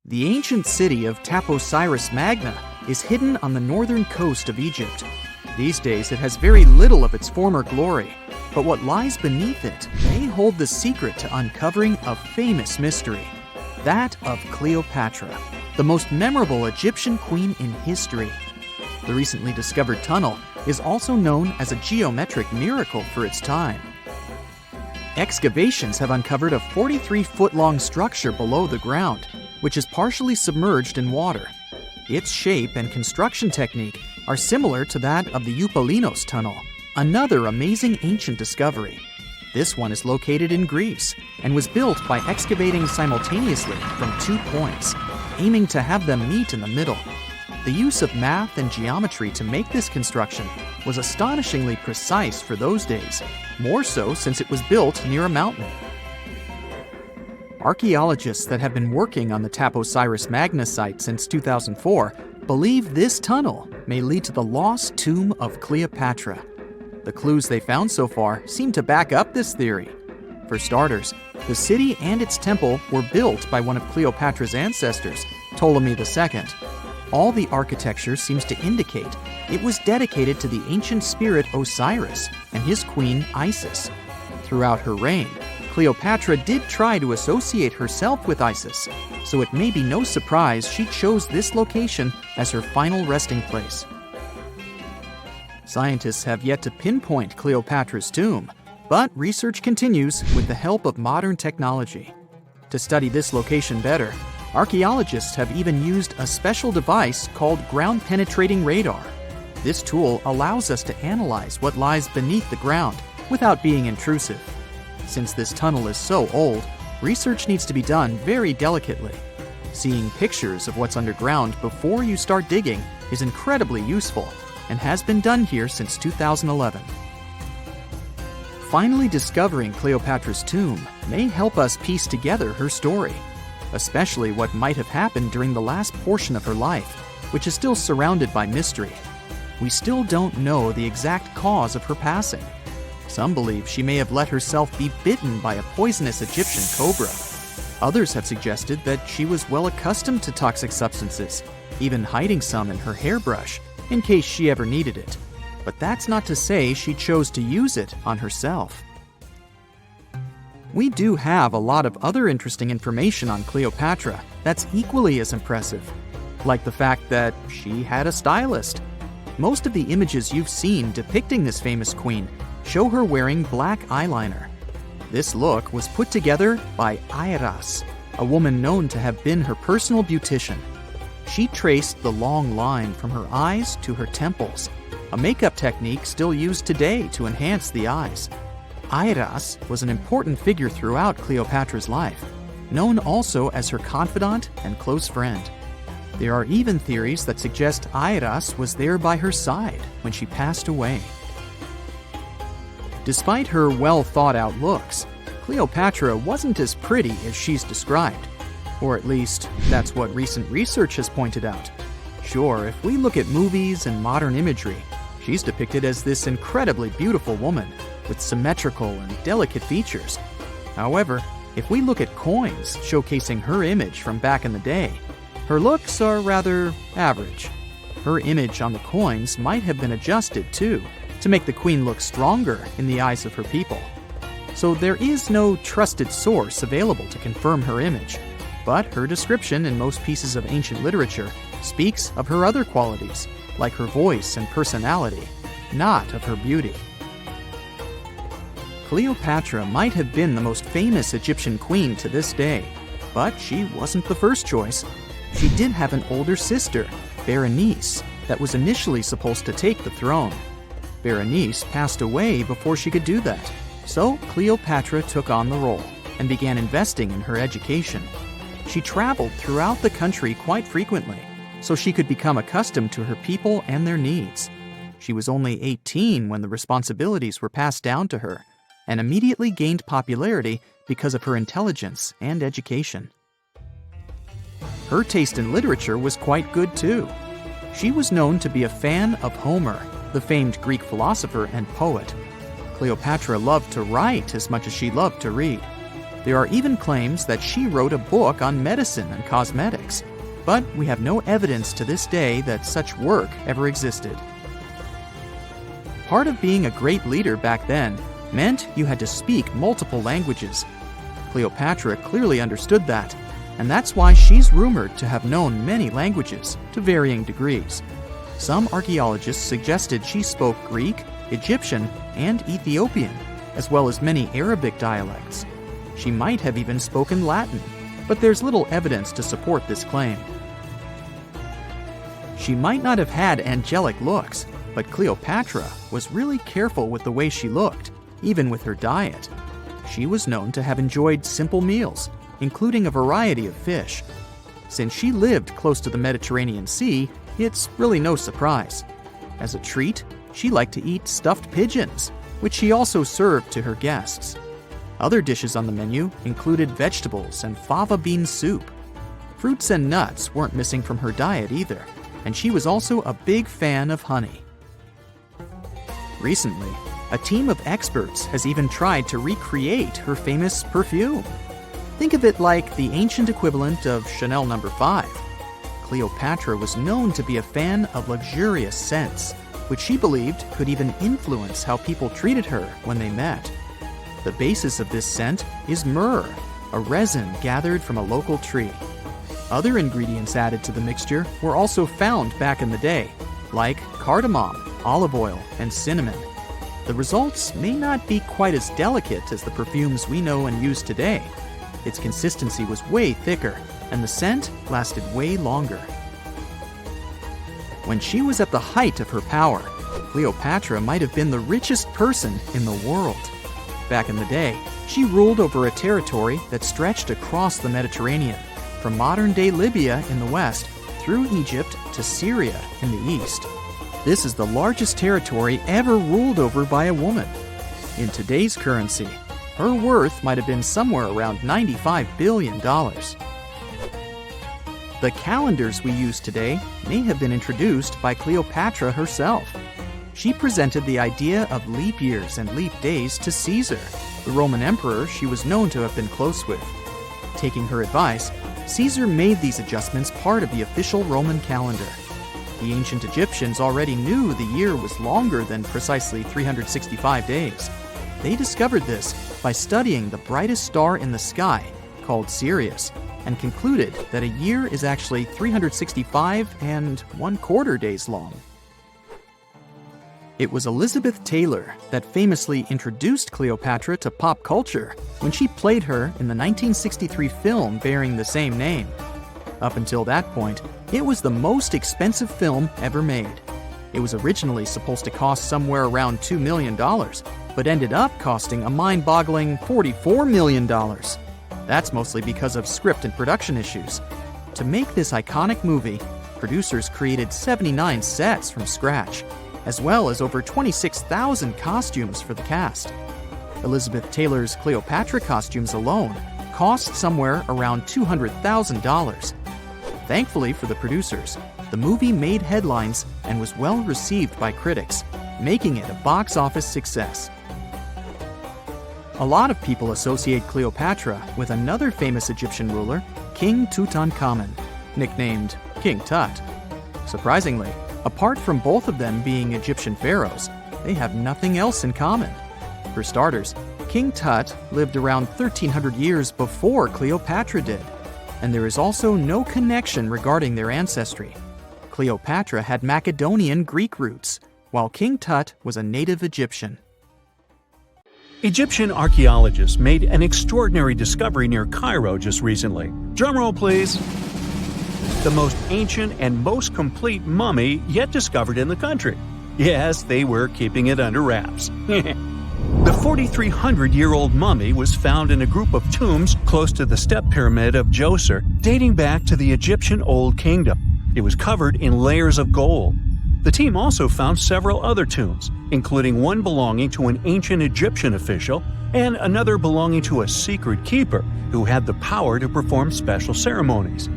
The ancient city of Taposiris Magna is hidden on the northern coast of Egypt. These days it has very little of its former glory, but what lies beneath it may hold the secret to uncovering a famous mystery, that of Cleopatra, the most memorable Egyptian queen in history. The recently discovered tunnel is also known as a geometric miracle for its time. Excavations have uncovered a 43-foot-long structure below the ground, which is partially submerged in water. Its shape and construction technique are similar to that of the Eupalinos tunnel, another amazing ancient discovery. This one is located in Greece and was built by excavating simultaneously from 2 points, aiming to have them meet in the middle. The use of math and geometry to make this construction was astonishingly precise for those days, more so since it was built near a mountain. Archaeologists that have been working on the Taposiris Magna site since 2004 believe this tunnel may lead to the lost tomb of Cleopatra. The clues they found so far seem to back up this theory. For starters, the city and its temple were built by one of Cleopatra's ancestors, Ptolemy II. All the architecture seems to indicate it was dedicated to the ancient spirit Osiris and his queen Isis. Throughout her reign, Cleopatra did try to associate herself with Isis, so it may be no surprise she chose this location as her final resting place. Scientists have yet to pinpoint Cleopatra's tomb, but research continues with the help of modern technology. To study this location better, archaeologists have even used a special device called ground-penetrating radar. This tool allows us to analyze what lies beneath the ground without being intrusive. Since this tunnel is so old, research needs to be done very delicately. Seeing pictures of what's underground before you start digging is incredibly useful and has been done here since 2011. Finally discovering Cleopatra's tomb may help us piece together her story, especially what might have happened during the last portion of her life, which is still surrounded by mystery. We still don't know the exact cause of her passing. Some believe she may have let herself be bitten by a poisonous Egyptian cobra. Others have suggested that she was well accustomed to toxic substances, even hiding some in her hairbrush in case she ever needed it. But that's not to say she chose to use it on herself. We do have a lot of other interesting information on Cleopatra that's equally as impressive, like the fact that she had a stylist. Most of the images you've seen depicting this famous queen show her wearing black eyeliner. This look was put together by Airas, a woman known to have been her personal beautician. She traced the long line from her eyes to her temples, a makeup technique still used today to enhance the eyes. Airas was an important figure throughout Cleopatra's life, known also as her confidant and close friend. There are even theories that suggest Airas was there by her side when she passed away. Despite her well-thought-out looks, Cleopatra wasn't as pretty as she's described. Or at least, that's what recent research has pointed out. Sure, if we look at movies and modern imagery, she's depicted as this incredibly beautiful woman with symmetrical and delicate features. However, if we look at coins showcasing her image from back in the day, her looks are rather average. Her image on the coins might have been adjusted, too, to make the queen look stronger in the eyes of her people. So there is no trusted source available to confirm her image, but her description in most pieces of ancient literature speaks of her other qualities, like her voice and personality, not of her beauty. Cleopatra might have been the most famous Egyptian queen to this day, but she wasn't the first choice. She did have an older sister, Berenice, that was initially supposed to take the throne. Berenice passed away before she could do that, so Cleopatra took on the role and began investing in her education. She traveled throughout the country quite frequently, so she could become accustomed to her people and their needs. She was only 18 when the responsibilities were passed down to her, and immediately gained popularity because of her intelligence and education. Her taste in literature was quite good too. She was known to be a fan of Homer, the famed Greek philosopher and poet. Cleopatra loved to write as much as she loved to read. There are even claims that she wrote a book on medicine and cosmetics, but we have no evidence to this day that such work ever existed. Part of being a great leader back then meant you had to speak multiple languages. Cleopatra clearly understood that, and that's why she's rumored to have known many languages to varying degrees. Some archaeologists suggested she spoke Greek, Egyptian, and Ethiopian, as well as many Arabic dialects. She might have even spoken Latin, but there's little evidence to support this claim. She might not have had angelic looks, but Cleopatra was really careful with the way she looked, even with her diet. She was known to have enjoyed simple meals, including a variety of fish. Since she lived close to the Mediterranean Sea, it's really no surprise. As a treat, she liked to eat stuffed pigeons, which she also served to her guests. Other dishes on the menu included vegetables and fava bean soup. Fruits and nuts weren't missing from her diet either, and she was also a big fan of honey. Recently, a team of experts has even tried to recreate her famous perfume. Think of it like the ancient equivalent of Chanel No. 5. Cleopatra was known to be a fan of luxurious scents, which she believed could even influence how people treated her when they met. The basis of this scent is myrrh, a resin gathered from a local tree. Other ingredients added to the mixture were also found back in the day, like cardamom, olive oil, and cinnamon. The results may not be quite as delicate as the perfumes we know and use today. Its consistency was way thicker, and the scent lasted way longer. When she was at the height of her power, Cleopatra might have been the richest person in the world. Back in the day, she ruled over a territory that stretched across the Mediterranean, from modern-day Libya in the west through Egypt to Syria in the east. This is the largest territory ever ruled over by a woman. In today's currency, her worth might have been somewhere around $95 billion. The calendars we use today may have been introduced by Cleopatra herself. She presented the idea of leap years and leap days to Caesar, the Roman emperor she was known to have been close with. Taking her advice, Caesar made these adjustments part of the official Roman calendar. The ancient Egyptians already knew the year was longer than precisely 365 days. They discovered this by studying the brightest star in the sky, called Sirius, and concluded that a year is actually 365 and 1/4 days long. It was Elizabeth Taylor that famously introduced Cleopatra to pop culture when she played her in the 1963 film bearing the same name. Up until that point, it was the most expensive film ever made. It was originally supposed to cost somewhere around $2 million, but ended up costing a mind-boggling $44 million. That's mostly because of script and production issues. To make this iconic movie, producers created 79 sets from scratch, as well as over 26,000 costumes for the cast. Elizabeth Taylor's Cleopatra costumes alone cost somewhere around $200,000. Thankfully for the producers, the movie made headlines and was well received by critics, making it a box office success. A lot of people associate Cleopatra with another famous Egyptian ruler, King Tutankhamun, nicknamed King Tut. Surprisingly, apart from both of them being Egyptian pharaohs, they have nothing else in common. For starters, King Tut lived around 1,300 years before Cleopatra did, and there is also no connection regarding their ancestry. Cleopatra had Macedonian Greek roots, while King Tut was a native Egyptian. Egyptian archaeologists made an extraordinary discovery near Cairo just recently. Drumroll, please. The most ancient and most complete mummy yet discovered in the country. Yes, they were keeping it under wraps. The 4,300-year-old mummy was found in a group of tombs close to the Step Pyramid of Djoser, dating back to the Egyptian Old Kingdom. It was covered in layers of gold. The team also found several other tombs, including one belonging to an ancient Egyptian official and another belonging to a secret keeper who had the power to perform special ceremonies.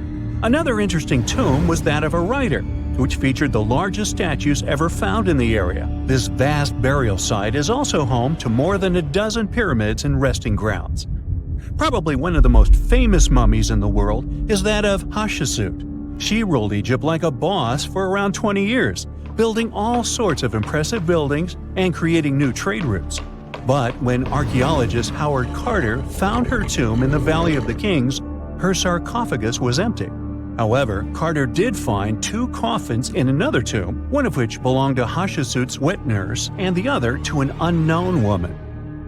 Another interesting tomb was that of a writer, which featured the largest statues ever found in the area. This vast burial site is also home to more than a dozen pyramids and resting grounds. Probably one of the most famous mummies in the world is that of Hatshepsut. She ruled Egypt like a boss for around 20 years, building all sorts of impressive buildings and creating new trade routes. But when archaeologist Howard Carter found her tomb in the Valley of the Kings, her sarcophagus was empty. However, Carter did find 2 coffins in another tomb, one of which belonged to Hatshepsut's wet nurse and the other to an unknown woman.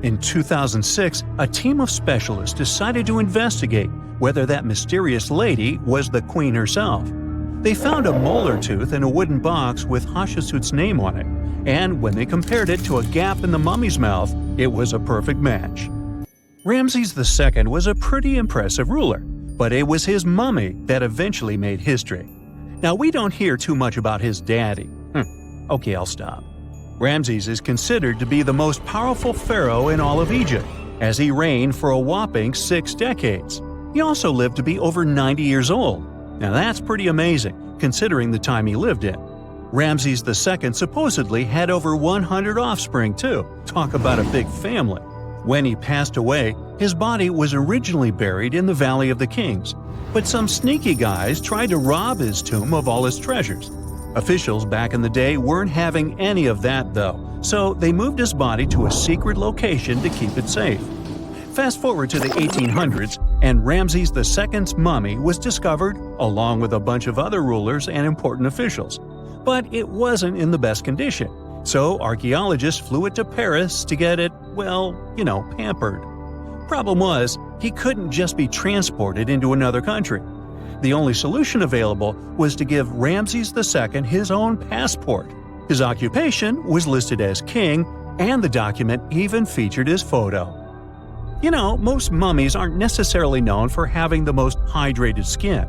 In 2006, a team of specialists decided to investigate whether that mysterious lady was the queen herself. They found a molar tooth in a wooden box with Hatshepsut's name on it, and when they compared it to a gap in the mummy's mouth, it was a perfect match. Ramses II was a pretty impressive ruler, but it was his mummy that eventually made history. Now, we don't hear too much about his daddy. Okay, I'll stop. Ramses is considered to be the most powerful pharaoh in all of Egypt, as he reigned for a whopping 6 decades. He also lived to be over 90 years old. Now that's pretty amazing, considering the time he lived in. Ramses II supposedly had over 100 offspring too. Talk about a big family. When he passed away, his body was originally buried in the Valley of the Kings, but some sneaky guys tried to rob his tomb of all his treasures. Officials back in the day weren't having any of that though, so they moved his body to a secret location to keep it safe. Fast forward to the 1800s, and Ramses II's mummy was discovered along with a bunch of other rulers and important officials. But it wasn't in the best condition, so archaeologists flew it to Paris to get it, pampered. Problem was, he couldn't just be transported into another country. The only solution available was to give Ramses II his own passport. His occupation was listed as king, and the document even featured his photo. Most mummies aren't necessarily known for having the most hydrated skin.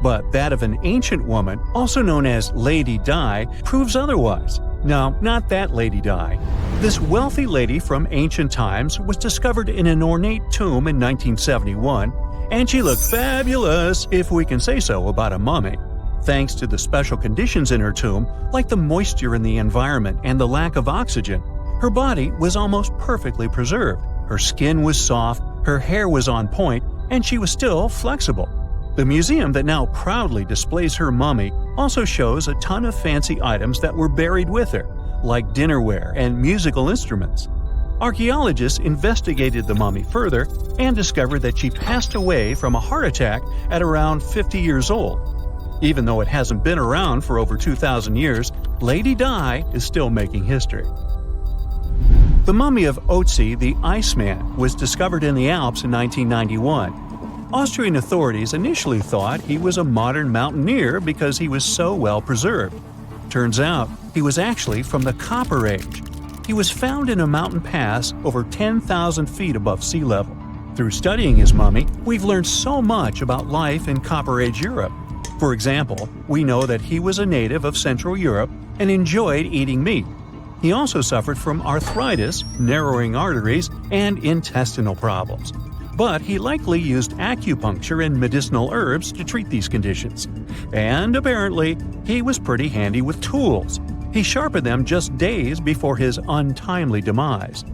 But that of an ancient woman, also known as Lady Di, proves otherwise. No, not that Lady Di. This wealthy lady from ancient times was discovered in an ornate tomb in 1971, and she looked fabulous, if we can say so about a mummy. Thanks to the special conditions in her tomb, like the moisture in the environment and the lack of oxygen, her body was almost perfectly preserved. Her skin was soft, her hair was on point, and she was still flexible. The museum that now proudly displays her mummy also shows a ton of fancy items that were buried with her, like dinnerware and musical instruments. Archaeologists investigated the mummy further and discovered that she passed away from a heart attack at around 50 years old. Even though it hasn't been around for over 2,000 years, Lady Di is still making history. The mummy of Otzi the Iceman was discovered in the Alps in 1991. Austrian authorities initially thought he was a modern mountaineer because he was so well preserved. Turns out, he was actually from the Copper Age. He was found in a mountain pass over 10,000 feet above sea level. Through studying his mummy, we've learned so much about life in Copper Age Europe. For example, we know that he was a native of Central Europe and enjoyed eating meat. He also suffered from arthritis, narrowing arteries, and intestinal problems. But he likely used acupuncture and medicinal herbs to treat these conditions. And apparently, he was pretty handy with tools. He sharpened them just days before his untimely demise.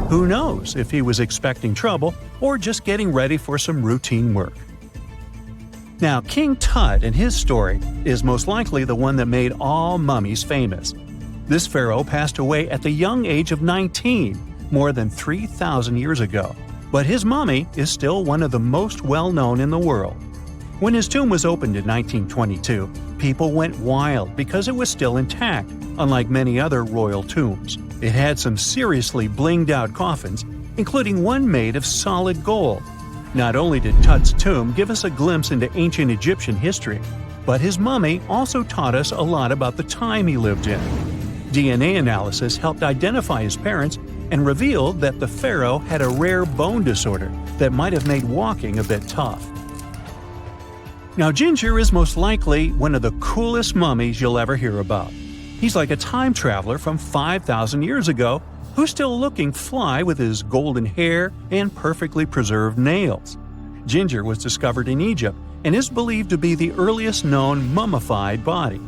Who knows if he was expecting trouble or just getting ready for some routine work. Now, King Tut and his story is most likely the one that made all mummies famous. This pharaoh passed away at the young age of 19, more than 3,000 years ago. But his mummy is still one of the most well-known in the world. When his tomb was opened in 1922, people went wild because it was still intact, unlike many other royal tombs. It had some seriously blinged-out coffins, including one made of solid gold. Not only did Tut's tomb give us a glimpse into ancient Egyptian history, but his mummy also taught us a lot about the time he lived in. DNA analysis helped identify his parents and revealed that the pharaoh had a rare bone disorder that might have made walking a bit tough. Now, Ginger is most likely one of the coolest mummies you'll ever hear about. He's like a time traveler from 5,000 years ago who's still looking fly with his golden hair and perfectly preserved nails. Ginger was discovered in Egypt and is believed to be the earliest known mummified body.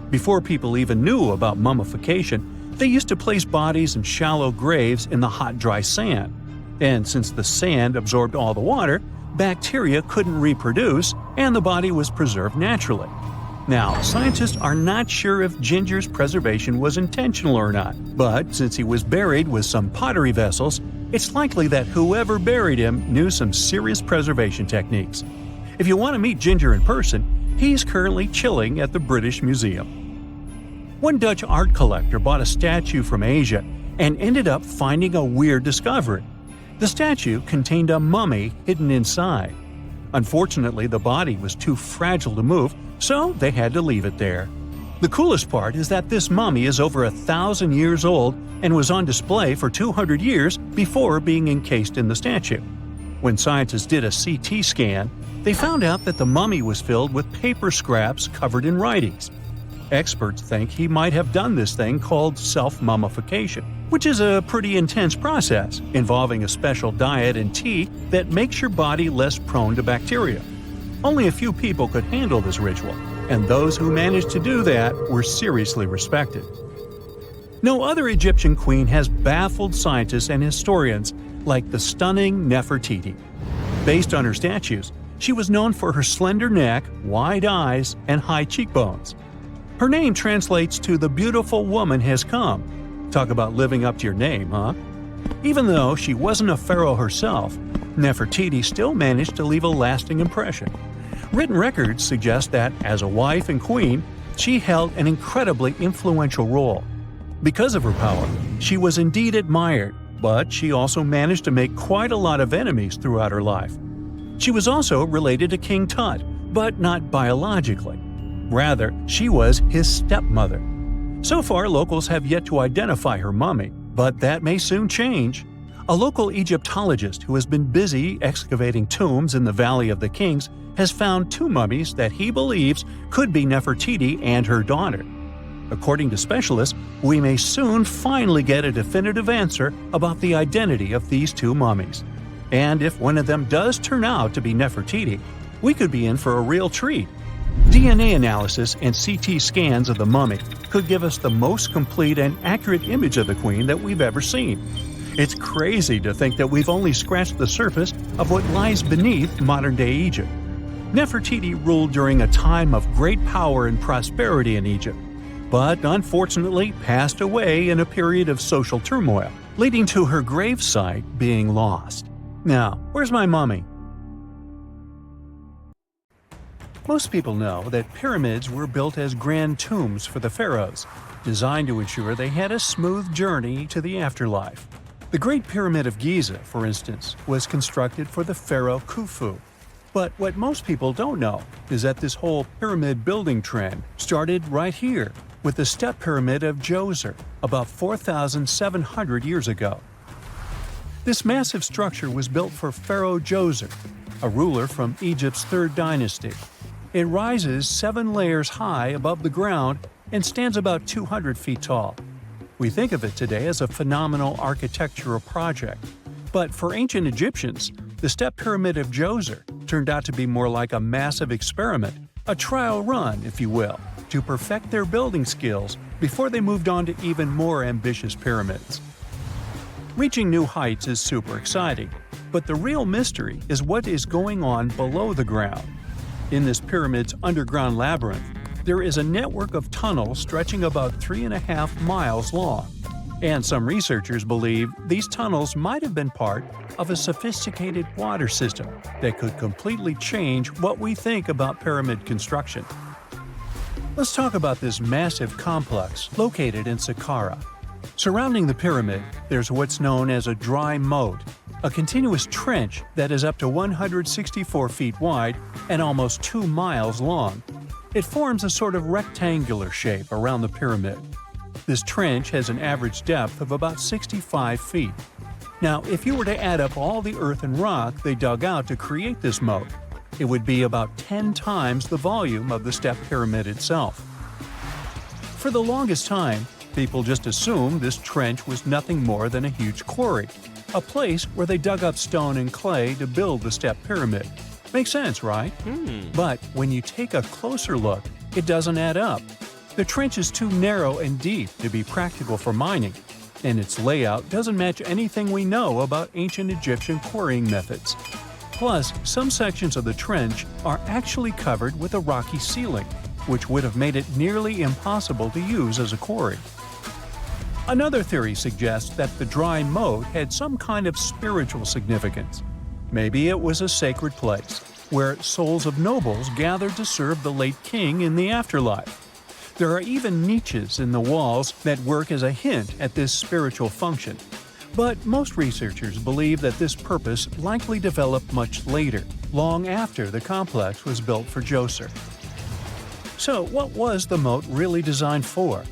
Before people even knew about mummification, they used to place bodies in shallow graves in the hot, dry sand. And since the sand absorbed all the water, bacteria couldn't reproduce and the body was preserved naturally. Now, scientists are not sure if Ginger's preservation was intentional or not, but since he was buried with some pottery vessels, it's likely that whoever buried him knew some serious preservation techniques. If you want to meet Ginger in person, he's currently chilling at the British Museum. One Dutch art collector bought a statue from Asia and ended up finding a weird discovery. The statue contained a mummy hidden inside. Unfortunately, the body was too fragile to move, so they had to leave it there. The coolest part is that this mummy is over 1,000 years old and was on display for 200 years before being encased in the statue. When scientists did a CT scan, they found out that the mummy was filled with paper scraps covered in writings. Experts think he might have done this thing called self-mummification, which is a pretty intense process involving a special diet and tea that makes your body less prone to bacteria. Only a few people could handle this ritual, and those who managed to do that were seriously respected. No other Egyptian queen has baffled scientists and historians like the stunning Nefertiti. Based on her statues, she was known for her slender neck, wide eyes, and high cheekbones. Her name translates to "the beautiful woman has come." Talk about living up to your name, huh? Even though she wasn't a pharaoh herself, Nefertiti still managed to leave a lasting impression. Written records suggest that, as a wife and queen, she held an incredibly influential role. Because of her power, she was indeed admired, but she also managed to make quite a lot of enemies throughout her life. She was also related to King Tut, but not biologically. Rather, she was his stepmother. So far, locals have yet to identify her mummy, but that may soon change. A local Egyptologist who has been busy excavating tombs in the Valley of the Kings has found 2 mummies that he believes could be Nefertiti and her daughter. According to specialists, we may soon finally get a definitive answer about the identity of these 2 mummies. And if one of them does turn out to be Nefertiti, we could be in for a real treat. DNA analysis and CT scans of the mummy could give us the most complete and accurate image of the queen that we've ever seen. It's crazy to think that we've only scratched the surface of what lies beneath modern-day Egypt. Nefertiti ruled during a time of great power and prosperity in Egypt, but unfortunately passed away in a period of social turmoil, leading to her gravesite being lost. Now, where's my mummy? Most people know that pyramids were built as grand tombs for the pharaohs, designed to ensure they had a smooth journey to the afterlife. The Great Pyramid of Giza, for instance, was constructed for the pharaoh Khufu. But what most people don't know is that this whole pyramid building trend started right here with the step pyramid of Djoser about 4,700 years ago. This massive structure was built for Pharaoh Djoser, a ruler from Egypt's 3rd dynasty. It rises 7 layers high above the ground and stands about 200 feet tall. We think of it today as a phenomenal architectural project, but for ancient Egyptians, the step pyramid of Djoser turned out to be more like a massive experiment, a trial run, if you will, to perfect their building skills before they moved on to even more ambitious pyramids. Reaching new heights is super exciting, but the real mystery is what is going on below the ground. In this pyramid's underground labyrinth, there is a network of tunnels stretching about 3.5 miles long, and some researchers believe these tunnels might have been part of a sophisticated water system that could completely change what we think about pyramid construction. Let's talk about this massive complex located in Saqqara. Surrounding the pyramid, there's what's known as a dry moat, a continuous trench that is up to 164 feet wide and almost 2 miles long. It forms a sort of rectangular shape around the pyramid. This trench has an average depth of about 65 feet. Now, if you were to add up all the earth and rock they dug out to create this moat, it would be about 10 times the volume of the step pyramid itself. For the longest time, people just assumed this trench was nothing more than a huge quarry, a place where they dug up stone and clay to build the step pyramid. Makes sense, right? But when you take a closer look, it doesn't add up. The trench is too narrow and deep to be practical for mining. and its layout doesn't match anything we know about ancient Egyptian quarrying methods. Plus, some sections of the trench are actually covered with a rocky ceiling, which would have made it nearly impossible to use as a quarry. Another theory suggests that the dry moat had some kind of spiritual significance. Maybe it was a sacred place, where souls of nobles gathered to serve the late king in the afterlife. There are even niches in the walls that work as a hint at this spiritual function. But most researchers believe that this purpose likely developed much later, long after the complex was built for Djoser. So what was the moat really designed for?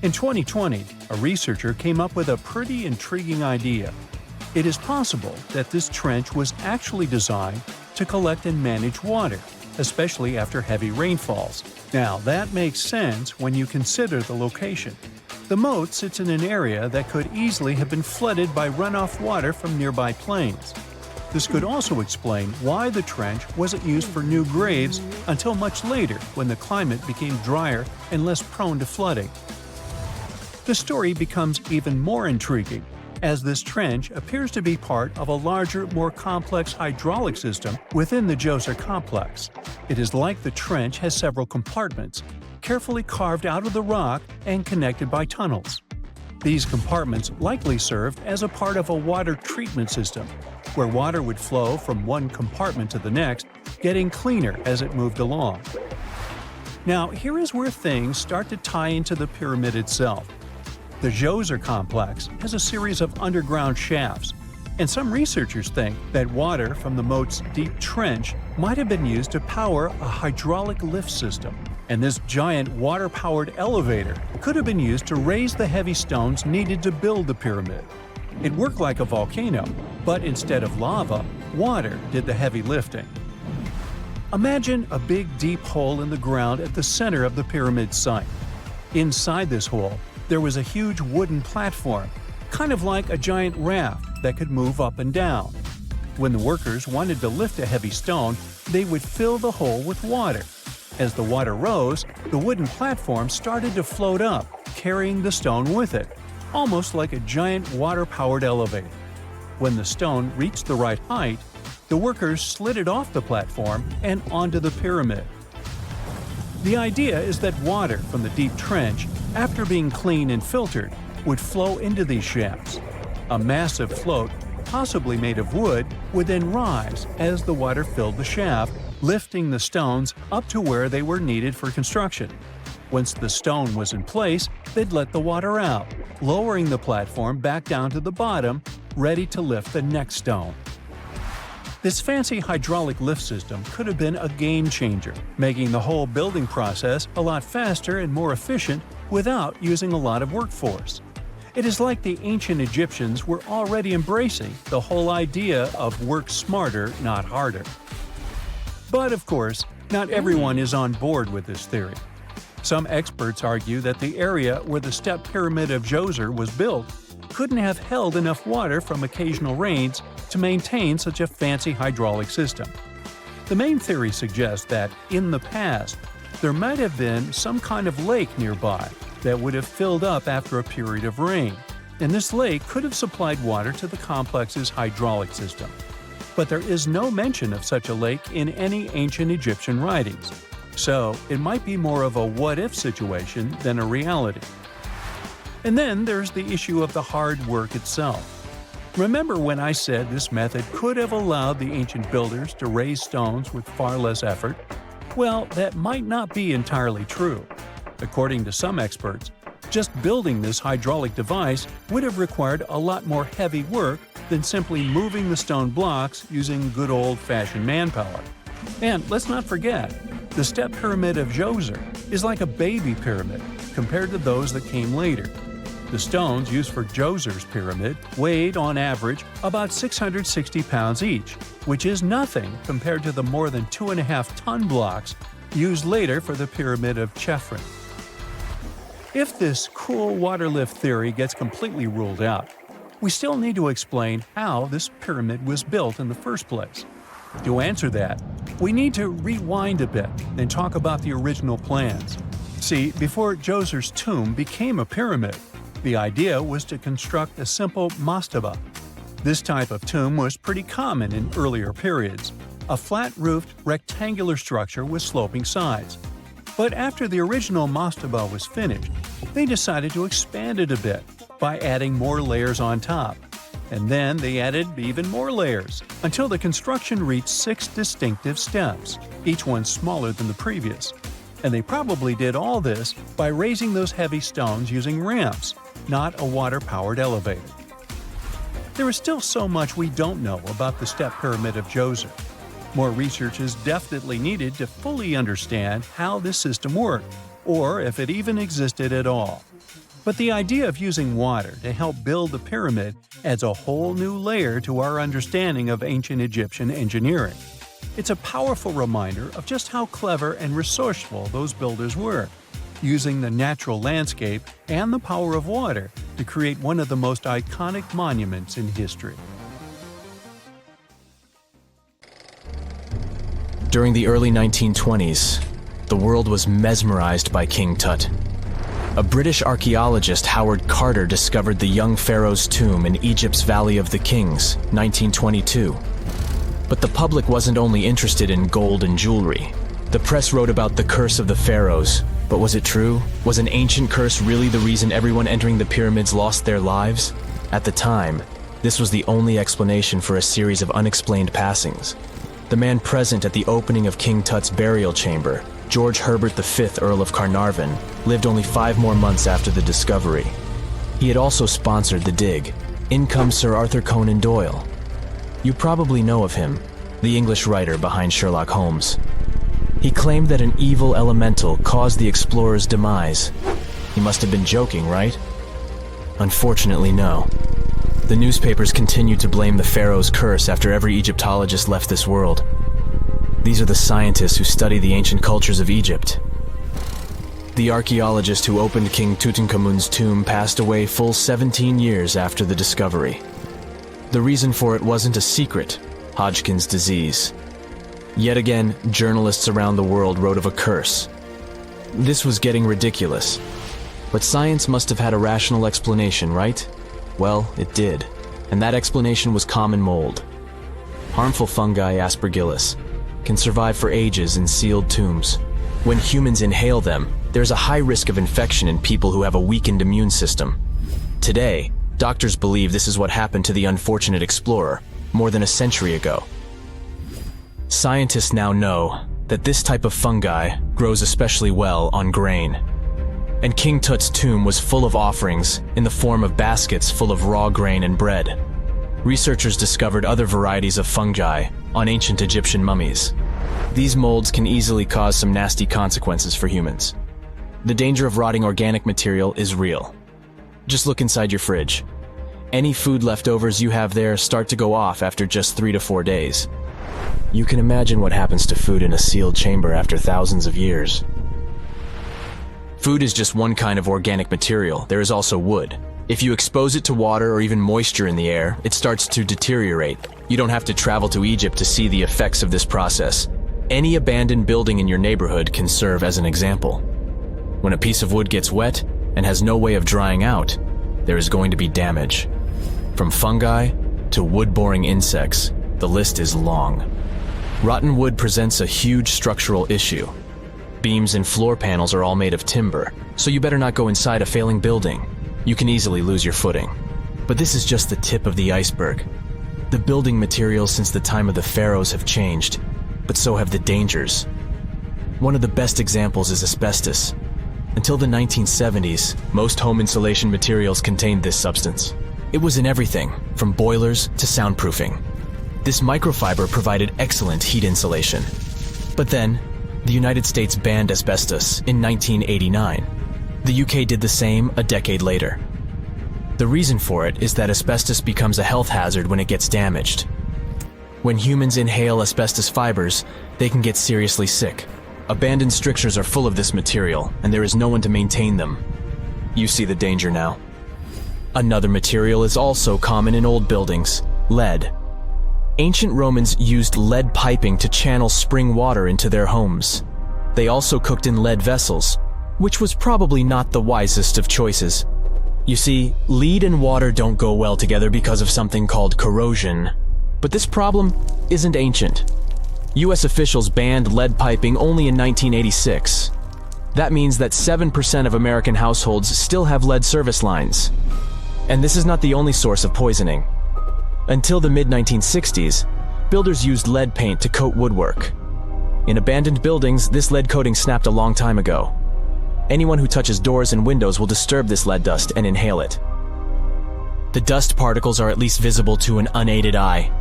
In 2020, a researcher came up with a pretty intriguing idea. It is possible that this trench was actually designed to collect and manage water, especially after heavy rainfalls. Now, that makes sense when you consider the location. The moat sits in an area that could easily have been flooded by runoff water from nearby plains. This could also explain why the trench wasn't used for new graves until much later when the climate became drier and less prone to flooding. The story becomes even more intriguing, as this trench appears to be part of a larger, more complex hydraulic system within the Djoser complex. It is like the trench has several compartments, carefully carved out of the rock and connected by tunnels. These compartments likely served as a part of a water treatment system, where water would flow from one compartment to the next, getting cleaner as it moved along. Now, here is where things start to tie into the pyramid itself. The Djoser complex has a series of underground shafts, and some researchers think that water from the moat's deep trench might have been used to power a hydraulic lift system, and this giant water-powered elevator could have been used to raise the heavy stones needed to build the pyramid. It worked like a volcano, but instead of lava, water did the heavy lifting. Imagine a big deep hole in the ground at the center of the pyramid site. Inside this hole, there was a huge wooden platform, kind of like a giant raft that could move up and down. When the workers wanted to lift a heavy stone, they would fill the hole with water. As the water rose, the wooden platform started to float up, carrying the stone with it, almost like a giant water-powered elevator. When the stone reached the right height, the workers slid it off the platform and onto the pyramid. The idea is that water from the deep trench, after being cleaned and filtered, would flow into these shafts. A massive float, possibly made of wood, would then rise as the water filled the shaft, lifting the stones up to where they were needed for construction. Once the stone was in place, they'd let the water out, lowering the platform back down to the bottom, ready to lift the next stone. This fancy hydraulic lift system could have been a game changer, making the whole building process a lot faster and more efficient without using a lot of workforce. It is like the ancient Egyptians were already embracing the whole idea of work smarter, not harder. But of course, not everyone is on board with this theory. Some experts argue that the area where the step pyramid of Djoser was built couldn't have held enough water from occasional rains to maintain such a fancy hydraulic system. The main theory suggests that, in the past, there might have been some kind of lake nearby that would have filled up after a period of rain, and this lake could have supplied water to the complex's hydraulic system. But there is no mention of such a lake in any ancient Egyptian writings, so it might be more of a what-if situation than a reality. And then there's the issue of the hard work itself. Remember when I said this method could have allowed the ancient builders to raise stones with far less effort? Well, that might not be entirely true. According to some experts, just building this hydraulic device would have required a lot more heavy work than simply moving the stone blocks using good old-fashioned manpower. And let's not forget, the step pyramid of Djoser is like a baby pyramid compared to those that came later. The stones used for Djoser's pyramid weighed, on average, about 660 pounds each, which is nothing compared to the more than 2.5-ton blocks used later for the pyramid of Chephren. If this cool water lift theory gets completely ruled out, we still need to explain how this pyramid was built in the first place. To answer that, we need to rewind a bit and talk about the original plans. See, before Djoser's tomb became a pyramid, The idea was to construct a simple mastaba. This type of tomb was pretty common in earlier periods, a flat-roofed, rectangular structure with sloping sides. But after the original mastaba was finished, they decided to expand it a bit by adding more layers on top. And then they added even more layers, until the construction reached 6 distinctive steps, each one smaller than the previous. And they probably did all this by raising those heavy stones using ramps, not a water-powered elevator. There is still so much we don't know about the Step Pyramid of Djoser. More research is definitely needed to fully understand how this system worked, or if it even existed at all. But the idea of using water to help build the pyramid adds a whole new layer to our understanding of ancient Egyptian engineering. It's a powerful reminder of just how clever and resourceful those builders were, using the natural landscape and the power of water to create one of the most iconic monuments in history. During the early 1920s, the world was mesmerized by King Tut. A British archaeologist, Howard Carter, discovered the young pharaoh's tomb in Egypt's Valley of the Kings, 1922. But the public wasn't only interested in gold and jewelry. The press wrote about the curse of the pharaohs, but was it true? Was an ancient curse really the reason everyone entering the pyramids lost their lives? At the time, this was the only explanation for a series of unexplained passings. The man present at the opening of King Tut's burial chamber, George Herbert V, Earl of Carnarvon, lived only 5 more months after the discovery. He had also sponsored the dig. In comes Sir Arthur Conan Doyle. You probably know of him, the English writer behind Sherlock Holmes. He claimed that an evil elemental caused the explorer's demise. He must have been joking, right? Unfortunately, no. The newspapers continued to blame the pharaoh's curse after every Egyptologist left this world. These are the scientists who study the ancient cultures of Egypt. The archaeologist who opened King Tutankhamun's tomb passed away full 17 years after the discovery. The reason for it wasn't a secret: Hodgkin's disease. Yet again, journalists around the world wrote of a curse. This was getting ridiculous. But science must have had a rational explanation, right? Well, it did. And that explanation was common mold. Harmful fungi, Aspergillus, can survive for ages in sealed tombs. When humans inhale them, there's a high risk of infection in people who have a weakened immune system. Today, doctors believe this is what happened to the unfortunate explorer more than a century ago. Scientists now know that this type of fungi grows especially well on grain. And King Tut's tomb was full of offerings in the form of baskets full of raw grain and bread. Researchers discovered other varieties of fungi on ancient Egyptian mummies. These molds can easily cause some nasty consequences for humans. The danger of rotting organic material is real. Just look inside your fridge. Any food leftovers you have there start to go off after just 3 to 4 days. You can imagine what happens to food in a sealed chamber after thousands of years. Food is just one kind of organic material. There is also wood. If you expose it to water or even moisture in the air, it starts to deteriorate. You don't have to travel to Egypt to see the effects of this process. Any abandoned building in your neighborhood can serve as an example. When a piece of wood gets wet and has no way of drying out, there is going to be damage. From fungi to wood-boring insects, the list is long. Rotten wood presents a huge structural issue. Beams and floor panels are all made of timber, so you better not go inside a failing building. You can easily lose your footing. But this is just the tip of the iceberg. The building materials since the time of the pharaohs have changed, but so have the dangers. One of the best examples is asbestos. Until the 1970s, most home insulation materials contained this substance. It was in everything, from boilers to soundproofing. This microfiber provided excellent heat insulation. But then, the United States banned asbestos in 1989. The UK did the same a decade later. The reason for it is that asbestos becomes a health hazard when it gets damaged. When humans inhale asbestos fibers, they can get seriously sick. Abandoned strictures are full of this material, and there is no one to maintain them. You see the danger now. Another material is also common in old buildings: lead. Ancient Romans used lead piping to channel spring water into their homes. They also cooked in lead vessels, which was probably not the wisest of choices. You see, lead and water don't go well together because of something called corrosion. But this problem isn't ancient. US officials banned lead piping only in 1986. That means that 7% of American households still have lead service lines. And this is not the only source of poisoning. Until the mid-1960s, builders used lead paint to coat woodwork. In abandoned buildings, this lead coating snapped a long time ago. Anyone who touches doors and windows will disturb this lead dust and inhale it. The dust particles are at least visible to an unaided eye.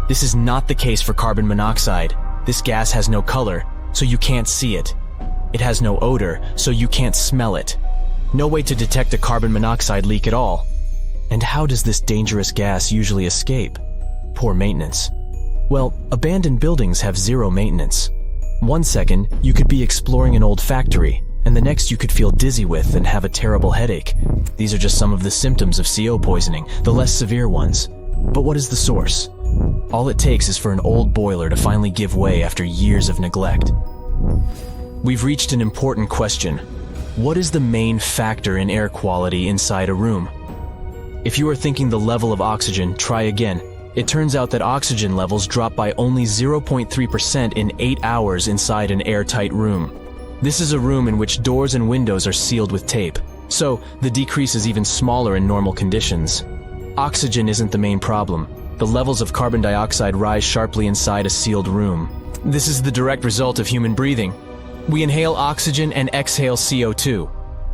This is not the case for carbon monoxide. This gas has no color, so you can't see it. It has no odor, so you can't smell it. No way to detect a carbon monoxide leak at all. And how does this dangerous gas usually escape? Poor maintenance. Well, abandoned buildings have zero maintenance. 1 second, you could be exploring an old factory, and the next you could feel dizzy with and have a terrible headache. These are just some of the symptoms of CO poisoning, the less severe ones. But what is the source? All it takes is for an old boiler to finally give way after years of neglect. We've reached an important question. What is the main factor in air quality inside a room? If you are thinking the level of oxygen, try again. It turns out that oxygen levels drop by only 0.3% in 8 hours inside an airtight room. This is a room in which doors and windows are sealed with tape, so the decrease is even smaller in normal conditions. Oxygen isn't the main problem. The levels of carbon dioxide rise sharply inside a sealed room. This is the direct result of human breathing. We inhale oxygen and exhale CO2.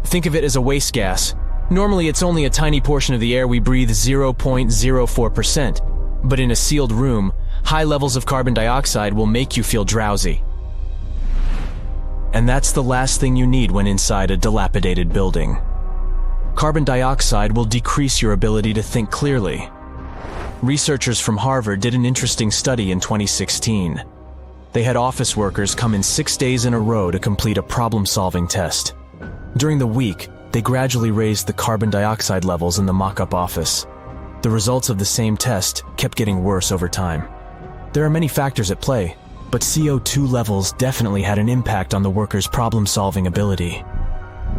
Think of it as a waste gas. Normally it's only a tiny portion of the air we breathe, 0.04%. But in a sealed room, high levels of carbon dioxide will make you feel drowsy. And that's the last thing you need when inside a dilapidated building. Carbon dioxide will decrease your ability to think clearly. Researchers from Harvard did an interesting study in 2016. They had office workers come in 6 days in a row to complete a problem-solving test. During the week, they gradually raised the carbon dioxide levels in the mock-up office. The results of the same test kept getting worse over time. There are many factors at play, but CO2 levels definitely had an impact on the workers' problem-solving ability.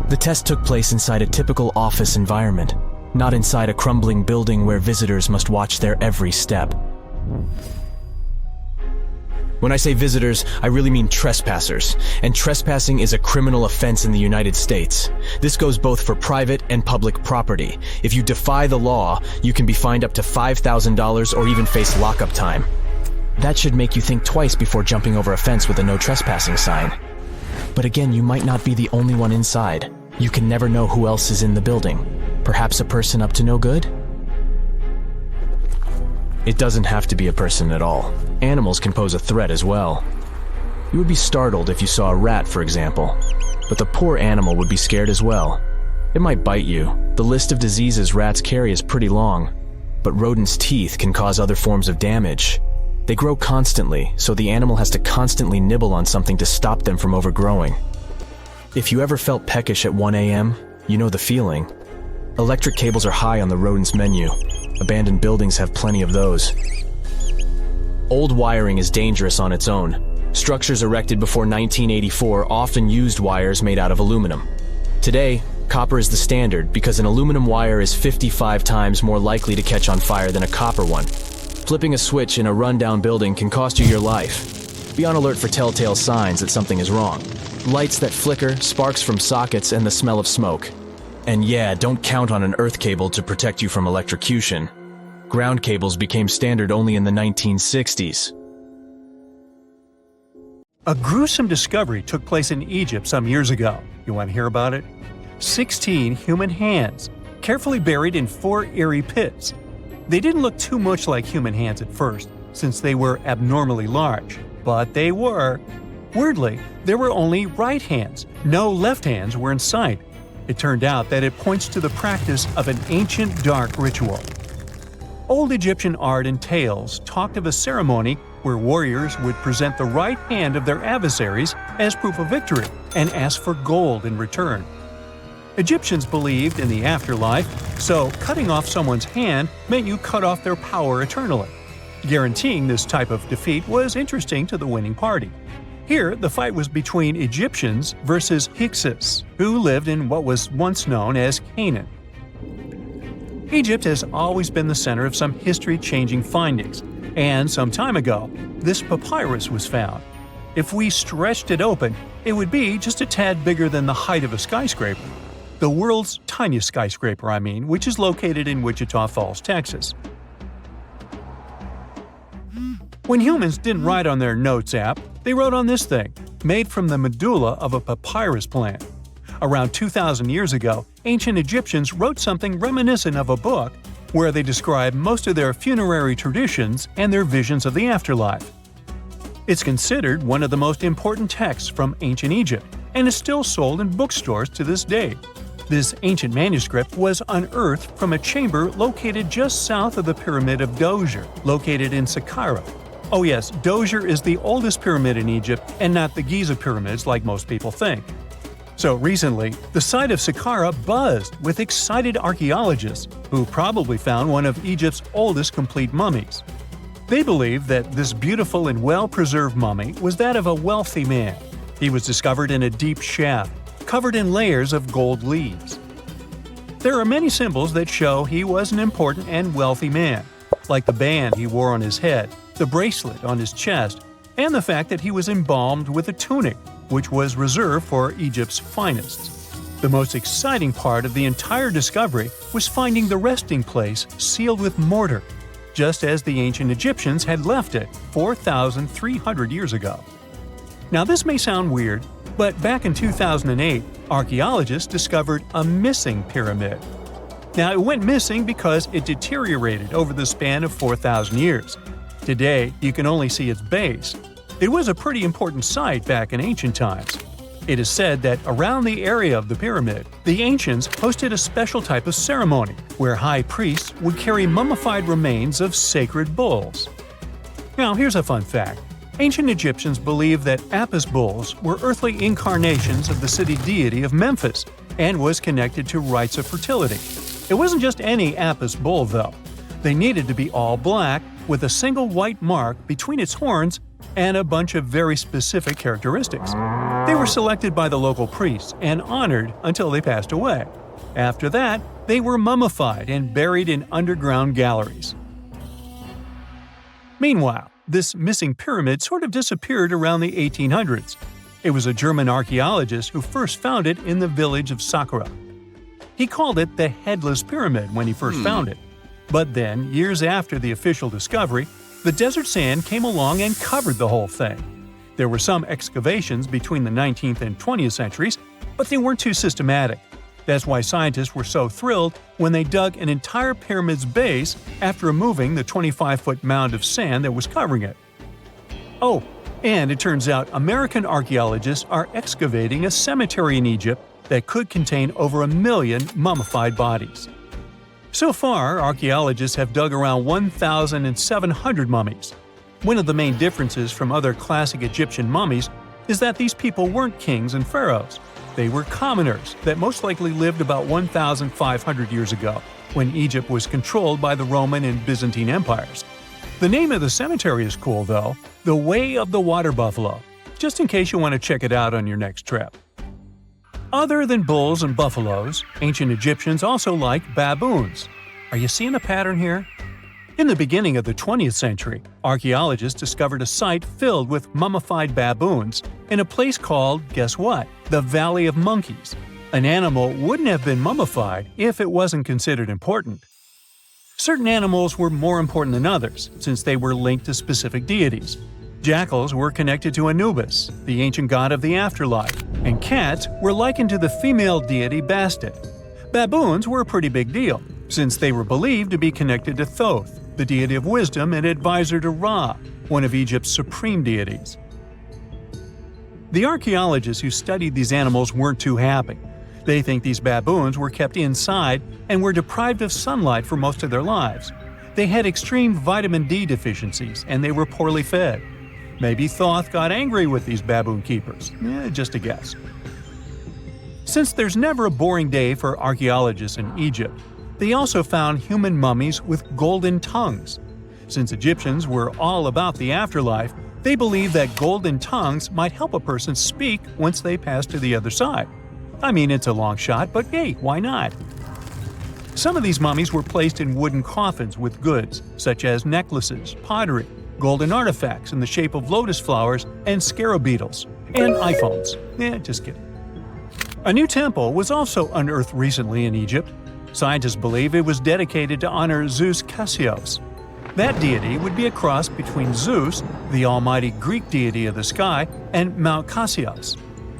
The test took place inside a typical office environment, not inside a crumbling building where visitors must watch their every step. When I say visitors, I really mean trespassers, and trespassing is a criminal offense in the United States. This goes both for private and public property. If you defy the law, you can be fined up to $5,000 or even face lockup time. That should make you think twice before jumping over a fence with a no trespassing sign. But again, you might not be the only one inside. You can never know who else is in the building. Perhaps a person up to no good? It doesn't have to be a person at all. Animals can pose a threat as well. You would be startled if you saw a rat, for example. But the poor animal would be scared as well. It might bite you. The list of diseases rats carry is pretty long. But rodents' teeth can cause other forms of damage. They grow constantly, so the animal has to constantly nibble on something to stop them from overgrowing. If you ever felt peckish at 1 a.m., you know the feeling. Electric cables are high on the rodents' menu. Abandoned buildings have plenty of those. Old wiring is dangerous on its own. Structures erected before 1984 often used wires made out of aluminum. Today, copper is the standard because an aluminum wire is 55 times more likely to catch on fire than a copper one. Flipping a switch in a rundown building can cost you your life. Be on alert for telltale signs that something is wrong. Lights that flicker, sparks from sockets, and the smell of smoke. And yeah, don't count on an earth cable to protect you from electrocution. Ground cables became standard only in the 1960s. A gruesome discovery took place in Egypt some years ago. You want to hear about it? 16 human hands, carefully buried in 4 eerie pits. They didn't look too much like human hands at first, since they were abnormally large, but they were. Weirdly, there were only right hands. No left hands were in sight. It turned out that it points to the practice of an ancient dark ritual. Old Egyptian art and tales talked of a ceremony where warriors would present the right hand of their adversaries as proof of victory and ask for gold in return. Egyptians believed in the afterlife, so cutting off someone's hand meant you cut off their power eternally. Guaranteeing this type of defeat was interesting to the winning party. Here, the fight was between Egyptians versus Hyksos, who lived in what was once known as Canaan. Egypt has always been the center of some history-changing findings, and some time ago, this papyrus was found. If we stretched it open, it would be just a tad bigger than the height of a skyscraper. The world's tiniest skyscraper, which is located in Wichita Falls, Texas. When humans didn't write on their notes app, they wrote on this thing, made from the medulla of a papyrus plant. Around 2,000 years ago, ancient Egyptians wrote something reminiscent of a book where they describe most of their funerary traditions and their visions of the afterlife. It's considered one of the most important texts from ancient Egypt and is still sold in bookstores to this day. This ancient manuscript was unearthed from a chamber located just south of the Pyramid of Djoser, located in Saqqara. Oh yes, Djoser is the oldest pyramid in Egypt and not the Giza pyramids like most people think. So recently, the site of Saqqara buzzed with excited archaeologists who probably found one of Egypt's oldest complete mummies. They believe that this beautiful and well-preserved mummy was that of a wealthy man. He was discovered in a deep shaft, covered in layers of gold leaves. There are many symbols that show he was an important and wealthy man, like the band he wore on his head, the bracelet on his chest, and the fact that he was embalmed with a tunic, which was reserved for Egypt's finest. The most exciting part of the entire discovery was finding the resting place sealed with mortar, just as the ancient Egyptians had left it 4,300 years ago. Now this may sound weird, but back in 2008, archaeologists discovered a missing pyramid. Now it went missing because it deteriorated over the span of 4,000 years. Today, you can only see its base. It was a pretty important site back in ancient times. It is said that around the area of the pyramid, the ancients hosted a special type of ceremony where high priests would carry mummified remains of sacred bulls. Now here's a fun fact. Ancient Egyptians believed that Apis bulls were earthly incarnations of the city deity of Memphis and was connected to rites of fertility. It wasn't just any Apis bull though. They needed to be all black with a single white mark between its horns and a bunch of very specific characteristics. They were selected by the local priests and honored until they passed away. After that, they were mummified and buried in underground galleries. Meanwhile, this missing pyramid sort of disappeared around the 1800s. It was a German archaeologist who first found it in the village of Saqqara. He called it the Headless Pyramid when he first found it. But then, years after the official discovery, the desert sand came along and covered the whole thing. There were some excavations between the 19th and 20th centuries, but they weren't too systematic. That's why scientists were so thrilled when they dug an entire pyramid's base after removing the 25-foot mound of sand that was covering it. Oh, and it turns out American archaeologists are excavating a cemetery in Egypt that could contain over 1 million mummified bodies. So far, archaeologists have dug around 1,700 mummies. One of the main differences from other classic Egyptian mummies is that these people weren't kings and pharaohs. They were commoners that most likely lived about 1,500 years ago, when Egypt was controlled by the Roman and Byzantine empires. The name of the cemetery is cool though, the Way of the Water Buffalo, just in case you want to check it out on your next trip. Other than bulls and buffaloes, ancient Egyptians also liked baboons. Are you seeing a pattern here? In the beginning of the 20th century, archaeologists discovered a site filled with mummified baboons in a place called, guess what? The Valley of Monkeys. An animal wouldn't have been mummified if it wasn't considered important. Certain animals were more important than others, since they were linked to specific deities. Jackals were connected to Anubis, the ancient god of the afterlife, and cats were likened to the female deity Bastet. Baboons were a pretty big deal, since they were believed to be connected to Thoth, the deity of wisdom and advisor to Ra, one of Egypt's supreme deities. The archaeologists who studied these animals weren't too happy. They think these baboons were kept inside and were deprived of sunlight for most of their lives. They had extreme vitamin D deficiencies and they were poorly fed. Maybe Thoth got angry with these baboon keepers. Just a guess. Since there's never a boring day for archaeologists in Egypt, they also found human mummies with golden tongues. Since Egyptians were all about the afterlife, they believed that golden tongues might help a person speak once they pass to the other side. I mean, it's a long shot, but hey, why not? Some of these mummies were placed in wooden coffins with goods, such as necklaces, pottery, golden artifacts in the shape of lotus flowers and scarab beetles, and iPhones. Just kidding. A new temple was also unearthed recently in Egypt. Scientists believe it was dedicated to honor Zeus Cassius. That deity would be a cross between Zeus, the almighty Greek deity of the sky, and Mount Cassius.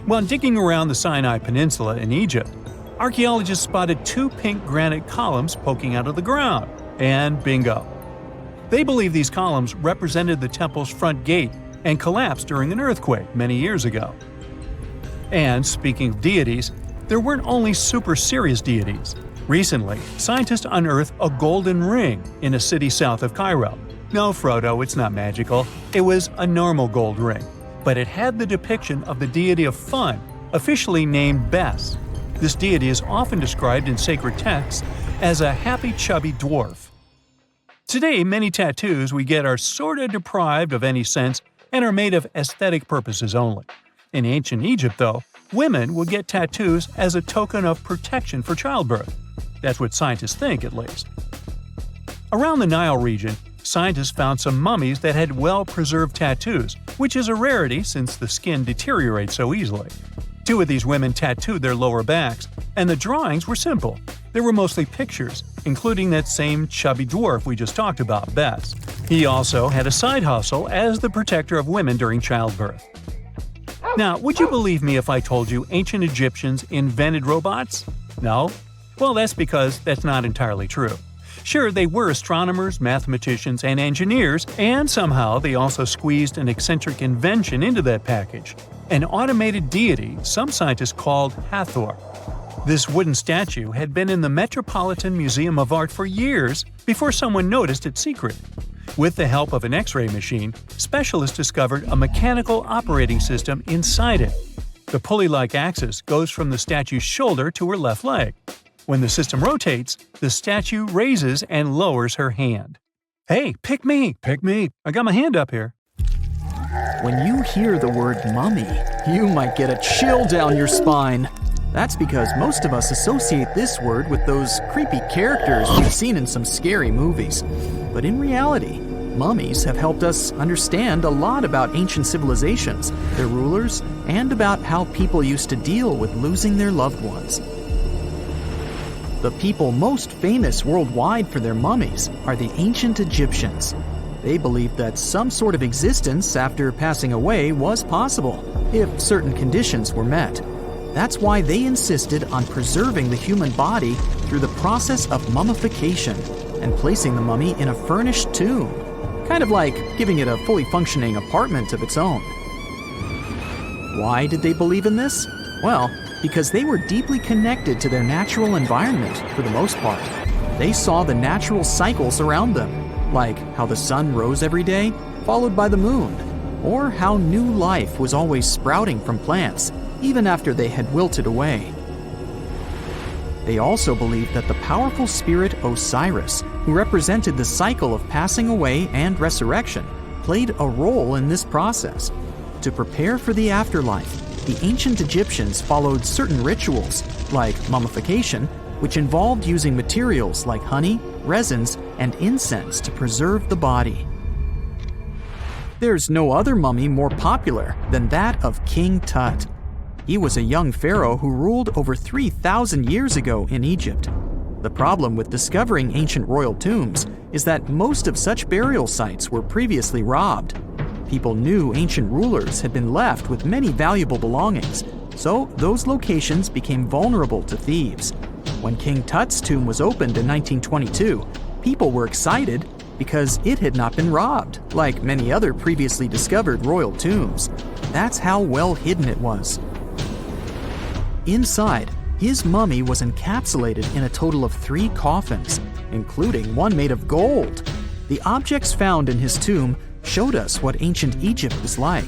While digging around the Sinai Peninsula in Egypt, archaeologists spotted 2 pink granite columns poking out of the ground, and bingo. They believe these columns represented the temple's front gate and collapsed during an earthquake many years ago. And speaking of deities, there weren't only super serious deities. Recently, scientists unearthed a golden ring in a city south of Cairo. No, Frodo, it's not magical. It was a normal gold ring, but it had the depiction of the deity of fun, officially named Bes. This deity is often described in sacred texts as a happy chubby dwarf. Today, many tattoos we get are sorta deprived of any sense and are made of aesthetic purposes only. In ancient Egypt, though, women would get tattoos as a token of protection for childbirth. That's what scientists think, at least. Around the Nile region, scientists found some mummies that had well-preserved tattoos, which is a rarity since the skin deteriorates so easily. 2 of these women tattooed their lower backs, and the drawings were simple. They were mostly pictures, including that same chubby dwarf we just talked about, Bes. He also had a side hustle as the protector of women during childbirth. Now, would you believe me if I told you ancient Egyptians invented robots? No? Well, that's because that's not entirely true. Sure, they were astronomers, mathematicians, and engineers, and somehow they also squeezed an eccentric invention into that package – an automated deity some scientists called Hathor. This wooden statue had been in the Metropolitan Museum of Art for years before someone noticed its secret. With the help of an X-ray machine, specialists discovered a mechanical operating system inside it. The pulley-like axis goes from the statue's shoulder to her left leg. When the system rotates, the statue raises and lowers her hand. Hey, pick me! Pick me! I got my hand up here. When you hear the word mummy, you might get a chill down your spine. That's because most of us associate this word with those creepy characters we've seen in some scary movies. But in reality, mummies have helped us understand a lot about ancient civilizations, their rulers, and about how people used to deal with losing their loved ones. The people most famous worldwide for their mummies are the ancient Egyptians. They believed that some sort of existence after passing away was possible, if certain conditions were met. That's why they insisted on preserving the human body through the process of mummification and placing the mummy in a furnished tomb, kind of like giving it a fully functioning apartment of its own. Why did they believe in this? Well, because they were deeply connected to their natural environment for the most part. They saw the natural cycles around them, like how the sun rose every day, followed by the moon, or how new life was always sprouting from plants, even after they had wilted away. They also believed that the powerful spirit Osiris, who represented the cycle of passing away and resurrection, played a role in this process. To prepare for the afterlife, the ancient Egyptians followed certain rituals, like mummification, which involved using materials like honey, resins, and incense to preserve the body. There's no other mummy more popular than that of King Tut. He was a young pharaoh who ruled over 3,000 years ago in Egypt. The problem with discovering ancient royal tombs is that most of such burial sites were previously robbed. People knew ancient rulers had been left with many valuable belongings, so those locations became vulnerable to thieves. When King Tut's tomb was opened in 1922, people were excited because it had not been robbed, like many other previously discovered royal tombs. That's how well hidden it was. Inside, his mummy was encapsulated in a total of 3 coffins, including one made of gold. The objects found in his tomb showed us what ancient Egypt was like,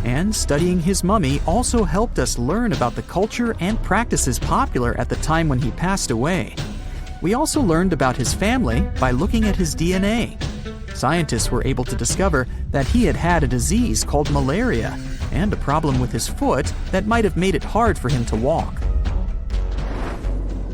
and studying his mummy also helped us learn about the culture and practices popular at the time when he passed away. We also learned about his family by looking at his DNA. Scientists were able to discover that he had had a disease called malaria and a problem with his foot that might have made it hard for him to walk.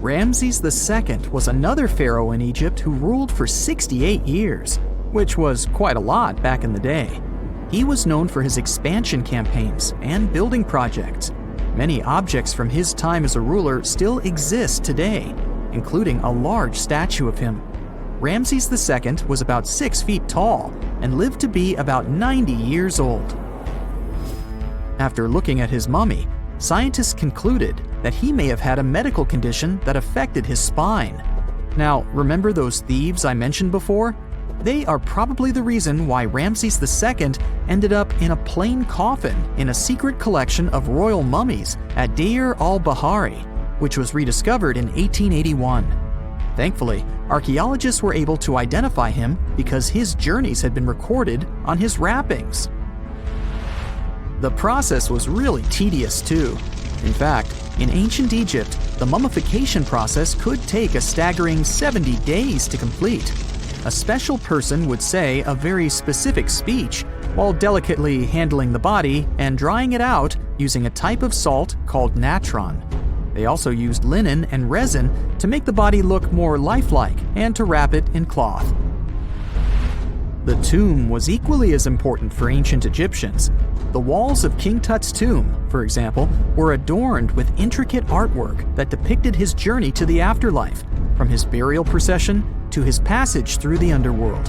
Ramses II was another pharaoh in Egypt who ruled for 68 years, which was quite a lot back in the day. He was known for his expansion campaigns and building projects. Many objects from his time as a ruler still exist today, including a large statue of him. Ramses II was about 6 feet tall and lived to be about 90 years old. After looking at his mummy, scientists concluded that he may have had a medical condition that affected his spine. Now, remember those thieves I mentioned before? They are probably the reason why Ramses II ended up in a plain coffin in a secret collection of royal mummies at Deir al-Bahari, which was rediscovered in 1881. Thankfully, archaeologists were able to identify him because his journeys had been recorded on his wrappings. The process was really tedious too. In fact, in ancient Egypt, the mummification process could take a staggering 70 days to complete. A special person would say a very specific speech while delicately handling the body and drying it out using a type of salt called natron. They also used linen and resin to make the body look more lifelike and to wrap it in cloth. The tomb was equally as important for ancient Egyptians. The walls of King Tut's tomb, for example, were adorned with intricate artwork that depicted his journey to the afterlife, from his burial procession to his passage through the underworld.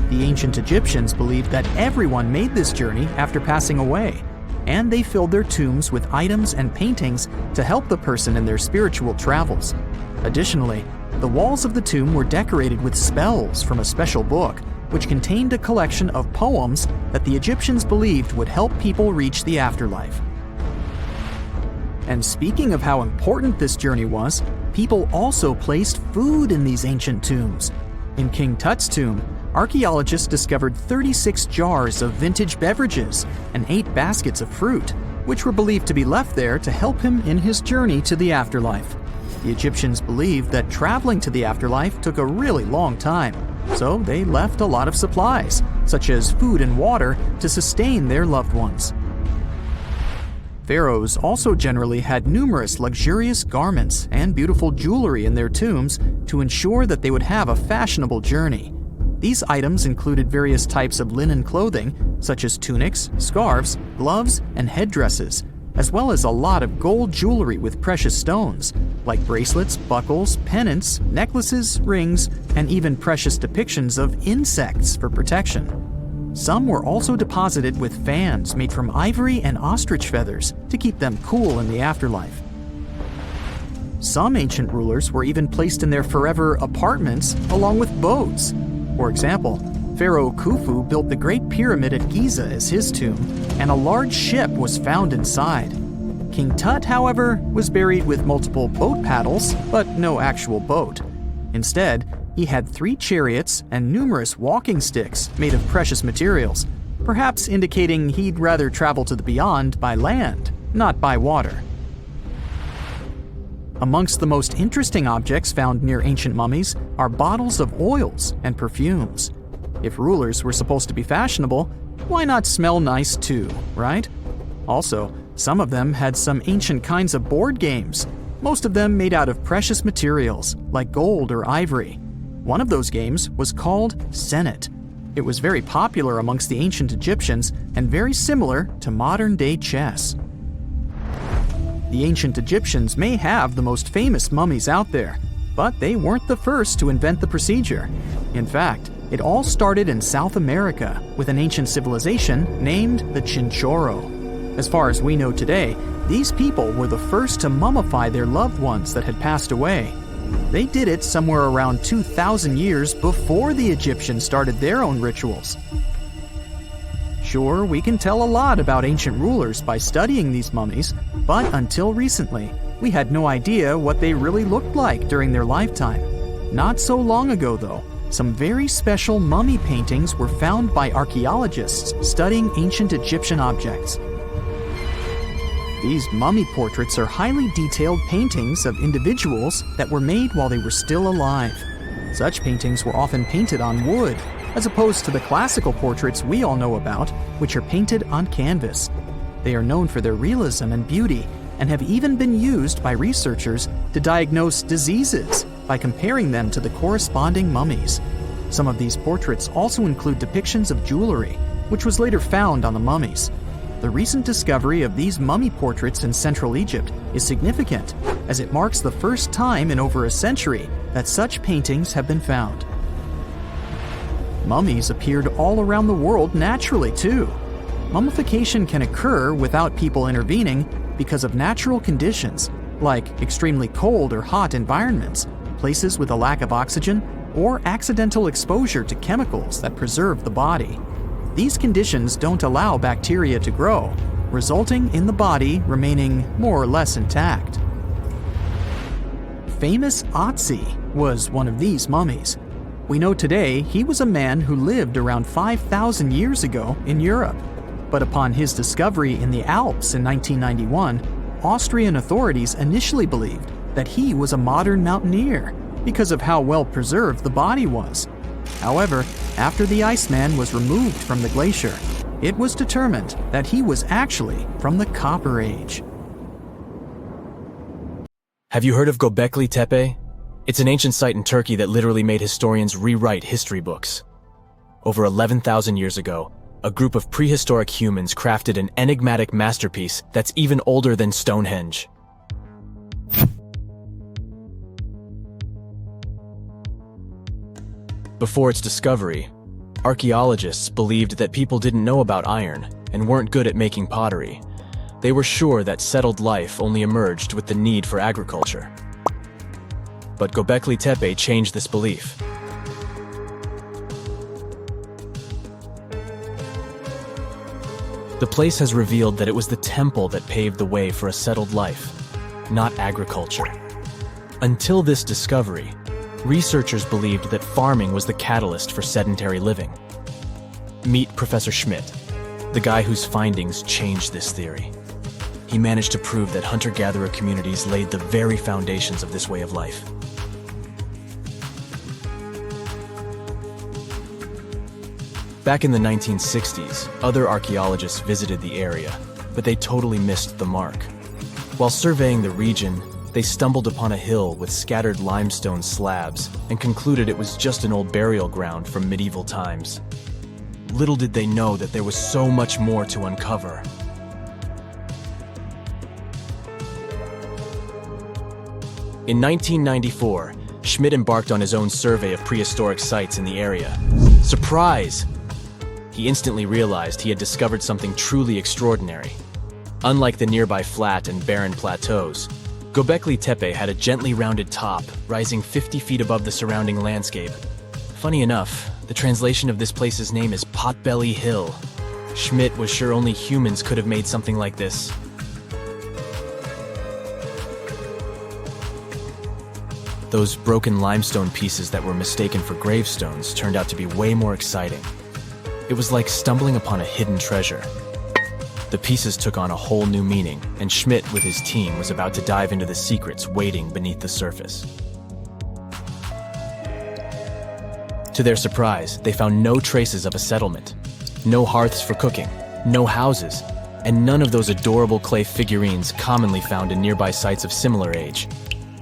The ancient Egyptians believed that everyone made this journey after passing away, and they filled their tombs with items and paintings to help the person in their spiritual travels. Additionally, the walls of the tomb were decorated with spells from a special book, which contained a collection of poems that the Egyptians believed would help people reach the afterlife. And speaking of how important this journey was, people also placed food in these ancient tombs. In King Tut's tomb, archaeologists discovered 36 jars of vintage beverages and 8 baskets of fruit, which were believed to be left there to help him in his journey to the afterlife. The Egyptians believed that traveling to the afterlife took a really long time, so they left a lot of supplies, such as food and water, to sustain their loved ones. Pharaohs also generally had numerous luxurious garments and beautiful jewelry in their tombs to ensure that they would have a fashionable journey. These items included various types of linen clothing, such as tunics, scarves, gloves, and headdresses, as well as a lot of gold jewelry with precious stones, like bracelets, buckles, pendants, necklaces, rings, and even precious depictions of insects for protection. Some were also deposited with fans made from ivory and ostrich feathers to keep them cool in the afterlife. Some ancient rulers were even placed in their forever apartments along with boats. For example, Pharaoh Khufu built the Great Pyramid at Giza as his tomb, and a large ship was found inside. King Tut, however, was buried with multiple boat paddles, but no actual boat. Instead, he had 3 chariots and numerous walking sticks made of precious materials, perhaps indicating he'd rather travel to the beyond by land, not by water. Amongst the most interesting objects found near ancient mummies are bottles of oils and perfumes. If rulers were supposed to be fashionable, why not smell nice too, right? Also, some of them had some ancient kinds of board games, most of them made out of precious materials like gold or ivory. One of those games was called Senet. It was very popular amongst the ancient Egyptians and very similar to modern-day chess. The ancient Egyptians may have the most famous mummies out there, but they weren't the first to invent the procedure. In fact, it all started in South America with an ancient civilization named the Chinchorro. As far as we know today, these people were the first to mummify their loved ones that had passed away. They did it somewhere around 2,000 years before the Egyptians started their own rituals. Sure, we can tell a lot about ancient rulers by studying these mummies, but until recently, we had no idea what they really looked like during their lifetime. Not so long ago, though, some very special mummy paintings were found by archaeologists studying ancient Egyptian objects. These mummy portraits are highly detailed paintings of individuals that were made while they were still alive. Such paintings were often painted on wood, as opposed to the classical portraits we all know about, which are painted on canvas. They are known for their realism and beauty, and have even been used by researchers to diagnose diseases by comparing them to the corresponding mummies. Some of these portraits also include depictions of jewelry, which was later found on the mummies. The recent discovery of these mummy portraits in Central Egypt is significant, as it marks the first time in over a century that such paintings have been found. Mummies appeared all around the world naturally, too. Mummification can occur without people intervening because of natural conditions, like extremely cold or hot environments, places with a lack of oxygen, or accidental exposure to chemicals that preserve the body. These conditions don't allow bacteria to grow, resulting in the body remaining more or less intact. Famous Otzi was one of these mummies. We know today he was a man who lived around 5,000 years ago in Europe. But upon his discovery in the Alps in 1991, Austrian authorities initially believed that he was a modern mountaineer because of how well preserved the body was. However, after the Iceman was removed from the glacier, it was determined that he was actually from the Copper Age. Have you heard of Göbekli Tepe? It's an ancient site in Turkey that literally made historians rewrite history books. Over 11,000 years ago, a group of prehistoric humans crafted an enigmatic masterpiece that's even older than Stonehenge. Before its discovery, archaeologists believed that people didn't know about iron and weren't good at making pottery. They were sure that settled life only emerged with the need for agriculture. But Göbekli Tepe changed this belief. The place has revealed that it was the temple that paved the way for a settled life, not agriculture. Until this discovery, researchers believed that farming was the catalyst for sedentary living. Meet Professor Schmidt, the guy whose findings changed this theory. He managed to prove that hunter-gatherer communities laid the very foundations of this way of life. Back in the 1960s, other archaeologists visited the area, but they totally missed the mark. While surveying the region, they stumbled upon a hill with scattered limestone slabs and concluded it was just an old burial ground from medieval times. Little did they know that there was so much more to uncover. In 1994, Schmidt embarked on his own survey of prehistoric sites in the area. Surprise! He instantly realized he had discovered something truly extraordinary. Unlike the nearby flat and barren plateaus, Göbekli Tepe had a gently rounded top, rising 50 feet above the surrounding landscape. Funny enough, the translation of this place's name is Potbelly Hill. Schmidt was sure only humans could have made something like this. Those broken limestone pieces that were mistaken for gravestones turned out to be way more exciting. It was like stumbling upon a hidden treasure. The pieces took on a whole new meaning, and Schmidt with his team was about to dive into the secrets waiting beneath the surface. To their surprise, they found no traces of a settlement, no hearths for cooking, no houses, and none of those adorable clay figurines commonly found in nearby sites of similar age.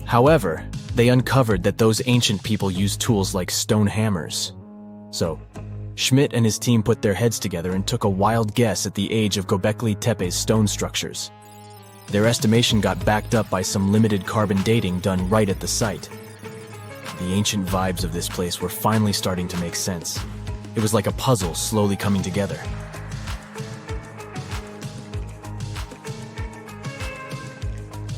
However, they uncovered that those ancient people used tools like stone hammers. So, Schmidt and his team put their heads together and took a wild guess at the age of Göbekli Tepe's stone structures. Their estimation got backed up by some limited carbon dating done right at the site. The ancient vibes of this place were finally starting to make sense. It was like a puzzle slowly coming together.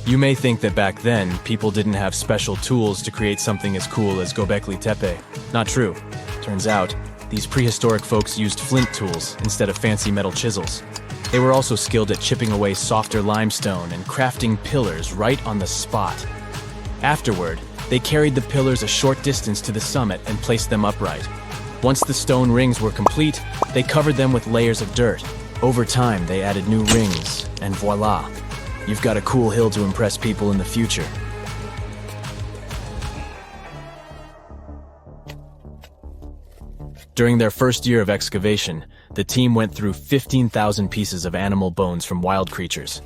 You may think that back then, people didn't have special tools to create something as cool as Göbekli Tepe. Not true. Turns out, these prehistoric folks used flint tools instead of fancy metal chisels. They were also skilled at chipping away softer limestone and crafting pillars right on the spot. Afterward, they carried the pillars a short distance to the summit and placed them upright. Once the stone rings were complete, they covered them with layers of dirt. Over time, they added new rings, and voila! You've got a cool hill to impress people in the future. During their first year of excavation, the team went through 15,000 pieces of animal bones from wild creatures.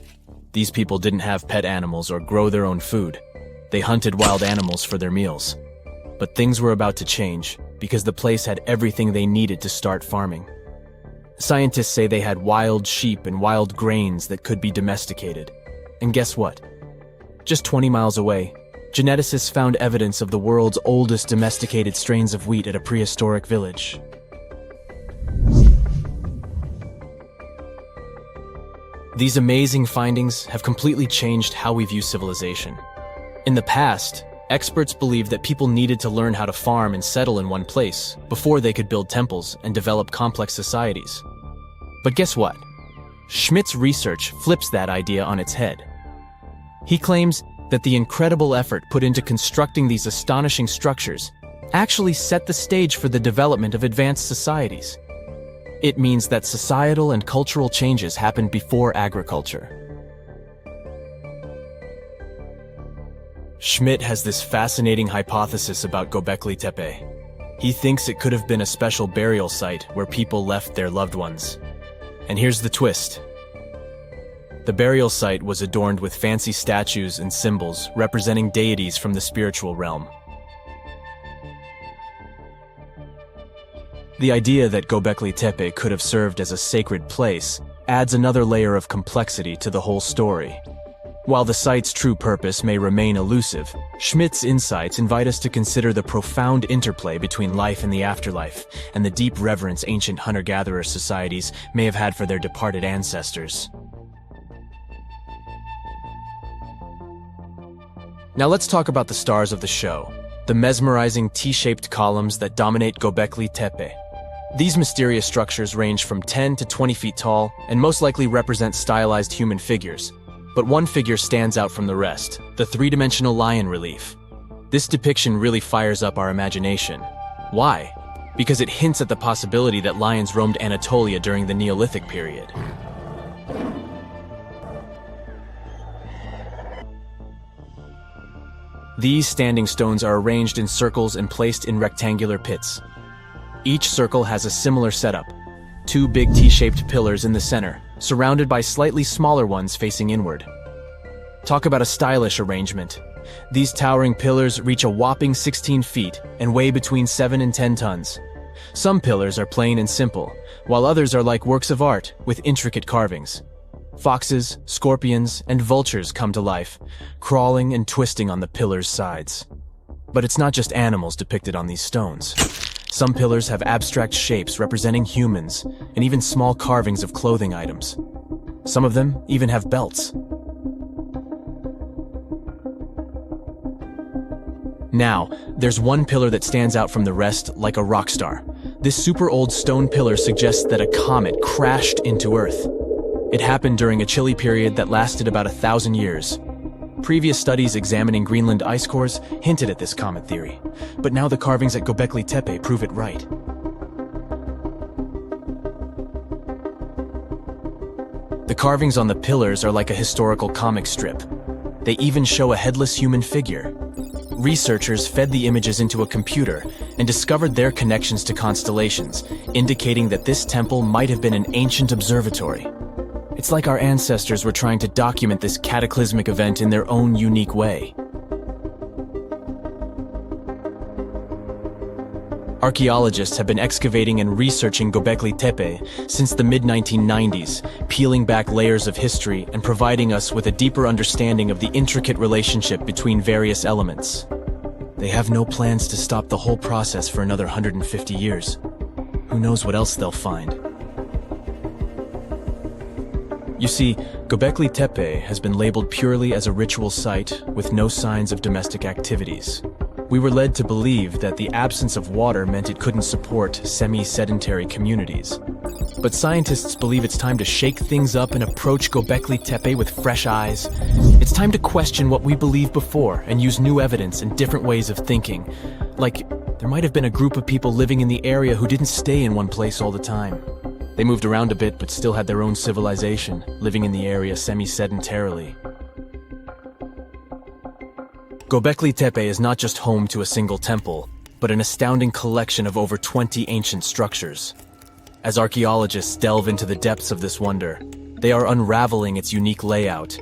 These people didn't have pet animals or grow their own food. They hunted wild animals for their meals. But things were about to change because the place had everything they needed to start farming. Scientists say they had wild sheep and wild grains that could be domesticated. And guess what? Just 20 miles away, geneticists found evidence of the world's oldest domesticated strains of wheat at a prehistoric village. These amazing findings have completely changed how we view civilization. In the past, experts believed that people needed to learn how to farm and settle in one place before they could build temples and develop complex societies. But guess what? Schmidt's research flips that idea on its head. He claims that the incredible effort put into constructing these astonishing structures actually set the stage for the development of advanced societies. It means that societal and cultural changes happened before agriculture. Schmidt has this fascinating hypothesis about Göbekli Tepe. He thinks it could have been a special burial site where people left their loved ones. And here's the twist. The burial site was adorned with fancy statues and symbols representing deities from the spiritual realm. The idea that Göbekli Tepe could have served as a sacred place adds another layer of complexity to the whole story. While the site's true purpose may remain elusive, Schmidt's insights invite us to consider the profound interplay between life and the afterlife, and the deep reverence ancient hunter-gatherer societies may have had for their departed ancestors. Now let's talk about the stars of the show, the mesmerizing T-shaped columns that dominate Göbekli Tepe. These mysterious structures range from 10 to 20 feet tall and most likely represent stylized human figures. But one figure stands out from the rest, the three-dimensional lion relief. This depiction really fires up our imagination. Why? Because it hints at the possibility that lions roamed Anatolia during the Neolithic period. These standing stones are arranged in circles and placed in rectangular pits. Each circle has a similar setup. Two big T-shaped pillars in the center, surrounded by slightly smaller ones facing inward. Talk about a stylish arrangement. These towering pillars reach a whopping 16 feet and weigh between 7 and 10 tons. Some pillars are plain and simple, while others are like works of art with intricate carvings. Foxes, scorpions, and vultures come to life, crawling and twisting on the pillars' sides. But it's not just animals depicted on these stones. Some pillars have abstract shapes representing humans, and even small carvings of clothing items. Some of them even have belts. Now, there's one pillar that stands out from the rest like a rock star. This super old stone pillar suggests that a comet crashed into Earth. It happened during a chilly period that lasted about 1,000 years. Previous studies examining Greenland ice cores hinted at this comet theory, but now the carvings at Göbekli Tepe prove it right. The carvings on the pillars are like a historical comic strip. They even show a headless human figure. Researchers fed the images into a computer and discovered their connections to constellations, indicating that this temple might have been an ancient observatory. It's like our ancestors were trying to document this cataclysmic event in their own unique way. Archaeologists have been excavating and researching Göbekli Tepe since the mid-1990s, peeling back layers of history and providing us with a deeper understanding of the intricate relationship between various elements. They have no plans to stop the whole process for another 150 years. Who knows what else they'll find? You see, Göbekli Tepe has been labeled purely as a ritual site with no signs of domestic activities. We were led to believe that the absence of water meant it couldn't support semi-sedentary communities. But scientists believe it's time to shake things up and approach Göbekli Tepe with fresh eyes. It's time to question what we believed before and use new evidence and different ways of thinking. Like, there might have been a group of people living in the area who didn't stay in one place all the time. They moved around a bit but still had their own civilization, living in the area semi-sedentarily. Göbekli Tepe is not just home to a single temple, but an astounding collection of over 20 ancient structures. As archaeologists delve into the depths of this wonder, they are unraveling its unique layout,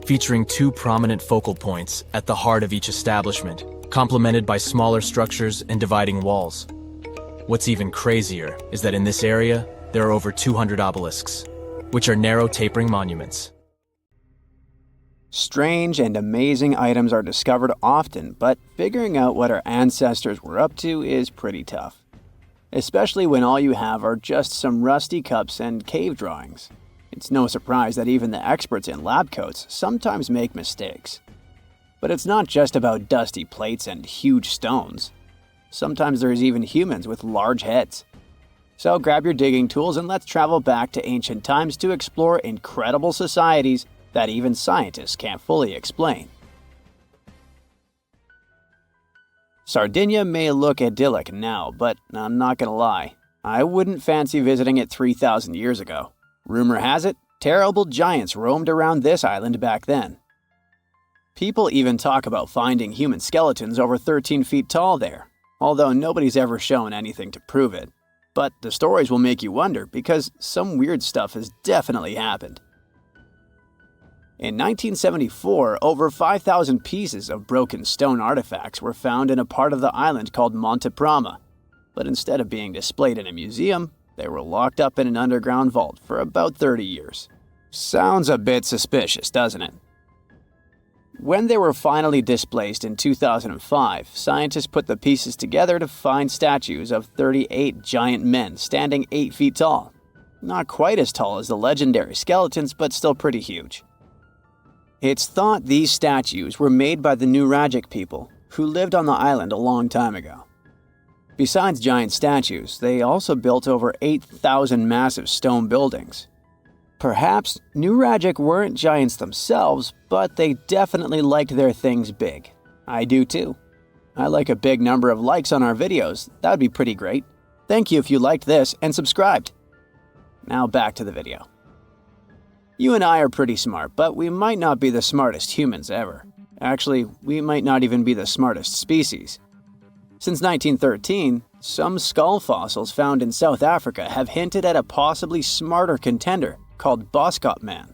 featuring 2 prominent focal points at the heart of each establishment, complemented by smaller structures and dividing walls. What's even crazier is that in this area, there are over 200 obelisks, which are narrow tapering monuments. Strange and amazing items are discovered often, but figuring out what our ancestors were up to is pretty tough. Especially when all you have are just some rusty cups and cave drawings. It's no surprise that even the experts in lab coats sometimes make mistakes. But it's not just about dusty plates and huge stones. Sometimes there's even humans with large heads. So grab your digging tools and let's travel back to ancient times to explore incredible societies that even scientists can't fully explain. Sardinia may look idyllic now, but I'm not gonna lie, I wouldn't fancy visiting it 3,000 years ago. Rumor has it, terrible giants roamed around this island back then. People even talk about finding human skeletons over 13 feet tall there, although nobody's ever shown anything to prove it. But the stories will make you wonder because some weird stuff has definitely happened. In 1974, over 5,000 pieces of broken stone artifacts were found in a part of the island called Monte Prama, but instead of being displayed in a museum, they were locked up in an underground vault for about 30 years. Sounds a bit suspicious, doesn't it? When they were finally displaced in 2005, scientists put the pieces together to find statues of 38 giant men standing 8 feet tall. Not quite as tall as the legendary skeletons, but still pretty huge. It's thought these statues were made by the Nuragic people, who lived on the island a long time ago. Besides giant statues, they also built over 8,000 massive stone buildings. Perhaps Nuragic weren't giants themselves, but they definitely liked their things big. I do too. I like a big number of likes on our videos. That'd be pretty great. Thank you if you liked this and subscribed. Now back to the video. You and I are pretty smart, but we might not be the smartest humans ever. Actually, we might not even be the smartest species. Since 1913, some skull fossils found in South Africa have hinted at a possibly smarter contender called Boskop Man.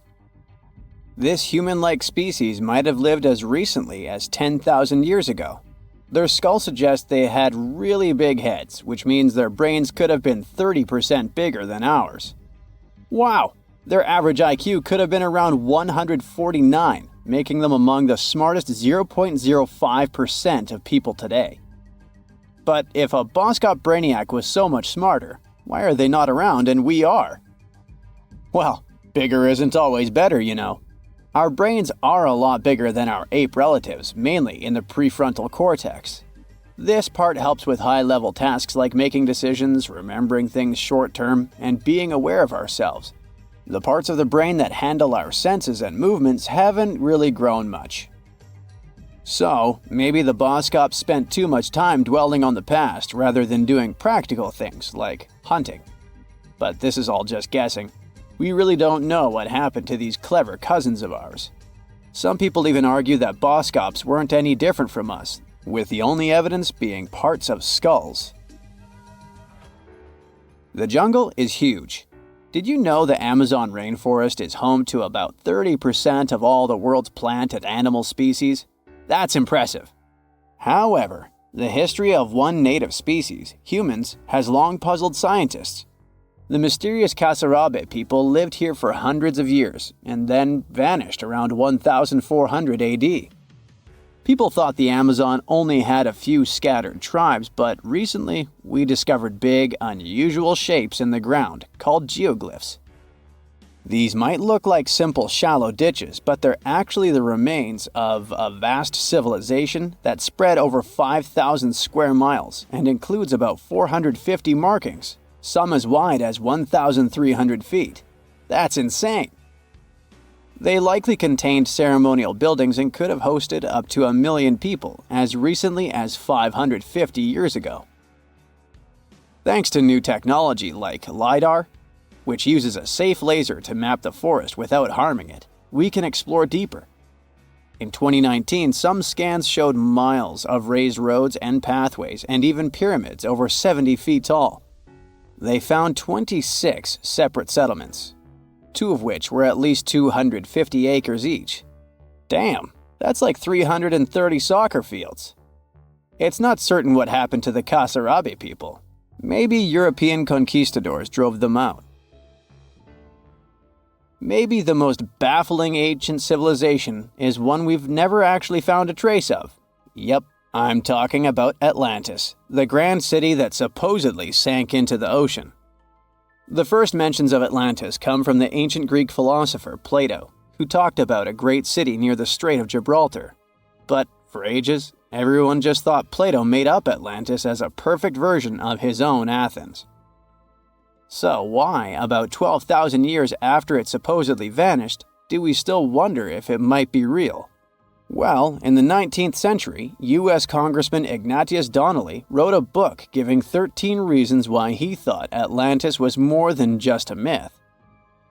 This human-like species might have lived as recently as 10,000 years ago. Their skull suggests they had really big heads, which means their brains could have been 30% bigger than ours. Wow! Their average IQ could have been around 149, making them among the smartest 0.05% of people today. But if a Boskop Brainiac was so much smarter, why are they not around and we are? Well, bigger isn't always better, you know. Our brains are a lot bigger than our ape relatives, mainly in the prefrontal cortex. This part helps with high-level tasks like making decisions, remembering things short-term, and being aware of ourselves. The parts of the brain that handle our senses and movements haven't really grown much. So, maybe the Boskops spent too much time dwelling on the past rather than doing practical things like hunting. But this is all just guessing. We really don't know what happened to these clever cousins of ours. Some people even argue that Boskops weren't any different from us, with the only evidence being parts of skulls. The jungle is huge. Did you know the Amazon rainforest is home to about 30% of all the world's plant and animal species? That's impressive. However, the history of one native species, humans, has long puzzled scientists. The mysterious Kasarabe people lived here for hundreds of years and then vanished around 1400 AD. People thought the Amazon only had a few scattered tribes, but recently we discovered big, unusual shapes in the ground called geoglyphs. These might look like simple shallow ditches, but they're actually the remains of a vast civilization that spread over 5,000 square miles and includes about 450 markings, some as wide as 1,300 feet. That's insane! They likely contained ceremonial buildings and could have hosted up to 1 million people as recently as 550 years ago. Thanks to new technology like LiDAR, which uses a safe laser to map the forest without harming it, we can explore deeper. In 2019, some scans showed miles of raised roads and pathways and even pyramids over 70 feet tall. They found 26 separate settlements, 2 of which were at least 250 acres each. Damn, that's like 330 soccer fields. It's not certain what happened to the Kasarabi people. Maybe European conquistadors drove them out. Maybe the most baffling ancient civilization is one we've never actually found a trace of. Yep, I'm talking about Atlantis, the grand city that supposedly sank into the ocean. The first mentions of Atlantis come from the ancient Greek philosopher Plato, who talked about a great city near the Strait of Gibraltar. But for ages, everyone just thought Plato made up Atlantis as a perfect version of his own Athens. So why, about 12,000 years after it supposedly vanished, do we still wonder if it might be real? Well, in the 19th century, U.S. Congressman Ignatius Donnelly wrote a book giving 13 reasons why he thought Atlantis was more than just a myth.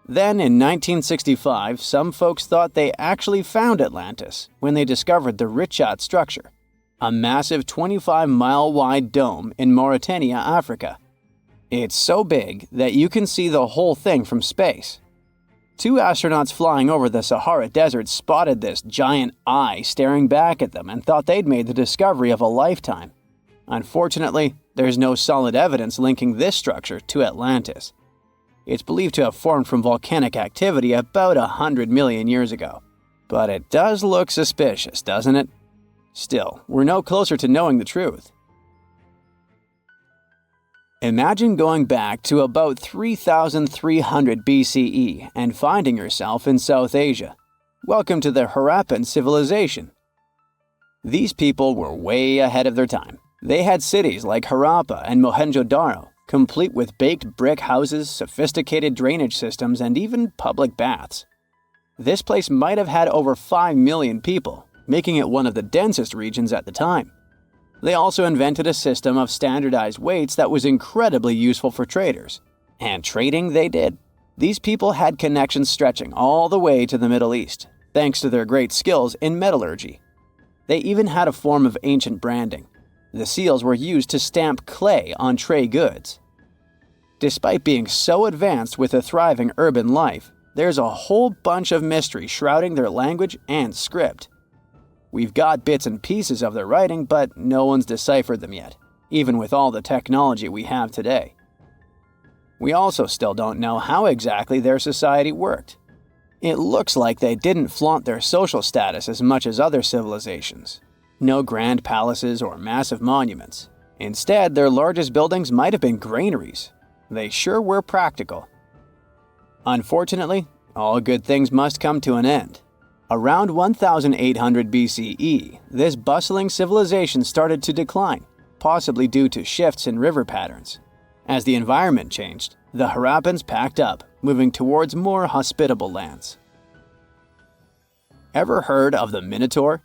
Then, in 1965, some folks thought they actually found Atlantis when they discovered the Richat structure, a massive 25-mile-wide dome in Mauritania, Africa. It's so big that you can see the whole thing from space. 2 astronauts flying over the Sahara Desert spotted this giant eye staring back at them and thought they'd made the discovery of a lifetime. Unfortunately, there's no solid evidence linking this structure to Atlantis. It's believed to have formed from volcanic activity about 100 million years ago. But it does look suspicious, doesn't it? Still, we're no closer to knowing the truth. Imagine going back to about 3,300 BCE and finding yourself in South Asia. Welcome to the Harappan civilization. These people were way ahead of their time. They had cities like Harappa and Mohenjo-Daro, complete with baked brick houses, sophisticated drainage systems, and even public baths. This place might have had over 5 million people, making it one of the densest regions at the time. They also invented a system of standardized weights that was incredibly useful for traders. And trading they did. These people had connections stretching all the way to the Middle East, thanks to their great skills in metallurgy. They even had a form of ancient branding. The seals were used to stamp clay on trade goods. Despite being so advanced with a thriving urban life, there's a whole bunch of mystery shrouding their language and script. We've got bits and pieces of their writing, but no one's deciphered them yet, even with all the technology we have today. We also still don't know how exactly their society worked. It looks like they didn't flaunt their social status as much as other civilizations. No grand palaces or massive monuments. Instead, their largest buildings might have been granaries. They sure were practical. Unfortunately, all good things must come to an end. Around 1800 BCE, this bustling civilization started to decline, possibly due to shifts in river patterns. As the environment changed, the Harappans packed up, moving towards more hospitable lands. Ever heard of the Minotaur?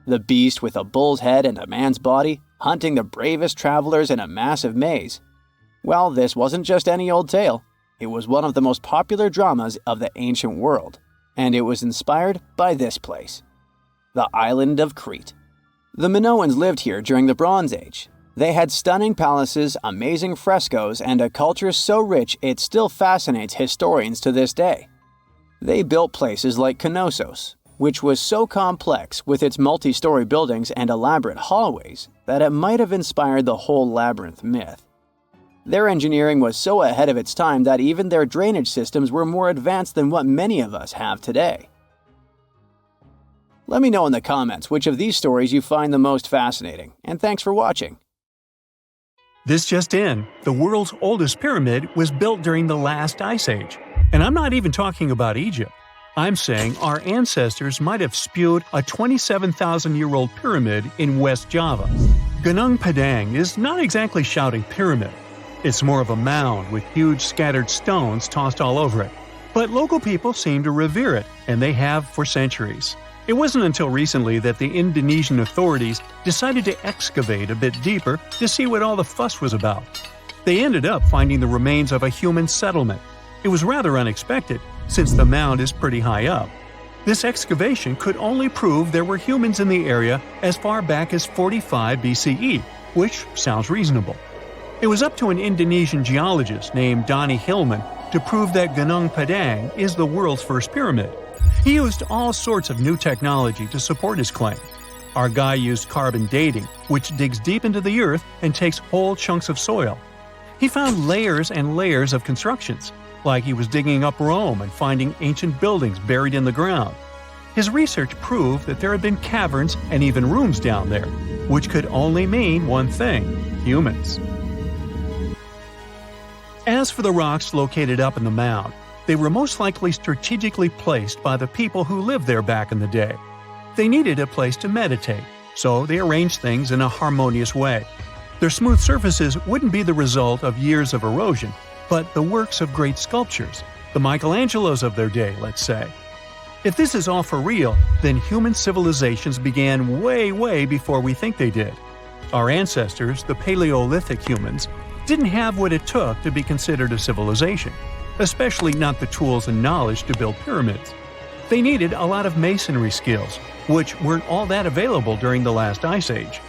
The beast with a bull's head and a man's body, hunting the bravest travelers in a massive maze. Well, this wasn't just any old tale. It was one of the most popular dramas of the ancient world. And it was inspired by this place, the island of Crete. The Minoans lived here during the Bronze Age. They had stunning palaces, amazing frescoes, and a culture so rich it still fascinates historians to this day. They built places like Knossos, which was so complex with its multi-story buildings and elaborate hallways that it might have inspired the whole labyrinth myth. Their engineering was so ahead of its time that even their drainage systems were more advanced than what many of us have today. Let me know in the comments which of these stories you find the most fascinating, and thanks for watching. This just in, the world's oldest pyramid was built during the last ice age. And I'm not even talking about Egypt. I'm saying our ancestors might have spewed a 27,000-year-old pyramid in West Java. Gunung Padang is not exactly shouting pyramid. It's more of a mound with huge scattered stones tossed all over it. But local people seem to revere it, and they have for centuries. It wasn't until recently that the Indonesian authorities decided to excavate a bit deeper to see what all the fuss was about. They ended up finding the remains of a human settlement. It was rather unexpected, since the mound is pretty high up. This excavation could only prove there were humans in the area as far back as 45 BCE, which sounds reasonable. It was up to an Indonesian geologist named Donny Hillman to prove that Gunung Padang is the world's first pyramid. He used all sorts of new technology to support his claim. Our guy used carbon dating, which digs deep into the earth and takes whole chunks of soil. He found layers and layers of constructions, like he was digging up Rome and finding ancient buildings buried in the ground. His research proved that there had been caverns and even rooms down there, which could only mean one thing: humans. As for the rocks located up in the mound, they were most likely strategically placed by the people who lived there back in the day. They needed a place to meditate, so they arranged things in a harmonious way. Their smooth surfaces wouldn't be the result of years of erosion, but the works of great sculptures, the Michelangelos of their day, let's say. If this is all for real, then human civilizations began way before we think they did. Our ancestors, the Paleolithic humans, didn't have what it took to be considered a civilization, especially not the tools and knowledge to build pyramids. They needed a lot of masonry skills, which weren't all that available during the last ice age.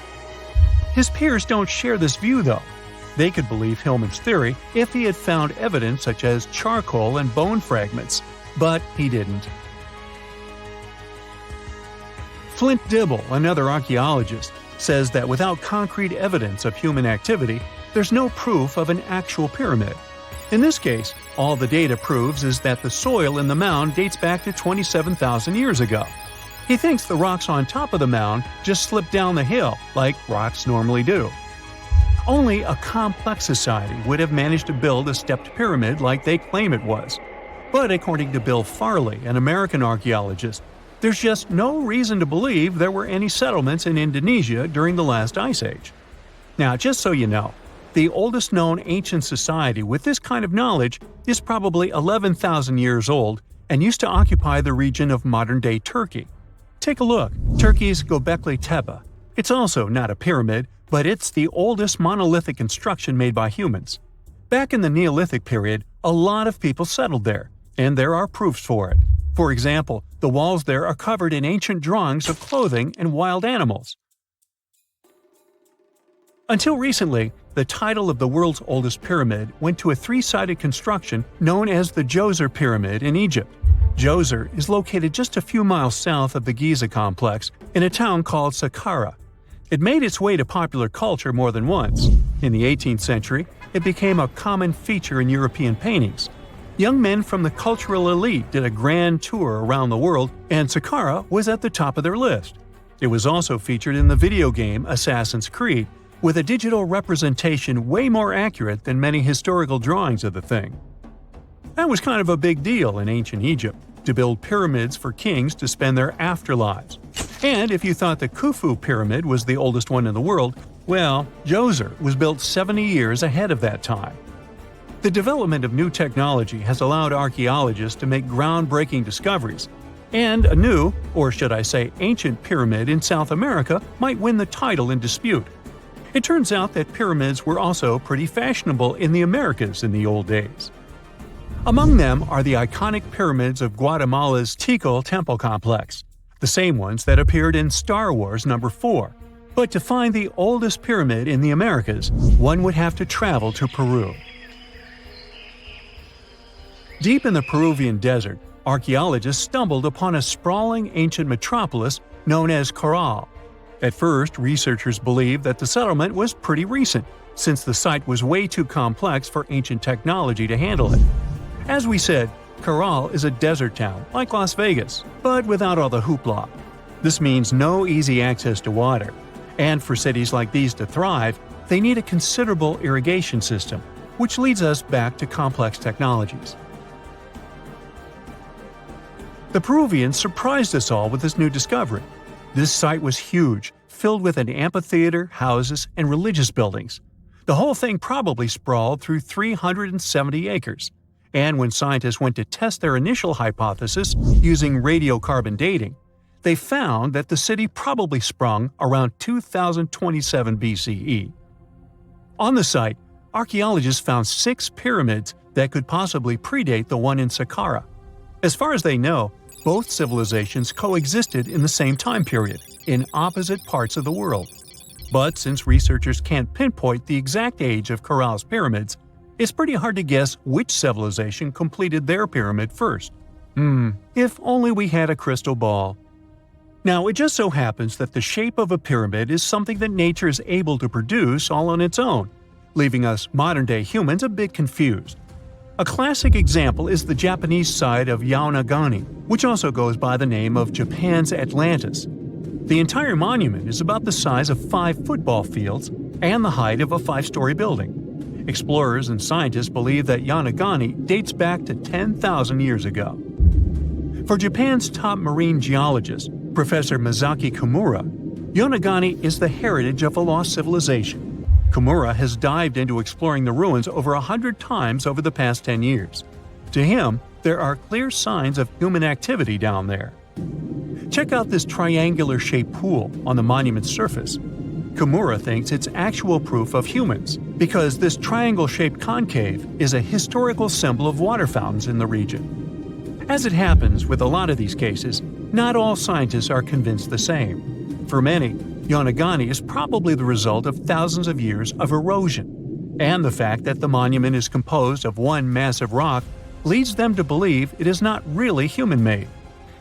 His peers don't share this view, though. They could believe Hillman's theory if he had found evidence such as charcoal and bone fragments, but he didn't. Flint Dibble, another archaeologist, says that without concrete evidence of human activity, there's no proof of an actual pyramid. In this case, all the data proves is that the soil in the mound dates back to 27,000 years ago. He thinks the rocks on top of the mound just slipped down the hill, like rocks normally do. Only a complex society would have managed to build a stepped pyramid like they claim it was. But according to Bill Farley, an American archaeologist, there's just no reason to believe there were any settlements in Indonesia during the last ice age. Now, just so you know, the oldest known ancient society with this kind of knowledge is probably 11,000 years old and used to occupy the region of modern-day Turkey. Take a look, Turkey's Göbekli Tepe. It's also not a pyramid, but it's the oldest monolithic construction made by humans. Back in the Neolithic period, a lot of people settled there, and there are proofs for it. For example, the walls there are covered in ancient drawings of clothing and wild animals. Until recently, the title of the world's oldest pyramid went to a three-sided construction known as the Djoser Pyramid in Egypt. Djoser is located just a few miles south of the Giza complex in a town called Saqqara. It made its way to popular culture more than once. In the 18th century, it became a common feature in European paintings. Young men from the cultural elite did a grand tour around the world, and Saqqara was at the top of their list. It was also featured in the video game Assassin's Creed, with a digital representation way more accurate than many historical drawings of the thing. That was kind of a big deal in ancient Egypt, to build pyramids for kings to spend their afterlives. And if you thought the Khufu pyramid was the oldest one in the world, well, Djoser was built 70 years ahead of that time. The development of new technology has allowed archaeologists to make groundbreaking discoveries, and a new, or should I say ancient pyramid in South America might win the title in dispute. It turns out that pyramids were also pretty fashionable in the Americas in the old days. Among them are the iconic pyramids of Guatemala's Tikal Temple Complex, the same ones that appeared in Star Wars No. 4. But to find the oldest pyramid in the Americas, one would have to travel to Peru. Deep in the Peruvian desert, archaeologists stumbled upon a sprawling ancient metropolis known as Caral. At first, researchers believed that the settlement was pretty recent, since the site was way too complex for ancient technology to handle it. As we said, Caral is a desert town, like Las Vegas, but without all the hoopla. This means no easy access to water, and for cities like these to thrive, they need a considerable irrigation system, which leads us back to complex technologies. The Peruvians surprised us all with this new discovery. This site was huge, filled with an amphitheater, houses, and religious buildings. The whole thing probably sprawled through 370 acres. And when scientists went to test their initial hypothesis using radiocarbon dating, they found that the city probably sprung around 2027 BCE. On the site, archaeologists found 6 pyramids that could possibly predate the one in Saqqara. As far as they know, both civilizations coexisted in the same time period, in opposite parts of the world. But since researchers can't pinpoint the exact age of Caral's pyramids, it's pretty hard to guess which civilization completed their pyramid first. If only we had a crystal ball. Now, it just so happens that the shape of a pyramid is something that nature is able to produce all on its own, leaving us modern-day humans a bit confused. A classic example is the Japanese side of Yaonagani, which also goes by the name of Japan's Atlantis. The entire monument is about the size of 5 football fields and the height of a 5-story building. Explorers and scientists believe that Yaonagani dates back to 10,000 years ago. For Japan's top marine geologist, Professor Masaki Kimura, Yaonagani is the heritage of a lost civilization. Kimura has dived into exploring the ruins over 100 times over the past 10 years. To him, there are clear signs of human activity down there. Check out this triangular-shaped pool on the monument's surface. Kimura thinks it's actual proof of humans, because this triangle-shaped concave is a historical symbol of water fountains in the region. As it happens with a lot of these cases, not all scientists are convinced the same. For many, Yaonagani is probably the result of thousands of years of erosion, and the fact that the monument is composed of one massive rock leads them to believe it is not really human-made.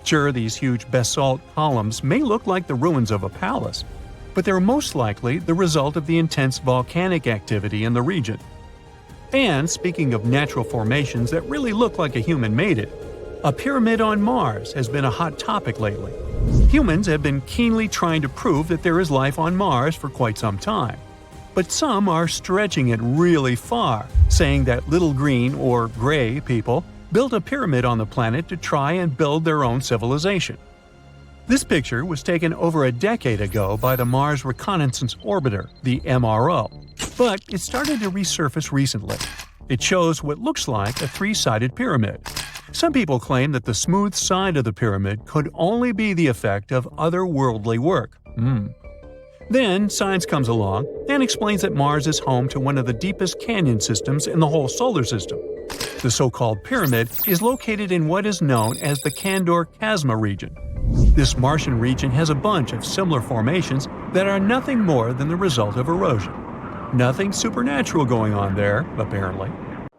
Sure, these huge basalt columns may look like the ruins of a palace, but they're most likely the result of the intense volcanic activity in the region. And speaking of natural formations that really look like a human made it, a pyramid on Mars has been a hot topic lately. Humans have been keenly trying to prove that there is life on Mars for quite some time. But some are stretching it really far, saying that little green or gray people built a pyramid on the planet to try and build their own civilization. This picture was taken over a decade ago by the Mars Reconnaissance Orbiter, the MRO, but it started to resurface recently. It shows what looks like a 3-sided pyramid. Some people claim that the smooth side of the pyramid could only be the effect of otherworldly work. Then science comes along and explains that Mars is home to one of the deepest canyon systems in the whole solar system. The so-called pyramid is located in what is known as the Kandor-Chasma region. This Martian region has a bunch of similar formations that are nothing more than the result of erosion. Nothing supernatural going on there, apparently.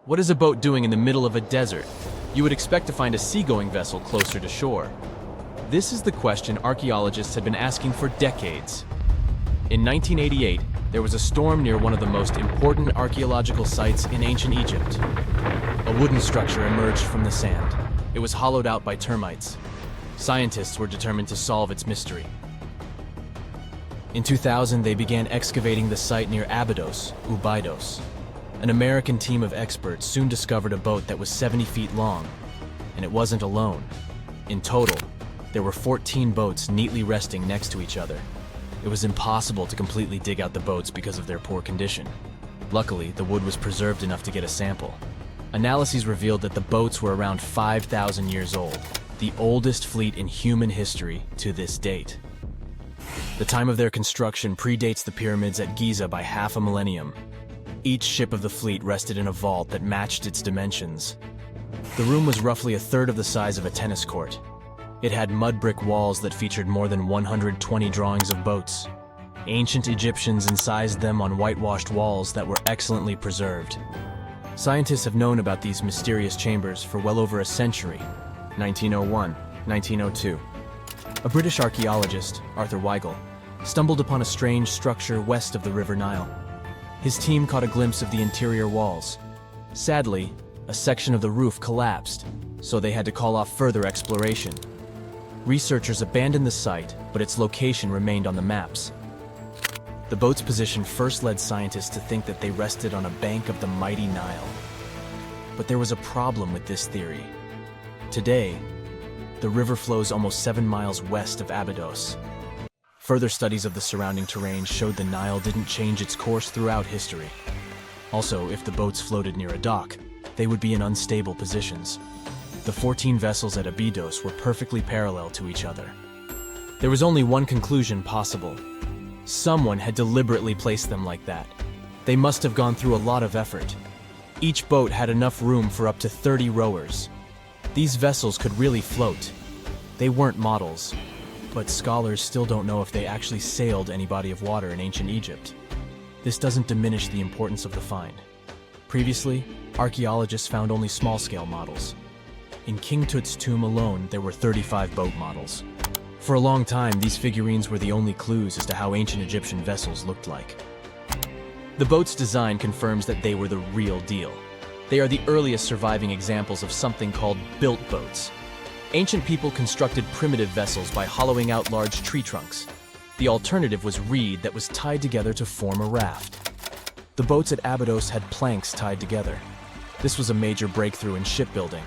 What is a boat doing in the middle of a desert? You would expect to find a seagoing vessel closer to shore. This is the question archaeologists had been asking for decades. In 1988, there was a storm near one of the most important archaeological sites in ancient Egypt. A wooden structure emerged from the sand. It was hollowed out by termites. Scientists were determined to solve its mystery. In 2000, they began excavating the site near Abydos, Ubidos. An American team of experts soon discovered a boat that was 70 feet long, and it wasn't alone. In total, there were 14 boats neatly resting next to each other. It was impossible to completely dig out the boats because of their poor condition. Luckily, the wood was preserved enough to get a sample. Analyses revealed that the boats were around 5,000 years old, the oldest fleet in human history to this date. The time of their construction predates the pyramids at Giza by half a millennium. Each ship of the fleet rested in a vault that matched its dimensions. The room was roughly a third of the size of a tennis court. It had mud brick walls that featured more than 120 drawings of boats. Ancient Egyptians incised them on whitewashed walls that were excellently preserved. Scientists have known about these mysterious chambers for well over a century. 1901, 1902. A British archaeologist, Arthur Weigel, stumbled upon a strange structure west of the River Nile. His team caught a glimpse of the interior walls. Sadly, a section of the roof collapsed, so they had to call off further exploration. Researchers abandoned the site, but its location remained on the maps. The boat's position first led scientists to think that they rested on a bank of the mighty Nile. But there was a problem with this theory. Today, the river flows almost 7 miles west of Abydos. Further studies of the surrounding terrain showed the Nile didn't change its course throughout history. Also, if the boats floated near a dock, they would be in unstable positions. The 14 vessels at Abydos were perfectly parallel to each other. There was only one conclusion possible. Someone had deliberately placed them like that. They must have gone through a lot of effort. Each boat had enough room for up to 30 rowers. These vessels could really float. They weren't models, but scholars still don't know if they actually sailed any body of water in ancient Egypt. This doesn't diminish the importance of the find. Previously, archaeologists found only small-scale models. In King Tut's tomb alone, there were 35 boat models. For a long time, these figurines were the only clues as to how ancient Egyptian vessels looked like. The boat's design confirms that they were the real deal. They are the earliest surviving examples of something called built boats. Ancient people constructed primitive vessels by hollowing out large tree trunks. The alternative was reed that was tied together to form a raft. The boats at Abydos had planks tied together. This was a major breakthrough in shipbuilding.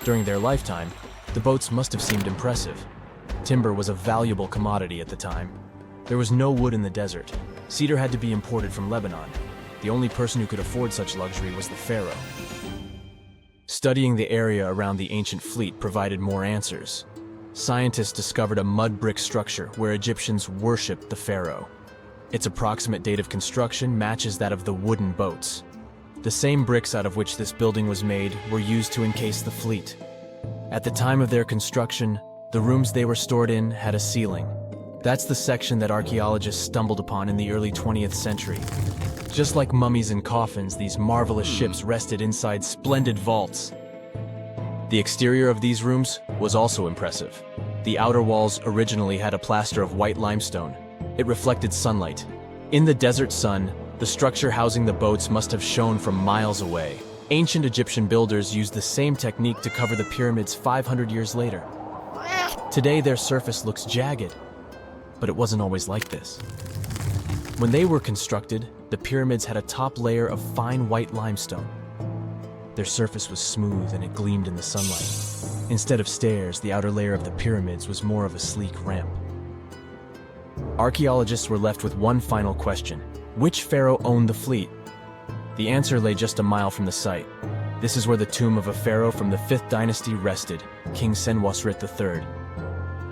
During their lifetime, the boats must have seemed impressive. Timber was a valuable commodity at the time. There was no wood in the desert. Cedar had to be imported from Lebanon. The only person who could afford such luxury was the pharaoh. Studying the area around the ancient fleet provided more answers. Scientists discovered a mud brick structure where Egyptians worshipped the pharaoh. Its approximate date of construction matches that of the wooden boats. The same bricks out of which this building was made were used to encase the fleet. At the time of their construction, the rooms they were stored in had a ceiling. That's the section that archaeologists stumbled upon in the early 20th century. Just like mummies and coffins, these marvelous ships rested inside splendid vaults. The exterior of these rooms was also impressive. The outer walls originally had a plaster of white limestone. It reflected sunlight. In the desert sun, the structure housing the boats must have shone from miles away. Ancient Egyptian builders used the same technique to cover the pyramids 500 years later. Today, their surface looks jagged, but it wasn't always like this. When they were constructed, the pyramids had a top layer of fine white limestone. Their surface was smooth and it gleamed in the sunlight. Instead of stairs, the outer layer of the pyramids was more of a sleek ramp. Archaeologists were left with one final question. Which pharaoh owned the fleet? The answer lay just a mile from the site. This is where the tomb of a pharaoh from the 5th dynasty rested, King Senwosret III.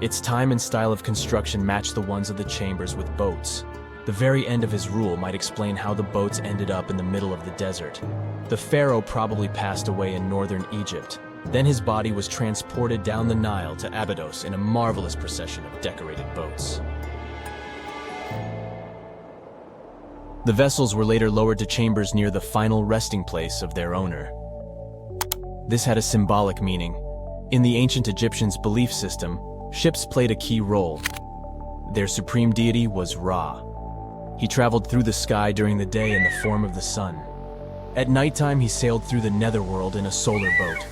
Its time and style of construction matched the ones of the chambers with boats. The very end of his rule might explain how the boats ended up in the middle of the desert. The pharaoh probably passed away in northern Egypt. Then his body was transported down the Nile to Abydos in a marvelous procession of decorated boats. The vessels were later lowered to chambers near the final resting place of their owner. This had a symbolic meaning. In the ancient Egyptians' belief system, ships played a key role. Their supreme deity was Ra. He traveled through the sky during the day in the form of the sun. At nighttime, he sailed through the netherworld in a solar boat.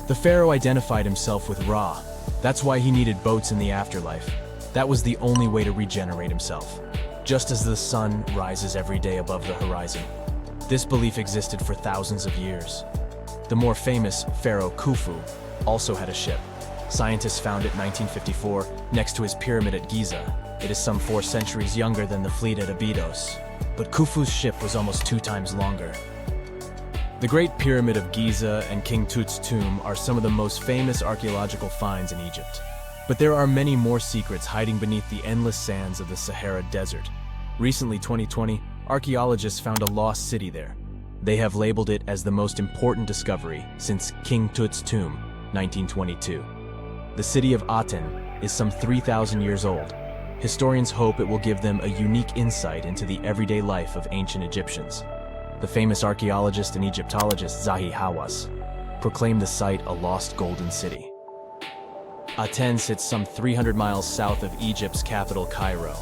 The pharaoh identified himself with Ra. That's why he needed boats in the afterlife. That was the only way to regenerate himself. Just as the sun rises every day above the horizon. This belief existed for thousands of years. The more famous Pharaoh Khufu also had a ship. Scientists found it in 1954 next to his pyramid at Giza. It is some 4 centuries younger than the fleet at Abydos, but Khufu's ship was almost 2 times longer. The Great Pyramid of Giza and King Tut's tomb are some of the most famous archaeological finds in Egypt. But there are many more secrets hiding beneath the endless sands of the Sahara Desert. Recently, 2020, archaeologists found a lost city there. They have labeled it as the most important discovery since King Tut's tomb, 1922. The city of Aten is some 3,000 years old. Historians hope it will give them a unique insight into the everyday life of ancient Egyptians. The famous archaeologist and Egyptologist Zahi Hawass proclaimed the site a lost golden city. Aten sits some 300 miles south of Egypt's capital, Cairo.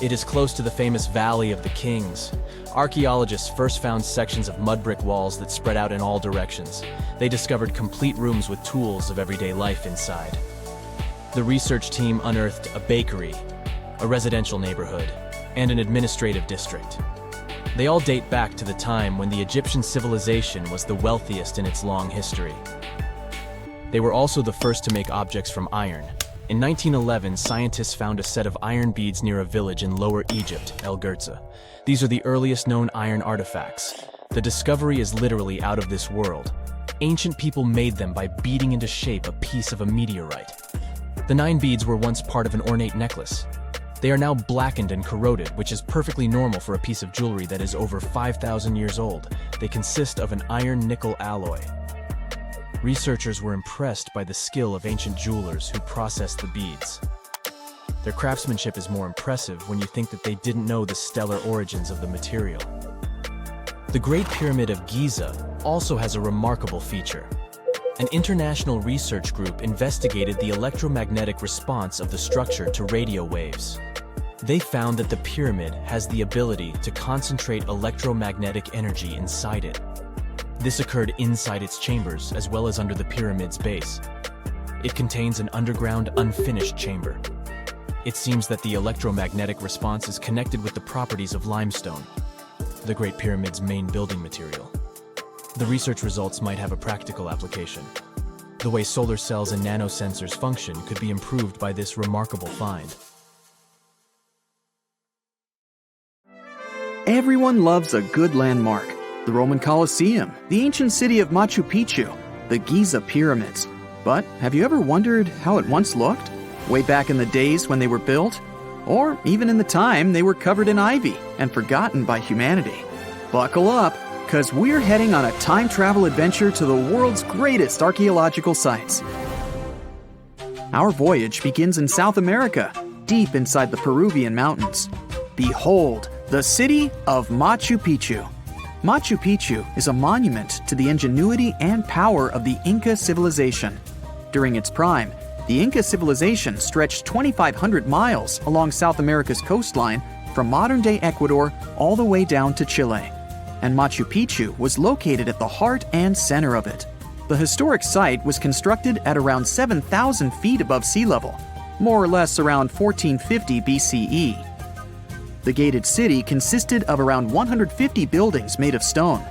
It is close to the famous Valley of the Kings. Archaeologists first found sections of mud brick walls that spread out in all directions. They discovered complete rooms with tools of everyday life inside. The research team unearthed a bakery, a residential neighborhood, and an administrative district. They all date back to the time when the Egyptian civilization was the wealthiest in its long history. They were also the first to make objects from iron. In 1911, scientists found a set of iron beads near a village in Lower Egypt, El Girza. These are the earliest known iron artifacts. The discovery is literally out of this world. Ancient people made them by beating into shape a piece of a meteorite. The 9 beads were once part of an ornate necklace. They are now blackened and corroded, which is perfectly normal for a piece of jewelry that is over 5,000 years old. They consist of an iron-nickel alloy. Researchers were impressed by the skill of ancient jewelers who processed the beads. Their craftsmanship is more impressive when you think that they didn't know the stellar origins of the material. The Great Pyramid of Giza also has a remarkable feature. an international research group investigated the electromagnetic response of the structure to radio waves. They found that the pyramid has the ability to concentrate electromagnetic energy inside it. This occurred inside its chambers as well as under the pyramid's base. It contains an underground unfinished chamber. It seems that the electromagnetic response is connected with the properties of limestone, the Great Pyramid's main building material. The research results might have a practical application. The way solar cells and nanosensors function could be improved by this remarkable find. Everyone loves a good landmark. The Roman Colosseum, the ancient city of Machu Picchu, the Giza pyramids. But have you ever wondered how it once looked? Way back in the days when they were built? Or even in the time they were covered in ivy and forgotten by humanity? Buckle up, because we're heading on a time travel adventure to the world's greatest archaeological sites. Our voyage begins in South America, deep inside the Peruvian mountains. Behold, the city of Machu Picchu. Machu Picchu is a monument to the ingenuity and power of the Inca civilization. During its prime, the Inca civilization stretched 2,500 miles along South America's coastline from modern-day Ecuador all the way down to Chile. And Machu Picchu was located at the heart and center of it. The historic site was constructed at around 7,000 feet above sea level, more or less around 1450 BCE. The gated city consisted of around 150 buildings made of stone.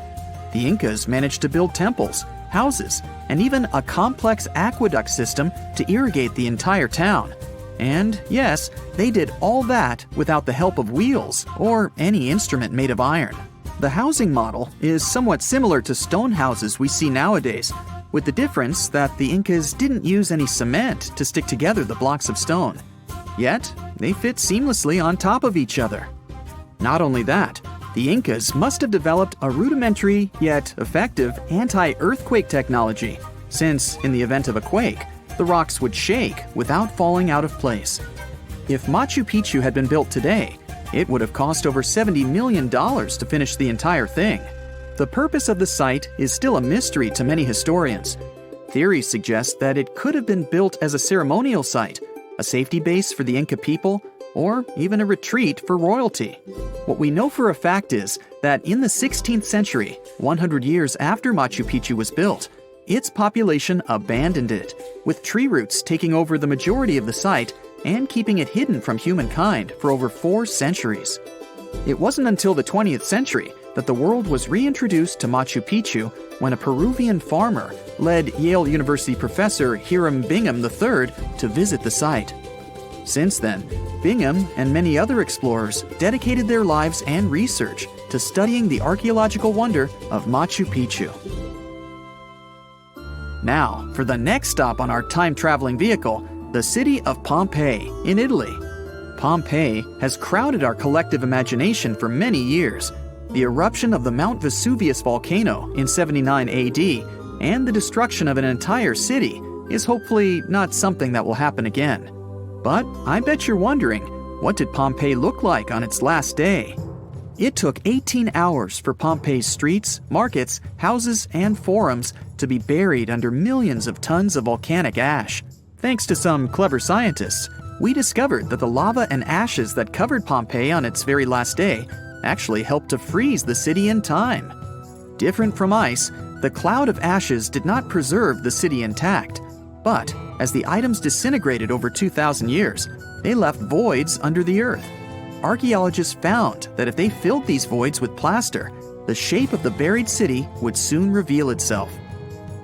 The Incas managed to build temples, houses, and even a complex aqueduct system to irrigate the entire town. And yes, they did all that without the help of wheels or any instrument made of iron. The housing model is somewhat similar to stone houses we see nowadays, with the difference that the Incas didn't use any cement to stick together the blocks of stone. Yet, they fit seamlessly on top of each other. Not only that, the Incas must have developed a rudimentary yet effective anti-earthquake technology, since in the event of a quake, the rocks would shake without falling out of place. If Machu Picchu had been built today, it would have cost over $70 million to finish the entire thing. The purpose of the site is still a mystery to many historians. Theories suggest that it could have been built as a ceremonial site, a safety base for the Inca people, or even a retreat for royalty. What we know for a fact is that in the 16th century, 100 years after Machu Picchu was built, its population abandoned it, with tree roots taking over the majority of the site and keeping it hidden from humankind for over 4 centuries. It wasn't until the 20th century that the world was reintroduced to Machu Picchu when a Peruvian farmer led Yale University professor Hiram Bingham III to visit the site. Since then, Bingham and many other explorers dedicated their lives and research to studying the archaeological wonder of Machu Picchu. Now, for the next stop on our time-traveling vehicle, the city of Pompeii in Italy. Pompeii has crowded our collective imagination for many years. The eruption of the Mount Vesuvius volcano in 79 AD and the destruction of an entire city is hopefully not something that will happen again. But I bet you're wondering, what did Pompeii look like on its last day? It took 18 hours for Pompeii's streets, markets, houses, and forums to be buried under millions of tons of volcanic ash. Thanks to some clever scientists, we discovered that the lava and ashes that covered Pompeii on its very last day actually helped to freeze the city in time. Different from ice, the cloud of ashes did not preserve the city intact, but as the items disintegrated over 2,000 years, they left voids under the earth. Archaeologists found that if they filled these voids with plaster, the shape of the buried city would soon reveal itself.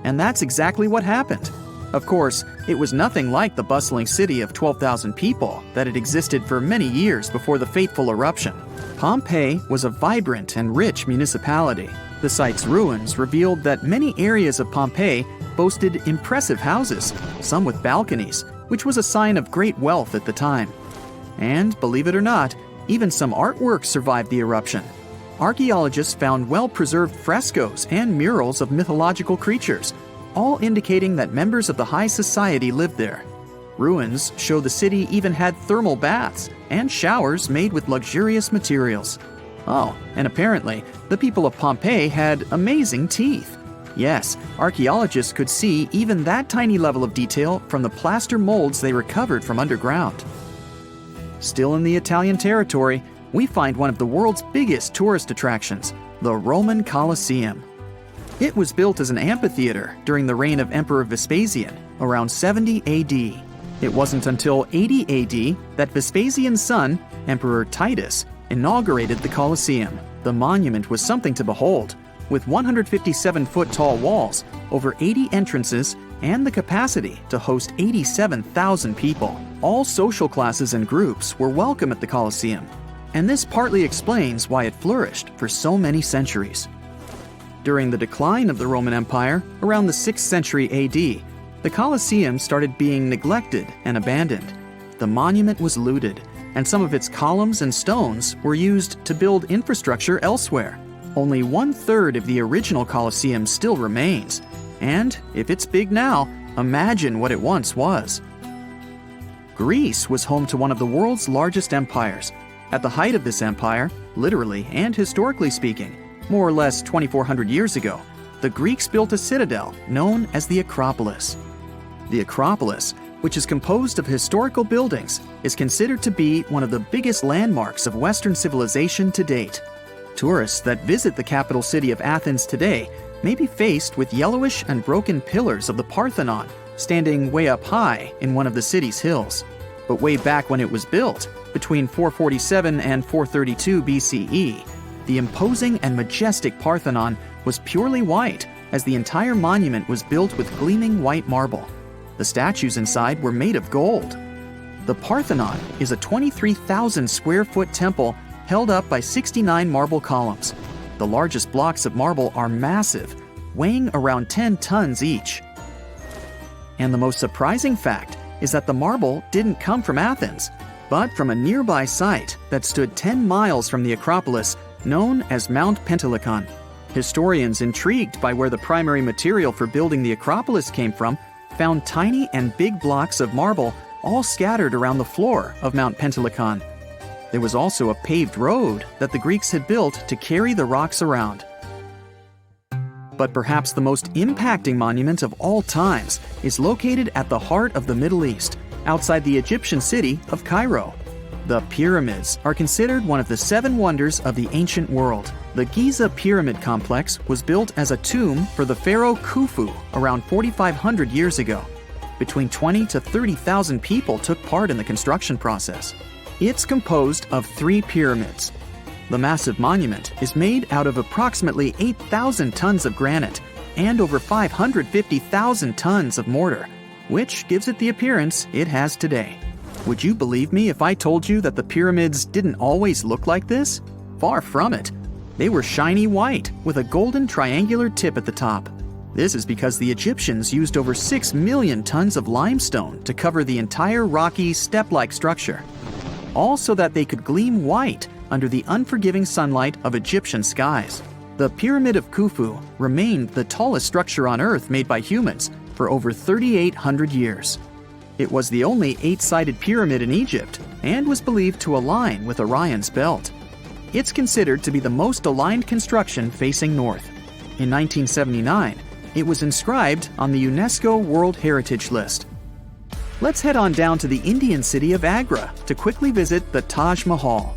And that's exactly what happened. Of course, it was nothing like the bustling city of 12,000 people that had existed for many years before the fateful eruption. Pompeii was a vibrant and rich municipality. The site's ruins revealed that many areas of Pompeii boasted impressive houses, some with balconies, which was a sign of great wealth at the time. And, believe it or not, even some artwork survived the eruption. Archaeologists found well-preserved frescoes and murals of mythological creatures, all indicating that members of the high society lived there. Ruins show the city even had thermal baths and showers made with luxurious materials. Oh, and apparently, the people of Pompeii had amazing teeth. Yes, archaeologists could see even that tiny level of detail from the plaster molds they recovered from underground. Still in the Italian territory, we find one of the world's biggest tourist attractions, the Roman Colosseum. It was built as an amphitheater during the reign of Emperor Vespasian, around 70 AD. It wasn't until 80 AD that Vespasian's son, Emperor Titus, inaugurated the Colosseum. The monument was something to behold, with 157-foot-tall walls, over 80 entrances, and the capacity to host 87,000 people. All social classes and groups were welcome at the Colosseum, and this partly explains why it flourished for so many centuries. During the decline of the Roman Empire, around the 6th century AD, the Colosseum started being neglected and abandoned. The monument was looted, and some of its columns and stones were used to build infrastructure elsewhere. Only 1/3 of the original Colosseum still remains, and if it's big now, imagine what it once was. Greece was home to one of the world's largest empires. At the height of this empire, literally and historically speaking, more or less 2,400 years ago, the Greeks built a citadel known as the Acropolis. The Acropolis, which is composed of historical buildings, is considered to be one of the biggest landmarks of Western civilization to date. Tourists that visit the capital city of Athens today may be faced with yellowish and broken pillars of the Parthenon standing way up high in one of the city's hills. But way back when it was built, between 447 and 432 BCE, the imposing and majestic Parthenon was purely white, as the entire monument was built with gleaming white marble. The statues inside were made of gold. The Parthenon is a 23,000 square foot temple held up by 69 marble columns. The largest blocks of marble are massive, weighing around 10 tons each. And the most surprising fact is that the marble didn't come from Athens, but from a nearby site that stood 10 miles from the Acropolis, known as Mount Pentelicon. Historians intrigued by where the primary material for building the Acropolis came from found tiny and big blocks of marble all scattered around the floor of Mount Pentelicon. There was also a paved road that the Greeks had built to carry the rocks around. But perhaps the most impacting monument of all times is located at the heart of the Middle East, outside the Egyptian city of Cairo. The pyramids are considered one of the 7 wonders of the ancient world. The Giza Pyramid Complex was built as a tomb for the pharaoh Khufu around 4,500 years ago. Between 20 to 30,000 people took part in the construction process. It's composed of 3 pyramids. The massive monument is made out of approximately 8,000 tons of granite and over 550,000 tons of mortar, which gives it the appearance it has today. Would you believe me if I told you that the pyramids didn't always look like this? Far from it. They were shiny white with a golden triangular tip at the top. This is because the Egyptians used over 6 million tons of limestone to cover the entire rocky, step-like structure, all so that they could gleam white under the unforgiving sunlight of Egyptian skies. The Pyramid of Khufu remained the tallest structure on Earth made by humans for over 3,800 years. It was the only 8-sided pyramid in Egypt and was believed to align with Orion's belt. It's considered to be the most aligned construction facing north. In 1979, it was inscribed on the UNESCO World Heritage List. Let's head on down to the Indian city of Agra to quickly visit the Taj Mahal.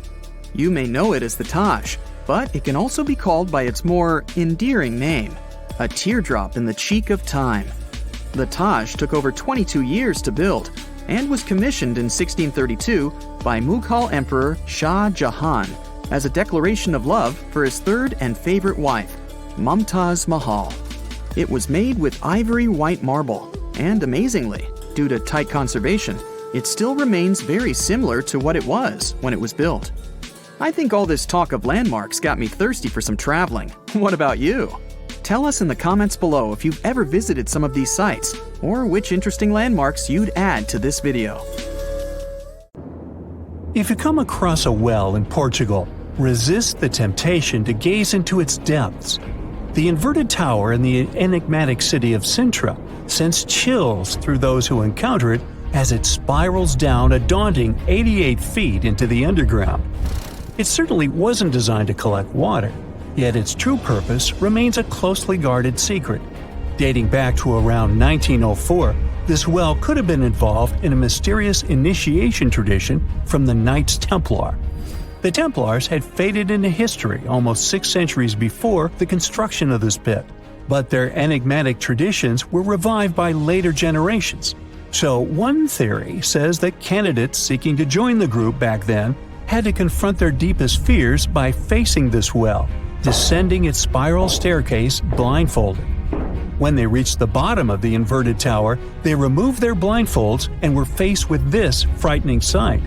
You may know it as the Taj, but it can also be called by its more endearing name, a teardrop in the cheek of time. The Taj took over 22 years to build and was commissioned in 1632 by Mughal Emperor Shah Jahan as a declaration of love for his third and favorite wife, Mumtaz Mahal. It was made with ivory white marble, and amazingly, due to tight conservation, it still remains very similar to what it was when it was built. I think all this talk of landmarks got me thirsty for some traveling. What about you? Tell us in the comments below if you've ever visited some of these sites, or which interesting landmarks you'd add to this video. If you come across a well in Portugal, resist the temptation to gaze into its depths. The inverted tower in the enigmatic city of Sintra sends chills through those who encounter it as it spirals down a daunting 88 feet into the underground. It certainly wasn't designed to collect water. yet its true purpose remains a closely guarded secret. Dating back to around 1904, this well could have been involved in a mysterious initiation tradition from the Knights Templar. The Templars had faded into history almost 6 centuries before the construction of this pit, but their enigmatic traditions were revived by later generations. So one theory says that candidates seeking to join the group back then had to confront their deepest fears by facing this well, descending its spiral staircase blindfolded. When they reached the bottom of the inverted tower, they removed their blindfolds and were faced with this frightening sight.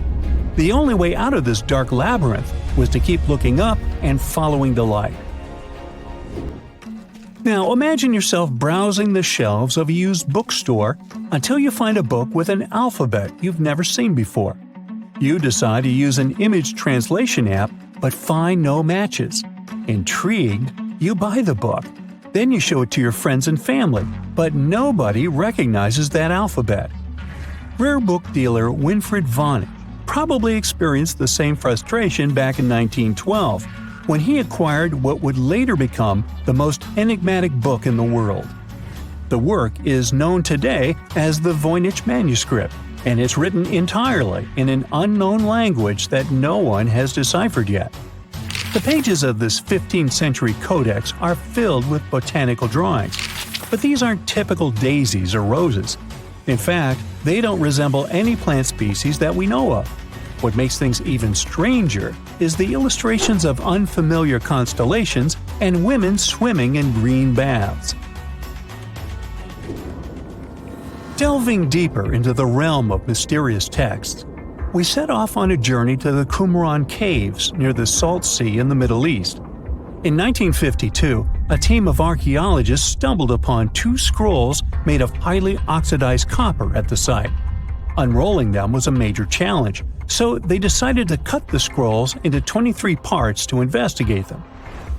The only way out of this dark labyrinth was to keep looking up and following the light. Now imagine yourself browsing the shelves of a used bookstore until you find a book with an alphabet you've never seen before. You decide to use an image translation app but find no matches. Intrigued, you buy the book. Then you show it to your friends and family, but nobody recognizes that alphabet. Rare book dealer Winfried Vonnig probably experienced the same frustration back in 1912 when he acquired what would later become the most enigmatic book in the world. The work is known today as the Voynich manuscript, and it's written entirely in an unknown language that no one has deciphered yet. The pages of this 15th century codex are filled with botanical drawings, but these aren't typical daisies or roses. In fact, they don't resemble any plant species that we know of. What makes things even stranger is the illustrations of unfamiliar constellations and women swimming in green baths. Delving deeper into the realm of mysterious texts, we set off on a journey to the Qumran Caves near the Salt Sea in the Middle East. In 1952, a team of archaeologists stumbled upon 2 scrolls made of highly oxidized copper at the site. Unrolling them was a major challenge, so they decided to cut the scrolls into 23 parts to investigate them.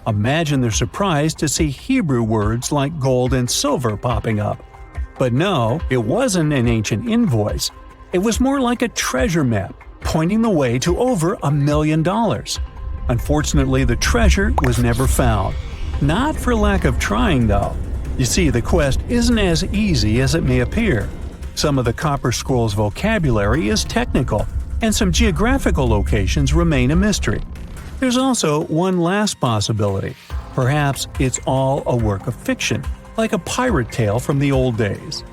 Imagine their surprise to see Hebrew words like gold and silver popping up. But no, it wasn't an ancient invoice. It was more like a treasure map, pointing the way to over $1 million. Unfortunately, the treasure was never found. Not for lack of trying, though. You see, the quest isn't as easy as it may appear. Some of the copper scroll's vocabulary is technical, and some geographical locations remain a mystery. There's also one last possibility. Perhaps it's all a work of fiction, like a pirate tale from the old days.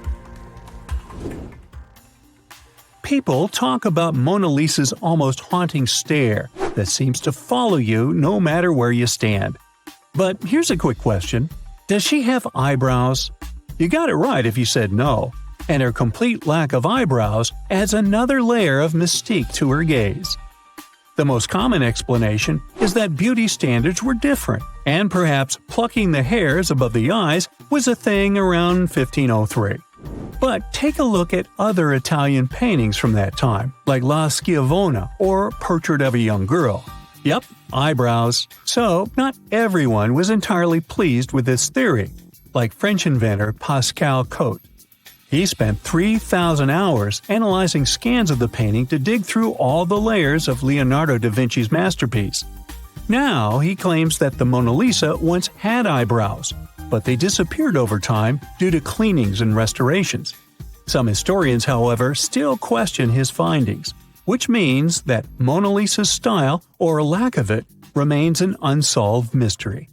People talk about Mona Lisa's almost haunting stare that seems to follow you no matter where you stand. But here's a quick question. Does she have eyebrows? You got it right if you said no, and her complete lack of eyebrows adds another layer of mystique to her gaze. The most common explanation is that beauty standards were different, and perhaps plucking the hairs above the eyes was a thing around 1503. But take a look at other Italian paintings from that time, like La Schiavona or Portrait of a Young Girl. Yep, eyebrows. So, not everyone was entirely pleased with this theory, like French inventor Pascal Cotte. He spent 3,000 hours analyzing scans of the painting to dig through all the layers of Leonardo da Vinci's masterpiece. Now he claims that the Mona Lisa once had eyebrows, but they disappeared over time due to cleanings and restorations. Some historians, however, still question his findings, which means that Mona Lisa's style, or lack of it, remains an unsolved mystery.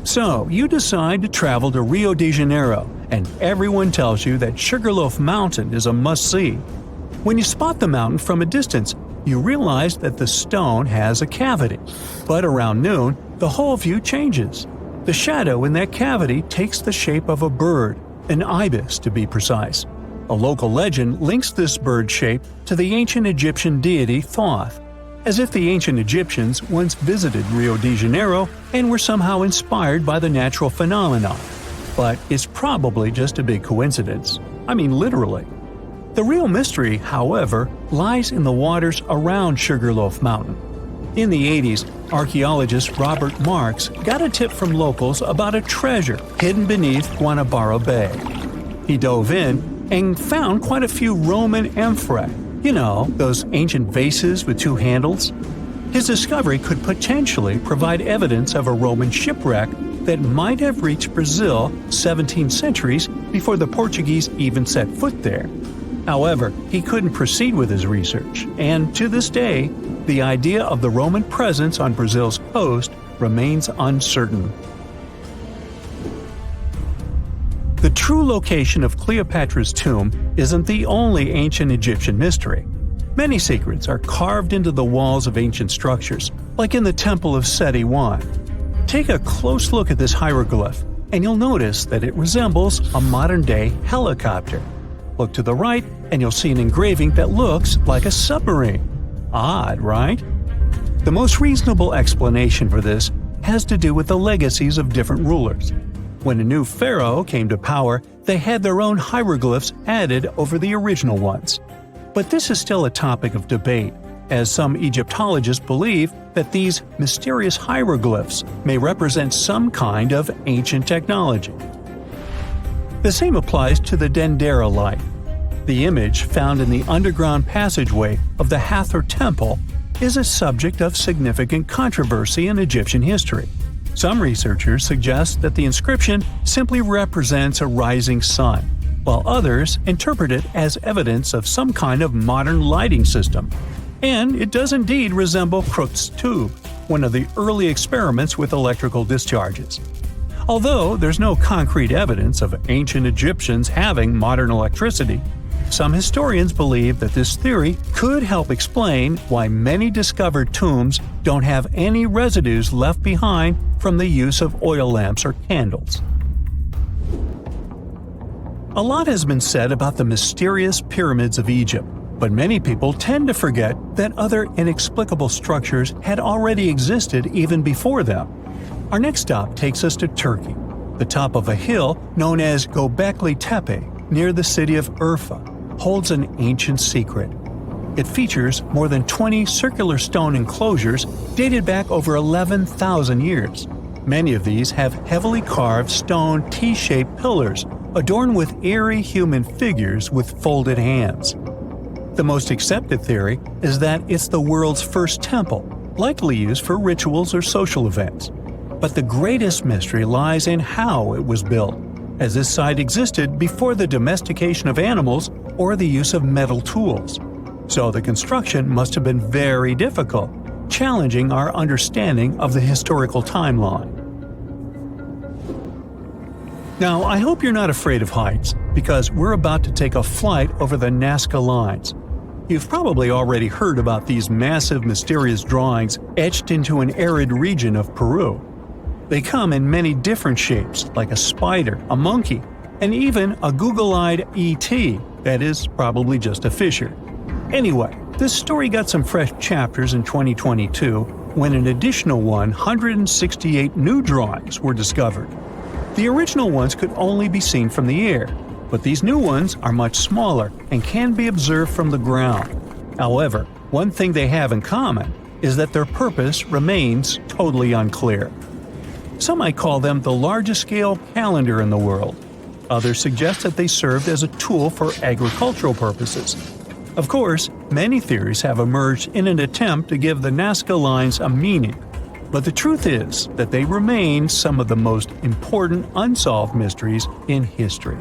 So, you decide to travel to Rio de Janeiro, and everyone tells you that Sugarloaf Mountain is a must-see. When you spot the mountain from a distance, you realize that the stone has a cavity. But around noon, the whole view changes. The shadow in that cavity takes the shape of a bird, an ibis to be precise. A local legend links this bird shape to the ancient Egyptian deity Thoth, as if the ancient Egyptians once visited Rio de Janeiro and were somehow inspired by the natural phenomenon. But it's probably just a big coincidence. I mean, literally. The real mystery, however, lies in the waters around Sugarloaf Mountain. In the 80s, archaeologist Robert Marks got a tip from locals about a treasure hidden beneath Guanabara Bay. He dove in and found quite a few Roman amphorae. You know, those ancient vases with 2 handles? His discovery could potentially provide evidence of a Roman shipwreck that might have reached Brazil 17 centuries before the Portuguese even set foot there. However, he couldn't proceed with his research, and to this day, the idea of the Roman presence on Brazil's coast remains uncertain. The true location of Cleopatra's tomb isn't the only ancient Egyptian mystery. Many secrets are carved into the walls of ancient structures, like in the Temple of Seti I. Take a close look at this hieroglyph, and you'll notice that it resembles a modern-day helicopter. Look to the right, and you'll see an engraving that looks like a submarine. Odd, right? The most reasonable explanation for this has to do with the legacies of different rulers. When a new pharaoh came to power, they had their own hieroglyphs added over the original ones. But this is still a topic of debate, as some Egyptologists believe that these mysterious hieroglyphs may represent some kind of ancient technology. The same applies to the Dendera light. The image found in the underground passageway of the Hathor Temple is a subject of significant controversy in Egyptian history. Some researchers suggest that the inscription simply represents a rising sun, while others interpret it as evidence of some kind of modern lighting system. And it does indeed resemble Crookes' tube, one of the early experiments with electrical discharges. Although there's no concrete evidence of ancient Egyptians having modern electricity, some historians believe that this theory could help explain why many discovered tombs don't have any residues left behind from the use of oil lamps or candles. A lot has been said about the mysterious pyramids of Egypt, but many people tend to forget that other inexplicable structures had already existed even before them. Our next stop takes us to Turkey. The top of a hill known as Göbekli Tepe, near the city of Urfa, holds an ancient secret. It features more than 20 circular stone enclosures dated back over 11,000 years. Many of these have heavily carved stone T-shaped pillars adorned with eerie human figures with folded hands. The most accepted theory is that it's the world's first temple, likely used for rituals or social events. But the greatest mystery lies in how it was built, as this site existed before the domestication of animals or the use of metal tools. So the construction must have been very difficult, challenging our understanding of the historical timeline. Now, I hope you're not afraid of heights, because we're about to take a flight over the Nazca Lines. You've probably already heard about these massive, mysterious drawings etched into an arid region of Peru. They come in many different shapes, like a spider, a monkey, and even a Google-eyed ET that is probably just a fissure. Anyway, this story got some fresh chapters in 2022 when an additional 168 new drawings were discovered. The original ones could only be seen from the air, but these new ones are much smaller and can be observed from the ground. However, one thing they have in common is that their purpose remains totally unclear. Some might call them the largest-scale calendar in the world. Others suggest that they served as a tool for agricultural purposes. Of course, many theories have emerged in an attempt to give the Nazca Lines a meaning, but the truth is that they remain some of the most important unsolved mysteries in history.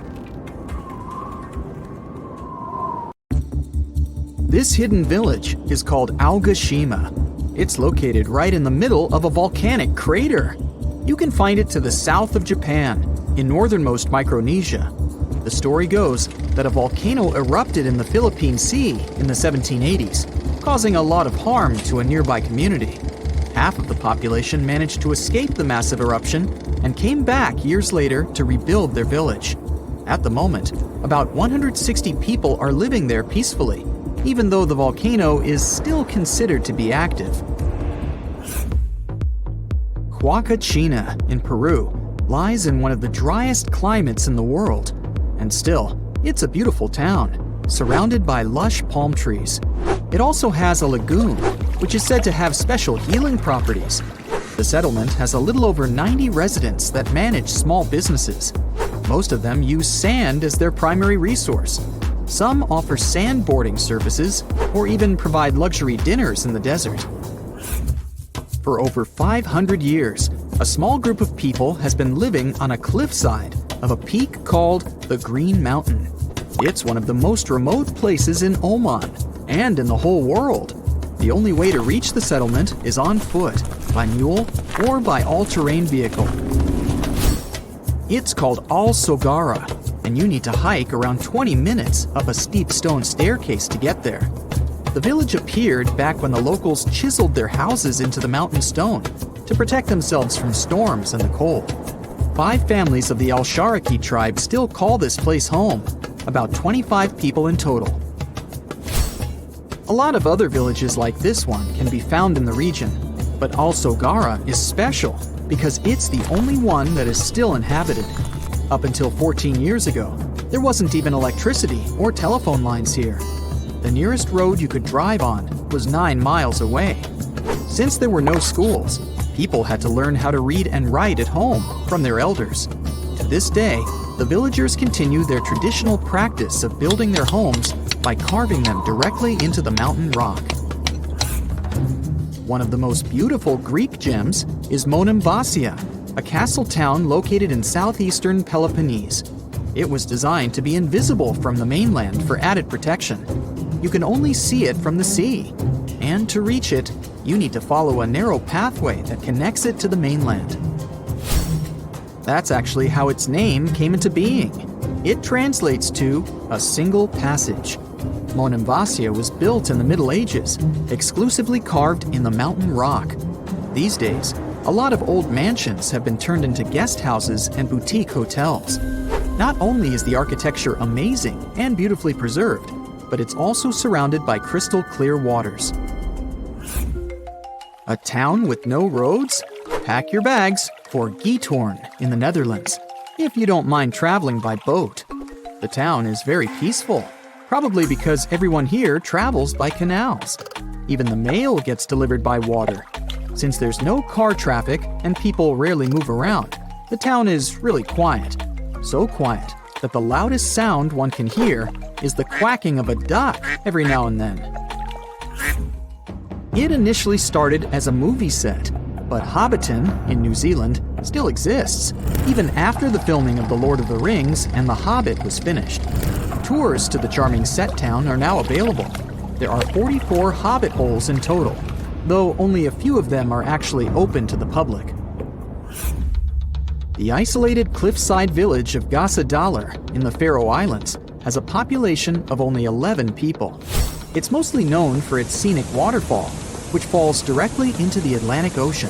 This hidden village is called Aogashima. It's located right in the middle of a volcanic crater. You can find it to the south of Japan, in northernmost Micronesia. The story goes that a volcano erupted in the Philippine Sea in the 1780s, causing a lot of harm to a nearby community. Half of the population managed to escape the massive eruption and came back years later to rebuild their village. At the moment, about 160 people are living there peacefully, even though the volcano is still considered to be active. Huacachina in Peru lies in one of the driest climates in the world, and still, it's a beautiful town, surrounded by lush palm trees. It also has a lagoon, which is said to have special healing properties. The settlement has a little over 90 residents that manage small businesses. Most of them use sand as their primary resource. Some offer sandboarding services or even provide luxury dinners in the desert. For over 500 years, a small group of people has been living on a cliffside of a peak called the Green Mountain. It's one of the most remote places in Oman and in the whole world. The only way to reach the settlement is on foot, by mule, or by all-terrain vehicle. It's called Al-Sogara, and you need to hike around 20 minutes up a steep stone staircase to get there. The village appeared back when the locals chiseled their houses into the mountain stone to protect themselves from storms and the cold. 5 families of the Al-Sharaki tribe still call this place home, about 25 people in total. A lot of other villages like this one can be found in the region, but Al-Sogara is special because it's the only one that is still inhabited. Up until 14 years ago, there wasn't even electricity or telephone lines here. The nearest road you could drive on was 9 miles away. Since there were no schools, people had to learn how to read and write at home from their elders. To this day, the villagers continue their traditional practice of building their homes by carving them directly into the mountain rock. One of the most beautiful Greek gems is Monemvasia, a castle town located in southeastern Peloponnese. It was designed to be invisible from the mainland for added protection. You can only see it from the sea, and to reach it, you need to follow a narrow pathway that connects it to the mainland. That's actually how its name came into being. It translates to a single passage. Monemvasia was built in the Middle Ages, exclusively carved in the mountain rock. These days, a lot of old mansions have been turned into guest houses and boutique hotels. Not only is the architecture amazing and beautifully preserved, but it's also surrounded by crystal clear waters. A town with no roads? Pack your bags for Giethoorn in the Netherlands, if you don't mind traveling by boat. The town is very peaceful, probably because everyone here travels by canals. Even the mail gets delivered by water. Since there's no car traffic and people rarely move around, the town is really quiet. So quiet that the loudest sound one can hear is the quacking of a duck every now and then. It initially started as a movie set, but Hobbiton in New Zealand still exists, even after the filming of The Lord of the Rings and The Hobbit was finished. Tours to the charming set town are now available. There are 44 Hobbit holes in total, though only a few of them are actually open to the public. The isolated cliffside village of Gasadalar in the Faroe Islands has a population of only 11 people. It's mostly known for its scenic waterfall, which falls directly into the Atlantic Ocean.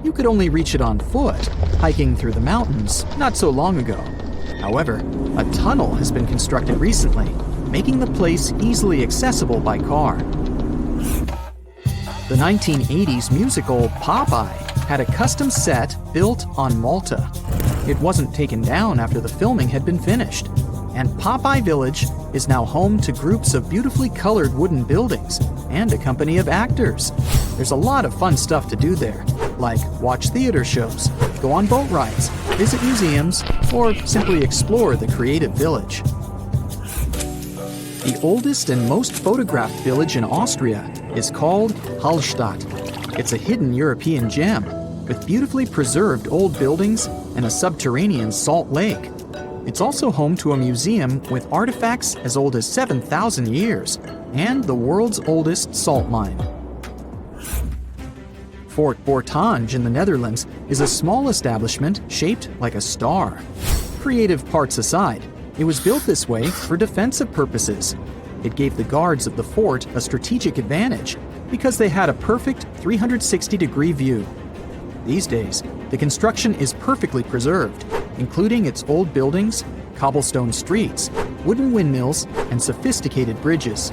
You could only reach it on foot, hiking through the mountains not so long ago. However, a tunnel has been constructed recently, making the place easily accessible by car. The 1980s musical Popeye had a custom set built on Malta. It wasn't taken down after the filming had been finished, and Popeye Village is now home to groups of beautifully colored wooden buildings and a company of actors. There's a lot of fun stuff to do there, like watch theater shows, go on boat rides, visit museums, or simply explore the creative village. The oldest and most photographed village in Austria is called Hallstatt. It's a hidden European gem with beautifully preserved old buildings and a subterranean salt lake. It's also home to a museum with artifacts as old as 7,000 years and the world's oldest salt mine. Fort Bortange in the Netherlands is a small establishment shaped like a star. Creative parts aside, it was built this way for defensive purposes. It gave the guards of the fort a strategic advantage because they had a perfect 360-degree view. These days, the construction is perfectly preserved, including its old buildings, cobblestone streets, wooden windmills, and sophisticated bridges.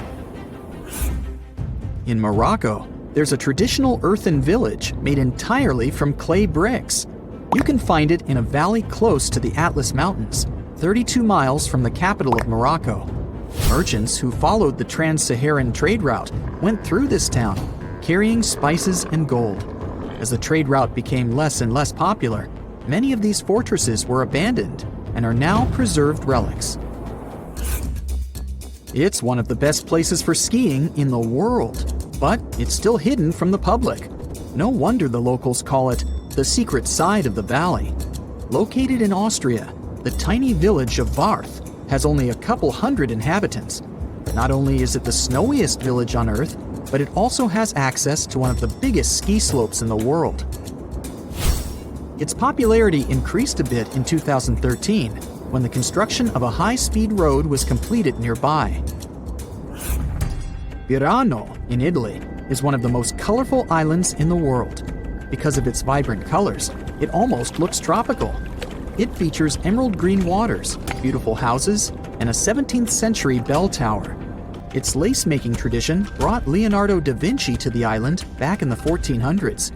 In Morocco, there's a traditional earthen village made entirely from clay bricks. You can find it in a valley close to the Atlas Mountains, 32 miles from the capital of Morocco. Merchants who followed the trans-Saharan trade route went through this town, carrying spices and gold. As the trade route became less and less popular, many of these fortresses were abandoned and are now preserved relics. It's one of the best places for skiing in the world, but it's still hidden from the public. No wonder the locals call it the secret side of the valley. Located in Austria, the tiny village of Barth has only a couple hundred inhabitants. Not only is it the snowiest village on Earth, but it also has access to one of the biggest ski slopes in the world. Its popularity increased a bit in 2013 when the construction of a high-speed road was completed nearby. Pirano in Italy is one of the most colorful islands in the world. Because of its vibrant colors, it almost looks tropical. It features emerald green waters, beautiful houses, and a 17th century bell tower. Its lace-making tradition brought Leonardo da Vinci to the island back in the 1400s.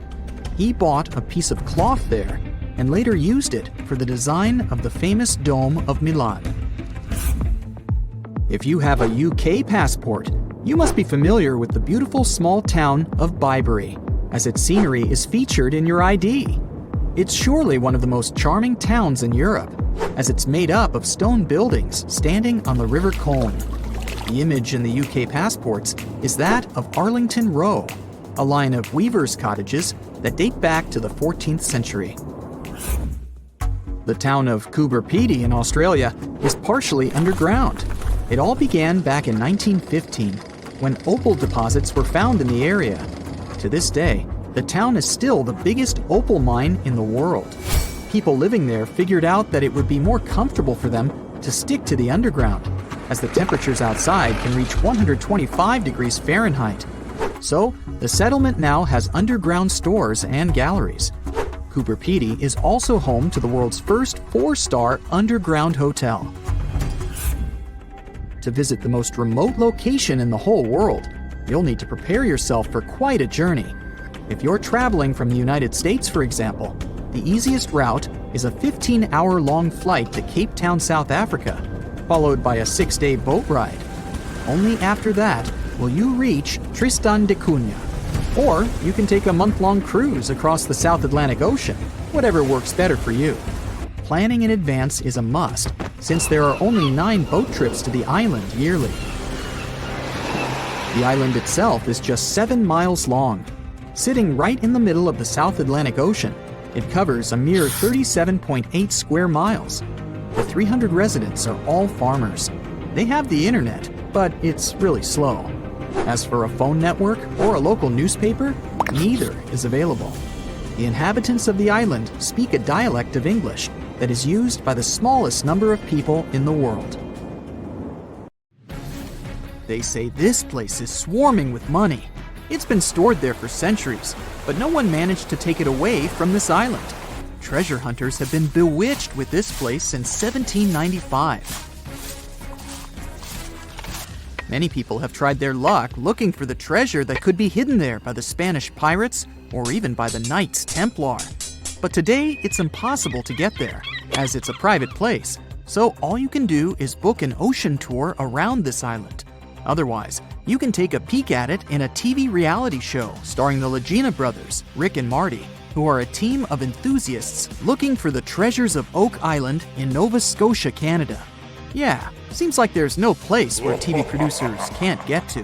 He bought a piece of cloth there and later used it for the design of the famous Dome of Milan. If you have a UK passport, you must be familiar with the beautiful small town of Bibury, as its scenery is featured in your ID. It's surely one of the most charming towns in Europe, as it's made up of stone buildings standing on the River Colne. The image in the UK passports is that of Arlington Row, a line of weavers' cottages that date back to the 14th century. The town of Coober Pedy in Australia is partially underground. It all began back in 1915, when opal deposits were found in the area. To this day, the town is still the biggest opal mine in the world. People living there figured out that it would be more comfortable for them to stick to the underground, as the temperatures outside can reach 125 degrees Fahrenheit. So, the settlement now has underground stores and galleries. Coober Pedy is also home to the world's first 4-star underground hotel. To visit the most remote location in the whole world, you'll need to prepare yourself for quite a journey. If you're traveling from the United States, for example, the easiest route is a 15-hour-long flight to Cape Town, South Africa, followed by a 6-day boat ride. Only after that will you reach Tristan da Cunha. Or you can take a month-long cruise across the South Atlantic Ocean, whatever works better for you. Planning in advance is a must, since there are only 9 boat trips to the island yearly. The island itself is just 7 miles long. Sitting right in the middle of the South Atlantic Ocean, it covers a mere 37.8 square miles. The 300 residents are all farmers. They have the internet, but it's really slow. As for a phone network or a local newspaper, neither is available. The inhabitants of the island speak a dialect of English that is used by the smallest number of people in the world. They say this place is swarming with money. It's been stored there for centuries, but no one managed to take it away from this island. Treasure hunters have been bewitched with this place since 1795. Many people have tried their luck looking for the treasure that could be hidden there by the Spanish pirates or even by the Knights Templar. But today, it's impossible to get there, as it's a private place, so all you can do is book an ocean tour around this island. Otherwise, you can take a peek at it in a TV reality show starring the Legina brothers, Rick and Marty, who are a team of enthusiasts looking for the treasures of Oak Island in Nova Scotia, Canada. Yeah, seems like there's no place where TV producers can't get to.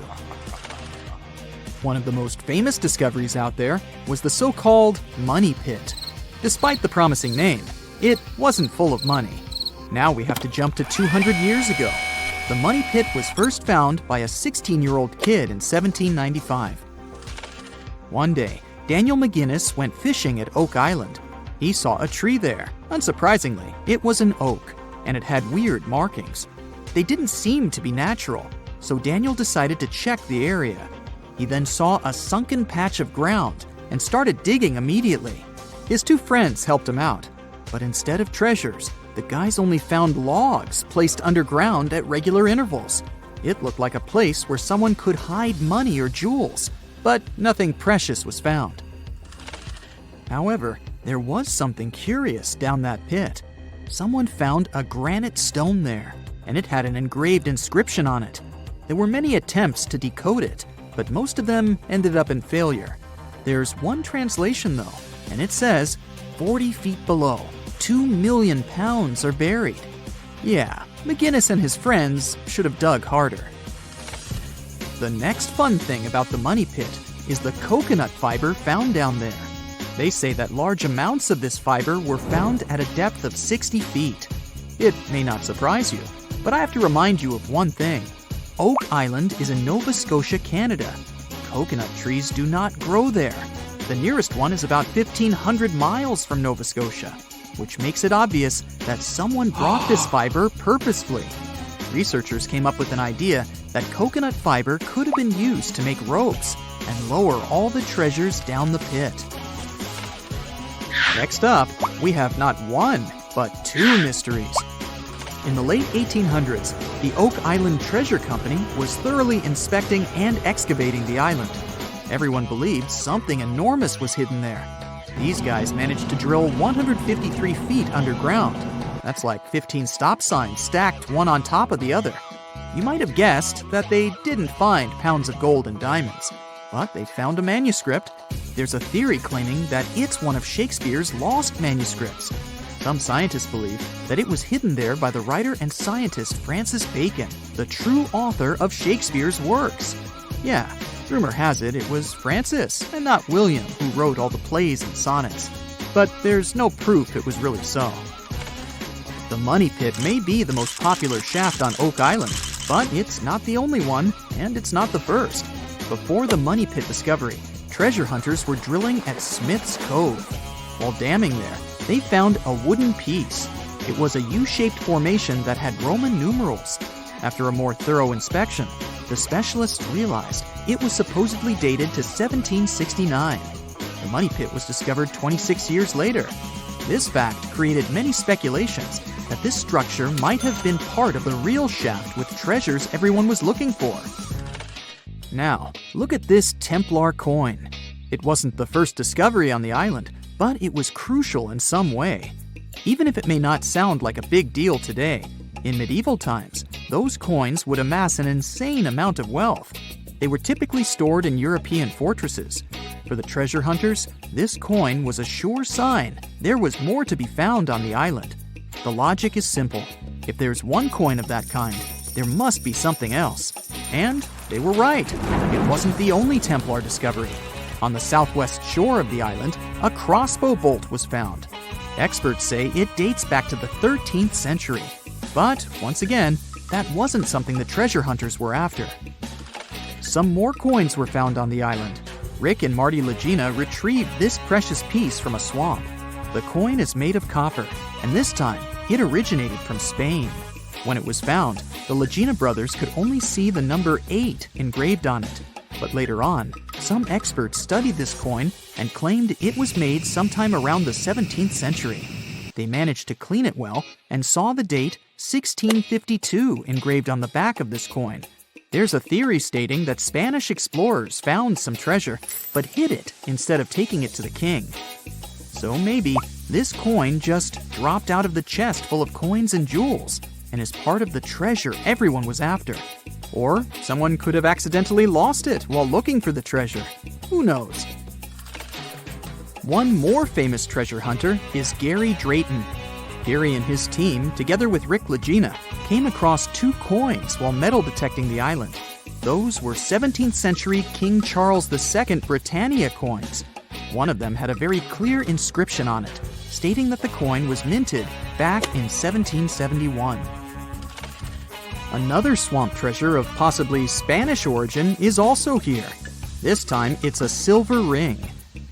One of the most famous discoveries out there was the so-called Money Pit. Despite the promising name, it wasn't full of money. Now we have to jump to 200 years ago. The Money Pit was first found by a 16-year-old kid in 1795. One day, Daniel McGinnis went fishing at Oak Island. He saw a tree there. Unsurprisingly, it was an oak, and it had weird markings. They didn't seem to be natural, so Daniel decided to check the area. He then saw a sunken patch of ground and started digging immediately. His 2 friends helped him out, but instead of treasures, the guys only found logs placed underground at regular intervals. It looked like a place where someone could hide money or jewels, but nothing precious was found. However, there was something curious down that pit. Someone found a granite stone there, and it had an engraved inscription on it. There were many attempts to decode it, but most of them ended up in failure. There's one translation though, and it says, 40 feet below, 2 million pounds are buried. Yeah, McGinnis and his friends should have dug harder. The next fun thing about the Money Pit is the coconut fiber found down there. They say that large amounts of this fiber were found at a depth of 60 feet. It may not surprise you, but I have to remind you of one thing. Oak Island is in Nova Scotia, Canada. Coconut trees do not grow there. The nearest one is about 1,500 miles from Nova Scotia, which makes it obvious that someone brought this fiber purposefully. Researchers came up with an idea that coconut fiber could have been used to make ropes and lower all the treasures down the pit. Next up, we have not one, but two mysteries. In the late 1800s, the Oak Island Treasure Company was thoroughly inspecting and excavating the island. Everyone believed something enormous was hidden there. These guys managed to drill 153 feet underground. That's like 15 stop signs stacked one on top of the other. You might have guessed that they didn't find pounds of gold and diamonds, but they found a manuscript. There's a theory claiming that it's one of Shakespeare's lost manuscripts. Some scientists believe that it was hidden there by the writer and scientist Francis Bacon, the true author of Shakespeare's works. Yeah, rumor has it was Francis and not William who wrote all the plays and sonnets. But there's no proof it was really so. The Money Pit may be the most popular shaft on Oak Island, but it's not the only one, and it's not the first. Before the Money Pit discovery, treasure hunters were drilling at Smith's Cove. While damming there, they found a wooden piece. It was a U-shaped formation that had Roman numerals. After a more thorough inspection, the specialists realized it was supposedly dated to 1769. The Money Pit was discovered 26 years later. This fact created many speculations that this structure might have been part of the real shaft with treasures everyone was looking for. Now, look at this Templar coin. It wasn't the first discovery on the island, but it was crucial in some way. Even if it may not sound like a big deal today, in medieval times, those coins would amass an insane amount of wealth. They were typically stored in European fortresses. For the treasure hunters, this coin was a sure sign there was more to be found on the island. The logic is simple. If there's one coin of that kind, there must be something else. And they were right. It wasn't the only Templar discovery. On the southwest shore of the island, a crossbow bolt was found. Experts say it dates back to the 13th century. But, once again, that wasn't something the treasure hunters were after. Some more coins were found on the island. Rick and Marty Legina retrieved this precious piece from a swamp. The coin is made of copper, and this time, it originated from Spain. When it was found, the Legina brothers could only see the number 8 engraved on it. But later on, some experts studied this coin and claimed it was made sometime around the 17th century. They managed to clean it well and saw the date 1652 engraved on the back of this coin. There's a theory stating that Spanish explorers found some treasure but hid it instead of taking it to the king. So maybe this coin just dropped out of the chest full of coins and jewels and is part of the treasure everyone was after. Or someone could have accidentally lost it while looking for the treasure. Who knows? One more famous treasure hunter is Gary Drayton. Gary and his team, together with Rick Legina, came across 2 coins while metal detecting the island. Those were 17th century King Charles II Britannia coins. One of them had a very clear inscription on it, stating that the coin was minted back in 1771. Another swamp treasure of possibly Spanish origin is also here. This time, it's a silver ring.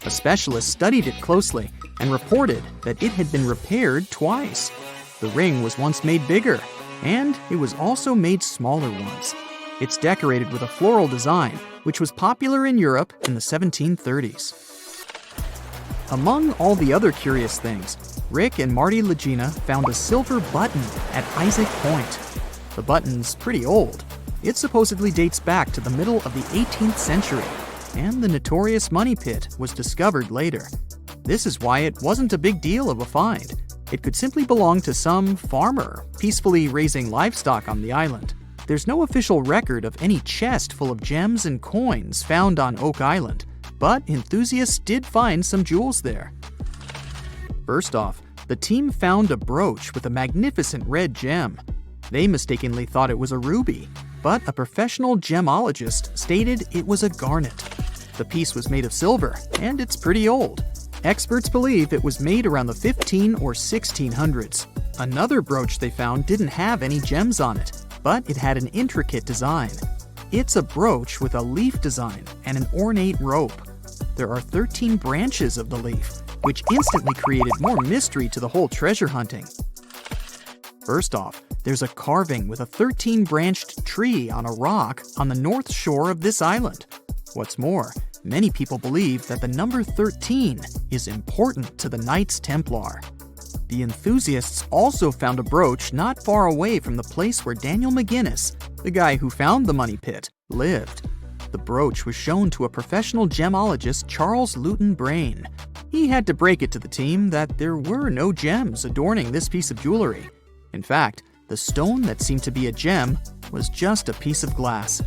A specialist studied it closely and reported that it had been repaired twice. The ring was once made bigger, and it was also made smaller ones. It's decorated with a floral design, which was popular in Europe in the 1730s. Among all the other curious things, Rick and Marty Legina found a silver button at Isaac Point. The button's pretty old. It supposedly dates back to the middle of the 18th century, and the notorious Money Pit was discovered later. This is why it wasn't a big deal of a find. It could simply belong to some farmer peacefully raising livestock on the island. There's no official record of any chest full of gems and coins found on Oak Island, but enthusiasts did find some jewels there. First off, the team found a brooch with a magnificent red gem. They mistakenly thought it was a ruby, but a professional gemologist stated it was a garnet. the piece was made of silver, and it's pretty old. Experts believe it was made around the 15 or 1600s. Another brooch they found didn't have any gems on it, but it had an intricate design. It's a brooch with a leaf design and an ornate rope. There are 13 branches of the leaf, which instantly created more mystery to the whole treasure hunting. First off, there's a carving with a 13-branched tree on a rock on the north shore of this island. What's more, many people believe that the number 13 is important to the Knights Templar. The enthusiasts also found a brooch not far away from the place where Daniel McGinnis, the guy who found the money pit, lived. The brooch was shown to a professional gemologist, Charles Luton Brain. He had to break it to the team that there were no gems adorning this piece of jewelry. In fact, the stone that seemed to be a gem was just a piece of glass.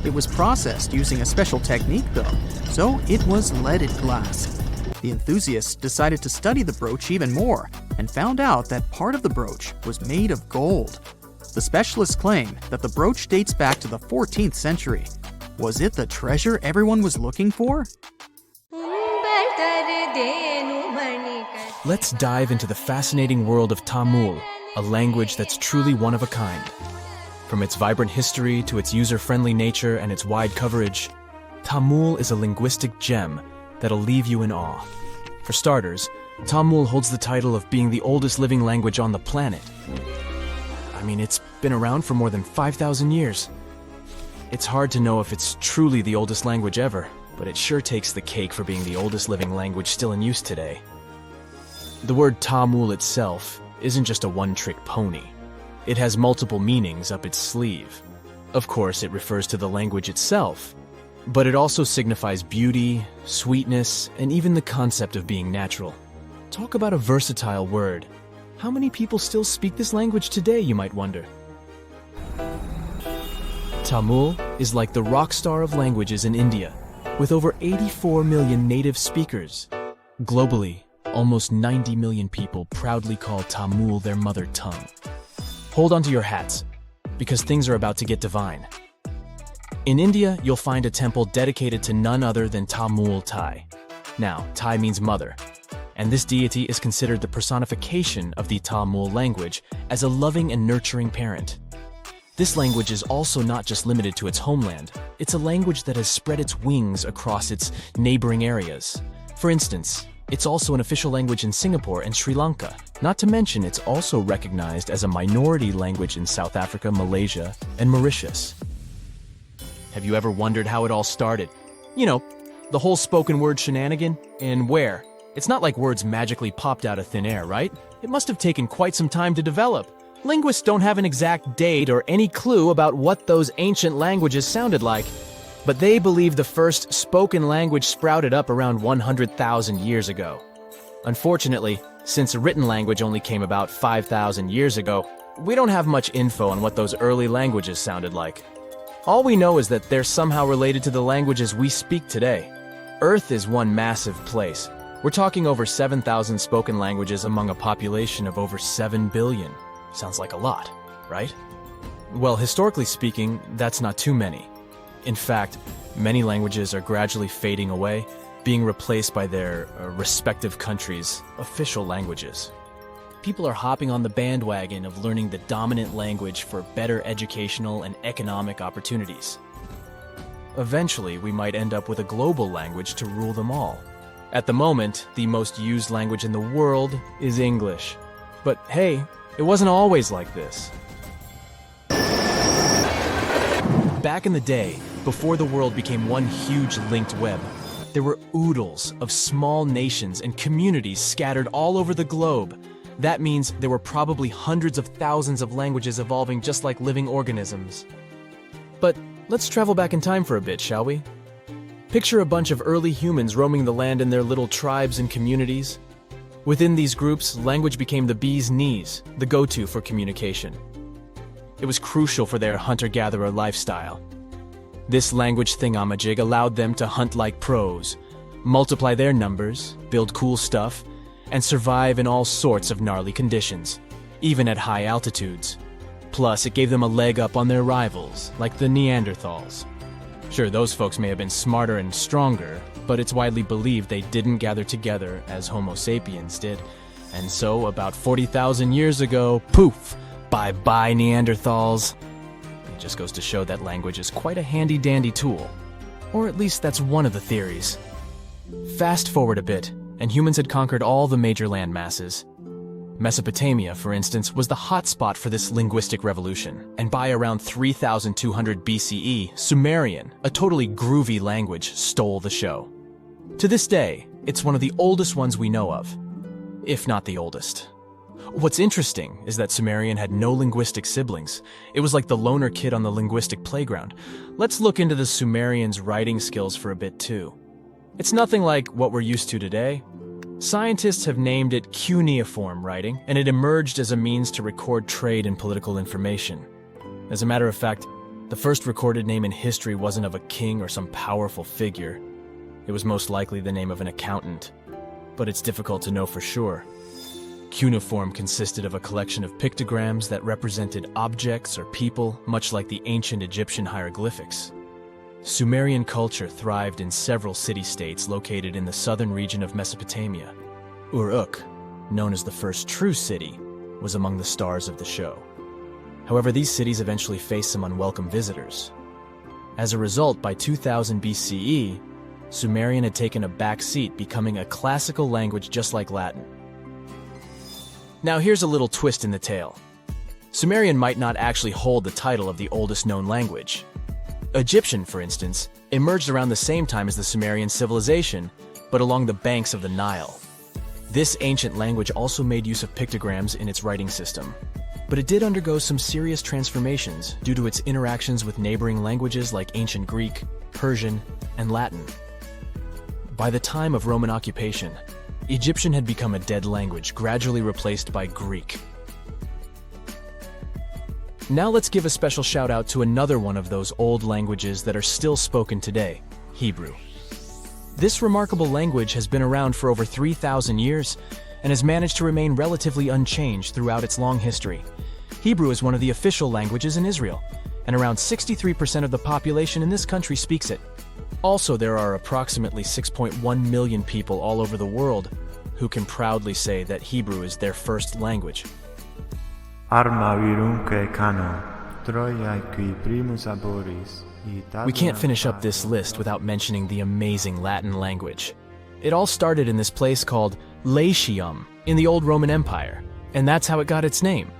It was processed using a special technique though, so it was leaded glass. The enthusiasts decided to study the brooch even more and found out that part of the brooch was made of gold. The specialists claim that the brooch dates back to the 14th century. Was it the treasure everyone was looking for? Let's dive into the fascinating world of Tamil, a language that's truly one of a kind. From its vibrant history to its user-friendly nature and its wide coverage, Tamil is a linguistic gem that'll leave you in awe. For starters, Tamil holds the title of being the oldest living language on the planet. I mean, it's been around for more than 5,000 years. It's hard to know if it's truly the oldest language ever, but it sure takes the cake for being the oldest living language still in use today. The word Tamil itself isn't just a one-trick pony. It has multiple meanings up its sleeve. Of course, it refers to the language itself, but it also signifies beauty, sweetness, and even the concept of being natural. Talk about a versatile word. How many people still speak this language today, you might wonder? Tamil is like the rock star of languages in India, with over 84 million native speakers. Globally, almost 90 million people proudly call Tamil their mother tongue. Hold on to your hats, because things are about to get divine. In India, you'll find a temple dedicated to none other than Tamul Tai. Now, Tai means mother, and this deity is considered the personification of the Tamil language as a loving and nurturing parent. This language is also not just limited to its homeland. It's a language that has spread its wings across its neighboring areas. For instance, it's also an official language in Singapore and Sri Lanka. Not to mention, it's also recognized as a minority language in South Africa, Malaysia, and Mauritius. Have you ever wondered how it all started? You know, the whole spoken word shenanigan? And where? It's not like words magically popped out of thin air, right? It must have taken quite some time to develop. Linguists don't have an exact date or any clue about what those ancient languages sounded like, but they believe the first spoken language sprouted up around 100,000 years ago. Unfortunately, since a written language only came about 5,000 years ago, we don't have much info on what those early languages sounded like. All we know is that they're somehow related to the languages we speak today. Earth is one massive place. We're talking over 7,000 spoken languages among a population of over 7 billion. Sounds like a lot, right? Well, historically speaking, that's not too many. In fact, many languages are gradually fading away, being replaced by their respective countries' official languages. People are hopping on the bandwagon of learning the dominant language for better educational and economic opportunities. Eventually, we might end up with a global language to rule them all. At the moment, the most used language in the world is English. But hey, it wasn't always like this. Back in the day, before the world became one huge linked web, there were oodles of small nations and communities scattered all over the globe. That means there were probably hundreds of thousands of languages evolving just like living organisms. But let's travel back in time for a bit, shall we? Picture a bunch of early humans roaming the land in their little tribes and communities. Within these groups, language became the bee's knees, the go-to for communication. It was crucial for their hunter-gatherer lifestyle. This language thingamajig allowed them to hunt like pros, multiply their numbers, build cool stuff, and survive in all sorts of gnarly conditions, even at high altitudes. Plus, it gave them a leg up on their rivals, like the Neanderthals. Sure, those folks may have been smarter and stronger, but it's widely believed they didn't gather together as Homo sapiens did. And so, about 40,000 years ago, poof, bye-bye Neanderthals. It just goes to show that language is quite a handy-dandy tool. Or at least that's one of the theories. Fast forward a bit, and humans had conquered all the major land masses. Mesopotamia, for instance, was the hotspot for this linguistic revolution, and by around 3200 BCE, Sumerian, a totally groovy language, stole the show. To this day, it's one of the oldest ones we know of, if not the oldest. What's interesting is that Sumerian had no linguistic siblings. It was like the loner kid on the linguistic playground. Let's look into the Sumerians' writing skills for a bit too. It's nothing like what we're used to today. Scientists have named it cuneiform writing, and it emerged as a means to record trade and political information. As a matter of fact, the first recorded name in history wasn't of a king or some powerful figure. It was most likely the name of an accountant. But it's difficult to know for sure. Cuneiform consisted of a collection of pictograms that represented objects or people, much like the ancient Egyptian hieroglyphics. Sumerian culture thrived in several city-states located in the southern region of Mesopotamia. Uruk, known as the first true city, was among the stars of the show. However, these cities eventually faced some unwelcome visitors. As a result, by 2000 BCE, Sumerian had taken a back seat, becoming a classical language just like Latin. Now here's a little twist in the tale. Sumerian might not actually hold the title of the oldest known language. Egyptian, for instance, emerged around the same time as the Sumerian civilization, but along the banks of the Nile. This ancient language also made use of pictograms in its writing system, but it did undergo some serious transformations due to its interactions with neighboring languages like ancient Greek, Persian, and Latin. By the time of Roman occupation, Egyptian had become a dead language, gradually replaced by Greek. Now let's give a special shout out to another one of those old languages that are still spoken today, Hebrew. This remarkable language has been around for over 3,000 years and has managed to remain relatively unchanged throughout its long history. Hebrew is one of the official languages in Israel, and around 63% of the population in this country speaks it. Also, there are approximately 6.1 million people all over the world who can proudly say that Hebrew is their first language. We can't finish up this list without mentioning the amazing Latin language. It all started in this place called Latium in the old Roman Empire, and that's how it got its name.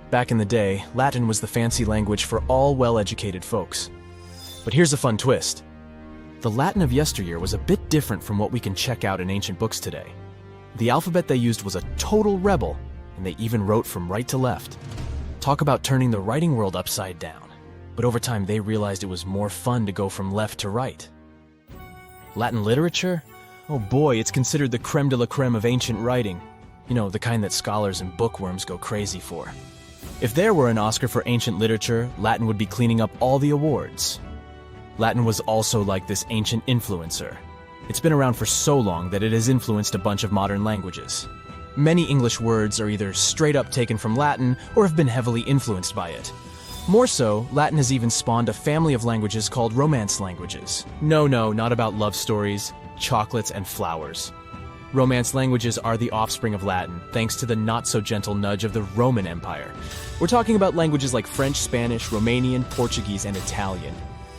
Back in the day, Latin was the fancy language for all well-educated folks. But here's a fun twist. The Latin of yesteryear was a bit different from what we can check out in ancient books today. The alphabet they used was a total rebel, and they even wrote from right to left. Talk about turning the writing world upside down. But over time they realized it was more fun to go from left to right. Latin literature? Oh boy, it's considered the creme de la creme of ancient writing. You know, the kind that scholars and bookworms go crazy for. If there were an Oscar for ancient literature, Latin would be cleaning up all the awards. Latin was also like this ancient influencer. It's been around for so long that it has influenced a bunch of modern languages. Many English words are either straight up taken from Latin or have been heavily influenced by it. More so, Latin has even spawned a family of languages called Romance languages. No, not about love stories, chocolates, and flowers. Romance languages are the offspring of Latin, thanks to the not-so-gentle nudge of the Roman Empire. We're talking about languages like French, Spanish, Romanian, Portuguese, and Italian.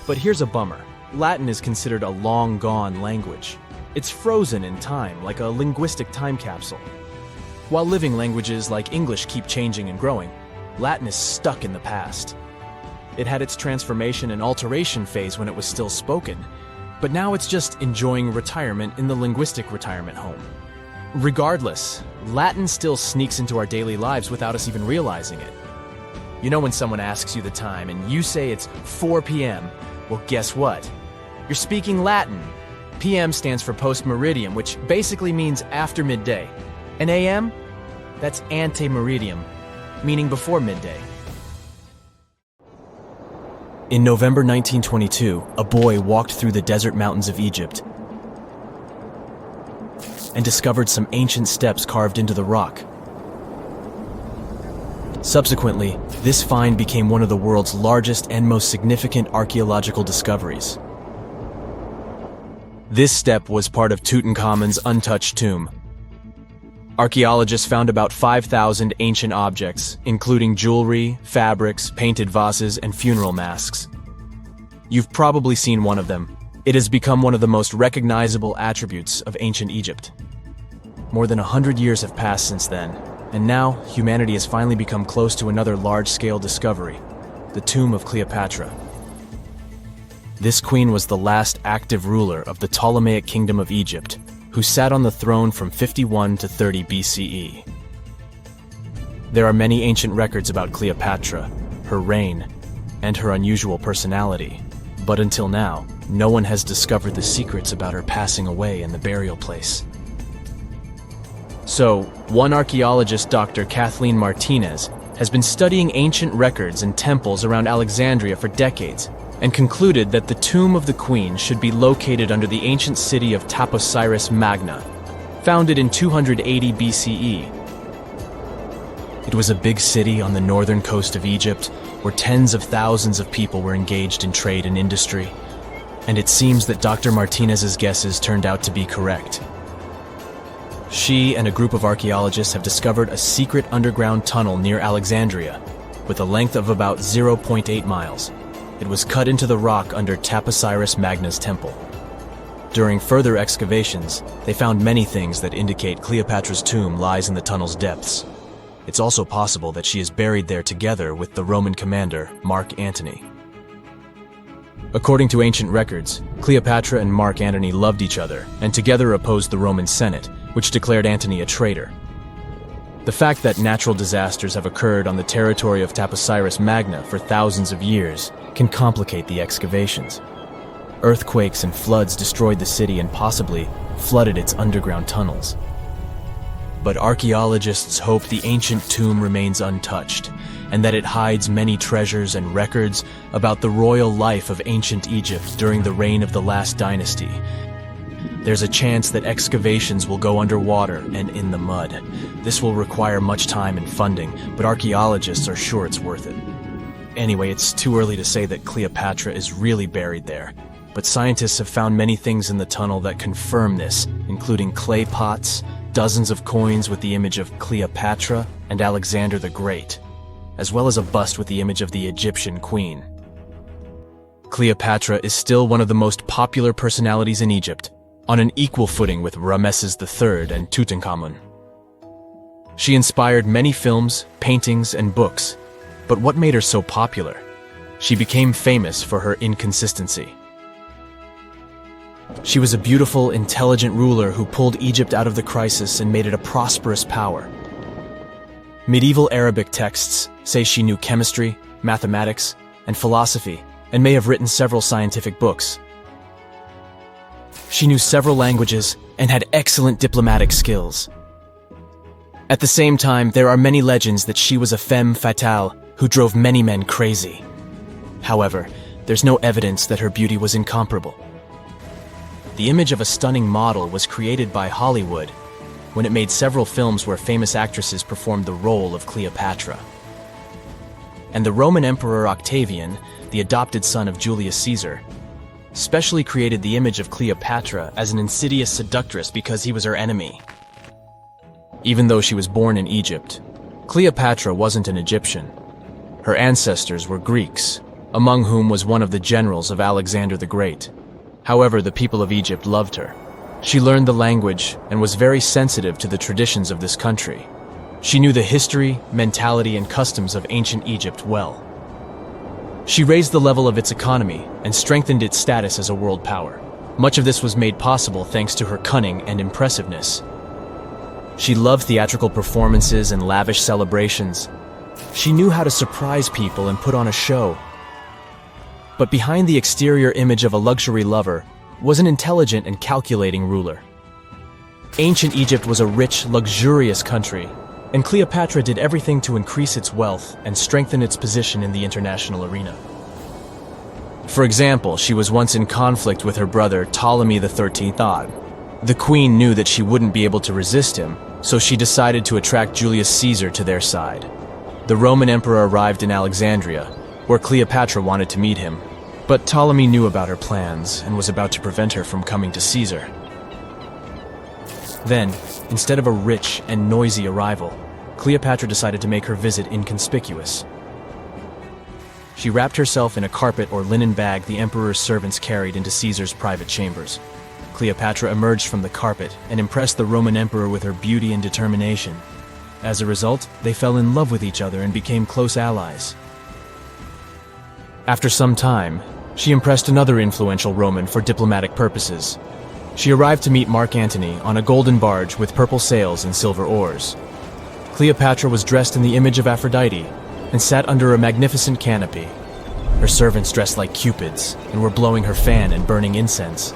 But here's a bummer. Latin is considered a long-gone language. It's frozen in time, like a linguistic time capsule. While living languages like English keep changing and growing, Latin is stuck in the past. It had its transformation and alteration phase when it was still spoken, but now it's just enjoying retirement in the linguistic retirement home. Regardless, Latin still sneaks into our daily lives without us even realizing it. You know when someone asks you the time and you say it's 4 p.m., well, guess what? You're speaking Latin. PM stands for post-meridiem, which basically means after midday. And AM? That's ante-meridiem, meaning before midday. In November 1922, a boy walked through the desert mountains of Egypt and discovered some ancient steps carved into the rock. Subsequently, this find became one of the world's largest and most significant archaeological discoveries. This step was part of Tutankhamun's untouched tomb. Archaeologists found about 5,000 ancient objects, including jewelry, fabrics, painted vases, and funeral masks. You've probably seen one of them. It has become one of the most recognizable attributes of ancient Egypt. More than 100 years have passed since then, and now humanity has finally become close to another large-scale discovery, the tomb of Cleopatra. This queen was the last active ruler of the Ptolemaic Kingdom of Egypt, who sat on the throne from 51 to 30 BCE. There are many ancient records about Cleopatra, her reign, and her unusual personality, but until now, no one has discovered the secrets about her passing away in the burial place. So, one archaeologist, Dr. Kathleen Martinez, has been studying ancient records and temples around Alexandria for decades, and concluded that the tomb of the queen should be located under the ancient city of Taposiris Magna, founded in 280 BCE. It was a big city on the northern coast of Egypt, where tens of thousands of people were engaged in trade and industry, and it seems that Dr. Martinez's guesses turned out to be correct. She and a group of archaeologists have discovered a secret underground tunnel near Alexandria, with a length of about 0.8 miles. It was cut into the rock under Taposiris Magna's temple. During further excavations, they found many things that indicate Cleopatra's tomb lies in the tunnel's depths. It's also possible that she is buried there together with the Roman commander, Mark Antony. According to ancient records, Cleopatra and Mark Antony loved each other and together opposed the Roman Senate, which declared Antony a traitor. The fact that natural disasters have occurred on the territory of Taposiris Magna for thousands of years can complicate the excavations. Earthquakes and floods destroyed the city and possibly flooded its underground tunnels. But archaeologists hope the ancient tomb remains untouched, and that it hides many treasures and records about the royal life of ancient Egypt during the reign of the last dynasty. There's a chance that excavations will go underwater and in the mud. This will require much time and funding, but archaeologists are sure it's worth it. Anyway, it's too early to say that Cleopatra is really buried there, but scientists have found many things in the tunnel that confirm this, including clay pots, dozens of coins with the image of Cleopatra and Alexander the Great, as well as a bust with the image of the Egyptian queen. Cleopatra is still one of the most popular personalities in Egypt, on an equal footing with Ramesses III and Tutankhamun. She inspired many films, paintings, and books, but what made her so popular? She became famous for her inconsistency. She was a beautiful, intelligent ruler who pulled Egypt out of the crisis and made it a prosperous power. Medieval Arabic texts say she knew chemistry, mathematics, and philosophy, and may have written several scientific books. She knew several languages and had excellent diplomatic skills. At the same time, there are many legends that she was a femme fatale who drove many men crazy. However, there's no evidence that her beauty was incomparable. The image of a stunning model was created by Hollywood when it made several films where famous actresses performed the role of Cleopatra. And the Roman Emperor Octavian, the adopted son of Julius Caesar, specially created the image of Cleopatra as an insidious seductress because he was her enemy. Even though she was born in Egypt, Cleopatra wasn't an Egyptian. Her ancestors were Greeks, among whom was one of the generals of Alexander the Great. However, the people of Egypt loved her. She learned the language and was very sensitive to the traditions of this country. She knew the history, mentality, and customs of ancient Egypt well. She raised the level of its economy and strengthened its status as a world power. Much of this was made possible thanks to her cunning and impressiveness. She loved theatrical performances and lavish celebrations. She knew how to surprise people and put on a show. But behind the exterior image of a luxury lover was an intelligent and calculating ruler. Ancient Egypt was a rich, luxurious country, and Cleopatra did everything to increase its wealth and strengthen its position in the international arena. For example, she was once in conflict with her brother Ptolemy XIII Odd. The queen knew that she wouldn't be able to resist him, so she decided to attract Julius Caesar to their side. The Roman emperor arrived in Alexandria, where Cleopatra wanted to meet him. But Ptolemy knew about her plans and was about to prevent her from coming to Caesar. Then, instead of a rich and noisy arrival, Cleopatra decided to make her visit inconspicuous. She wrapped herself in a carpet or linen bag the emperor's servants carried into Caesar's private chambers. Cleopatra emerged from the carpet and impressed the Roman emperor with her beauty and determination. As a result, they fell in love with each other and became close allies. After some time, she impressed another influential Roman for diplomatic purposes. She arrived to meet Mark Antony on a golden barge with purple sails and silver oars. Cleopatra was dressed in the image of Aphrodite and sat under a magnificent canopy. Her servants dressed like cupids and were blowing her fan and burning incense.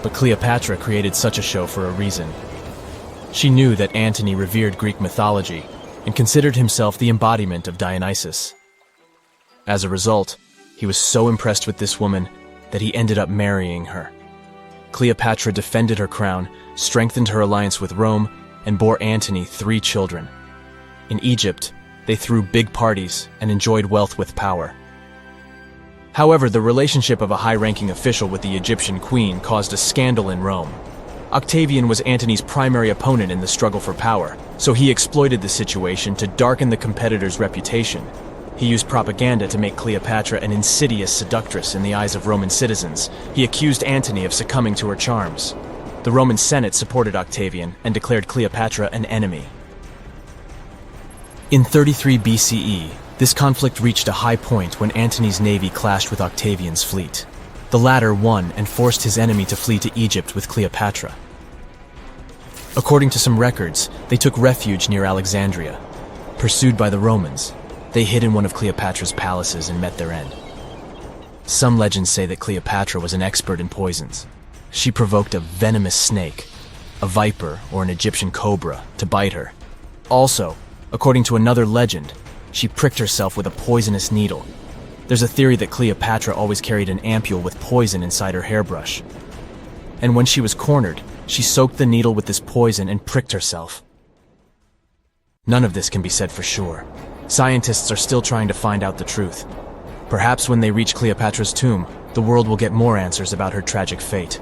But Cleopatra created such a show for a reason. She knew that Antony revered Greek mythology and considered himself the embodiment of Dionysus. As a result, he was so impressed with this woman that he ended up marrying her. Cleopatra defended her crown, strengthened her alliance with Rome, and bore Antony 3 children. In Egypt, they threw big parties and enjoyed wealth with power. However, the relationship of a high-ranking official with the Egyptian queen caused a scandal in Rome. Octavian was Antony's primary opponent in the struggle for power, so he exploited the situation to darken the competitor's reputation. He used propaganda to make Cleopatra an insidious seductress in the eyes of Roman citizens. He accused Antony of succumbing to her charms. The Roman Senate supported Octavian and declared Cleopatra an enemy. In 33 BCE, this conflict reached a high point when Antony's navy clashed with Octavian's fleet. The latter won and forced his enemy to flee to Egypt with Cleopatra. According to some records, they took refuge near Alexandria. Pursued by the Romans, they hid in one of Cleopatra's palaces and met their end. Some legends say that Cleopatra was an expert in poisons. She provoked a venomous snake, a viper or an Egyptian cobra, to bite her. Also, according to another legend, she pricked herself with a poisonous needle. There's a theory that Cleopatra always carried an ampule with poison inside her hairbrush. And when she was cornered, she soaked the needle with this poison and pricked herself. None of this can be said for sure. Scientists are still trying to find out the truth. Perhaps when they reach Cleopatra's tomb, the world will get more answers about her tragic fate.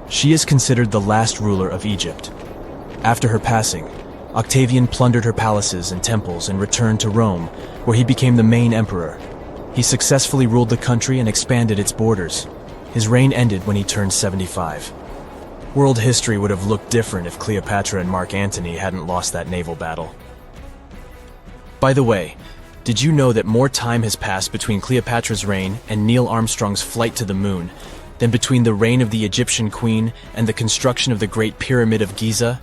She is considered the last ruler of Egypt. After her passing, Octavian plundered her palaces and temples and returned to Rome, where he became the main emperor. He successfully ruled the country and expanded its borders. His reign ended when he turned 75. World history would have looked different if Cleopatra and Mark Antony hadn't lost that naval battle. By the way, did you know that more time has passed between Cleopatra's reign and Neil Armstrong's flight to the moon than between the reign of the Egyptian queen and the construction of the Great Pyramid of Giza?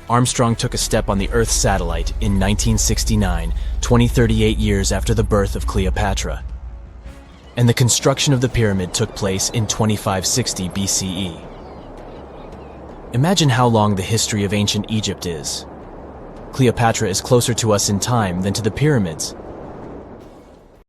Armstrong took a step on the Earth satellite in 1969, 38 years after the birth of Cleopatra. And the construction of the pyramid took place in 2560 BCE. Imagine how long the history of ancient Egypt is. Cleopatra is closer to us in time than to the pyramids.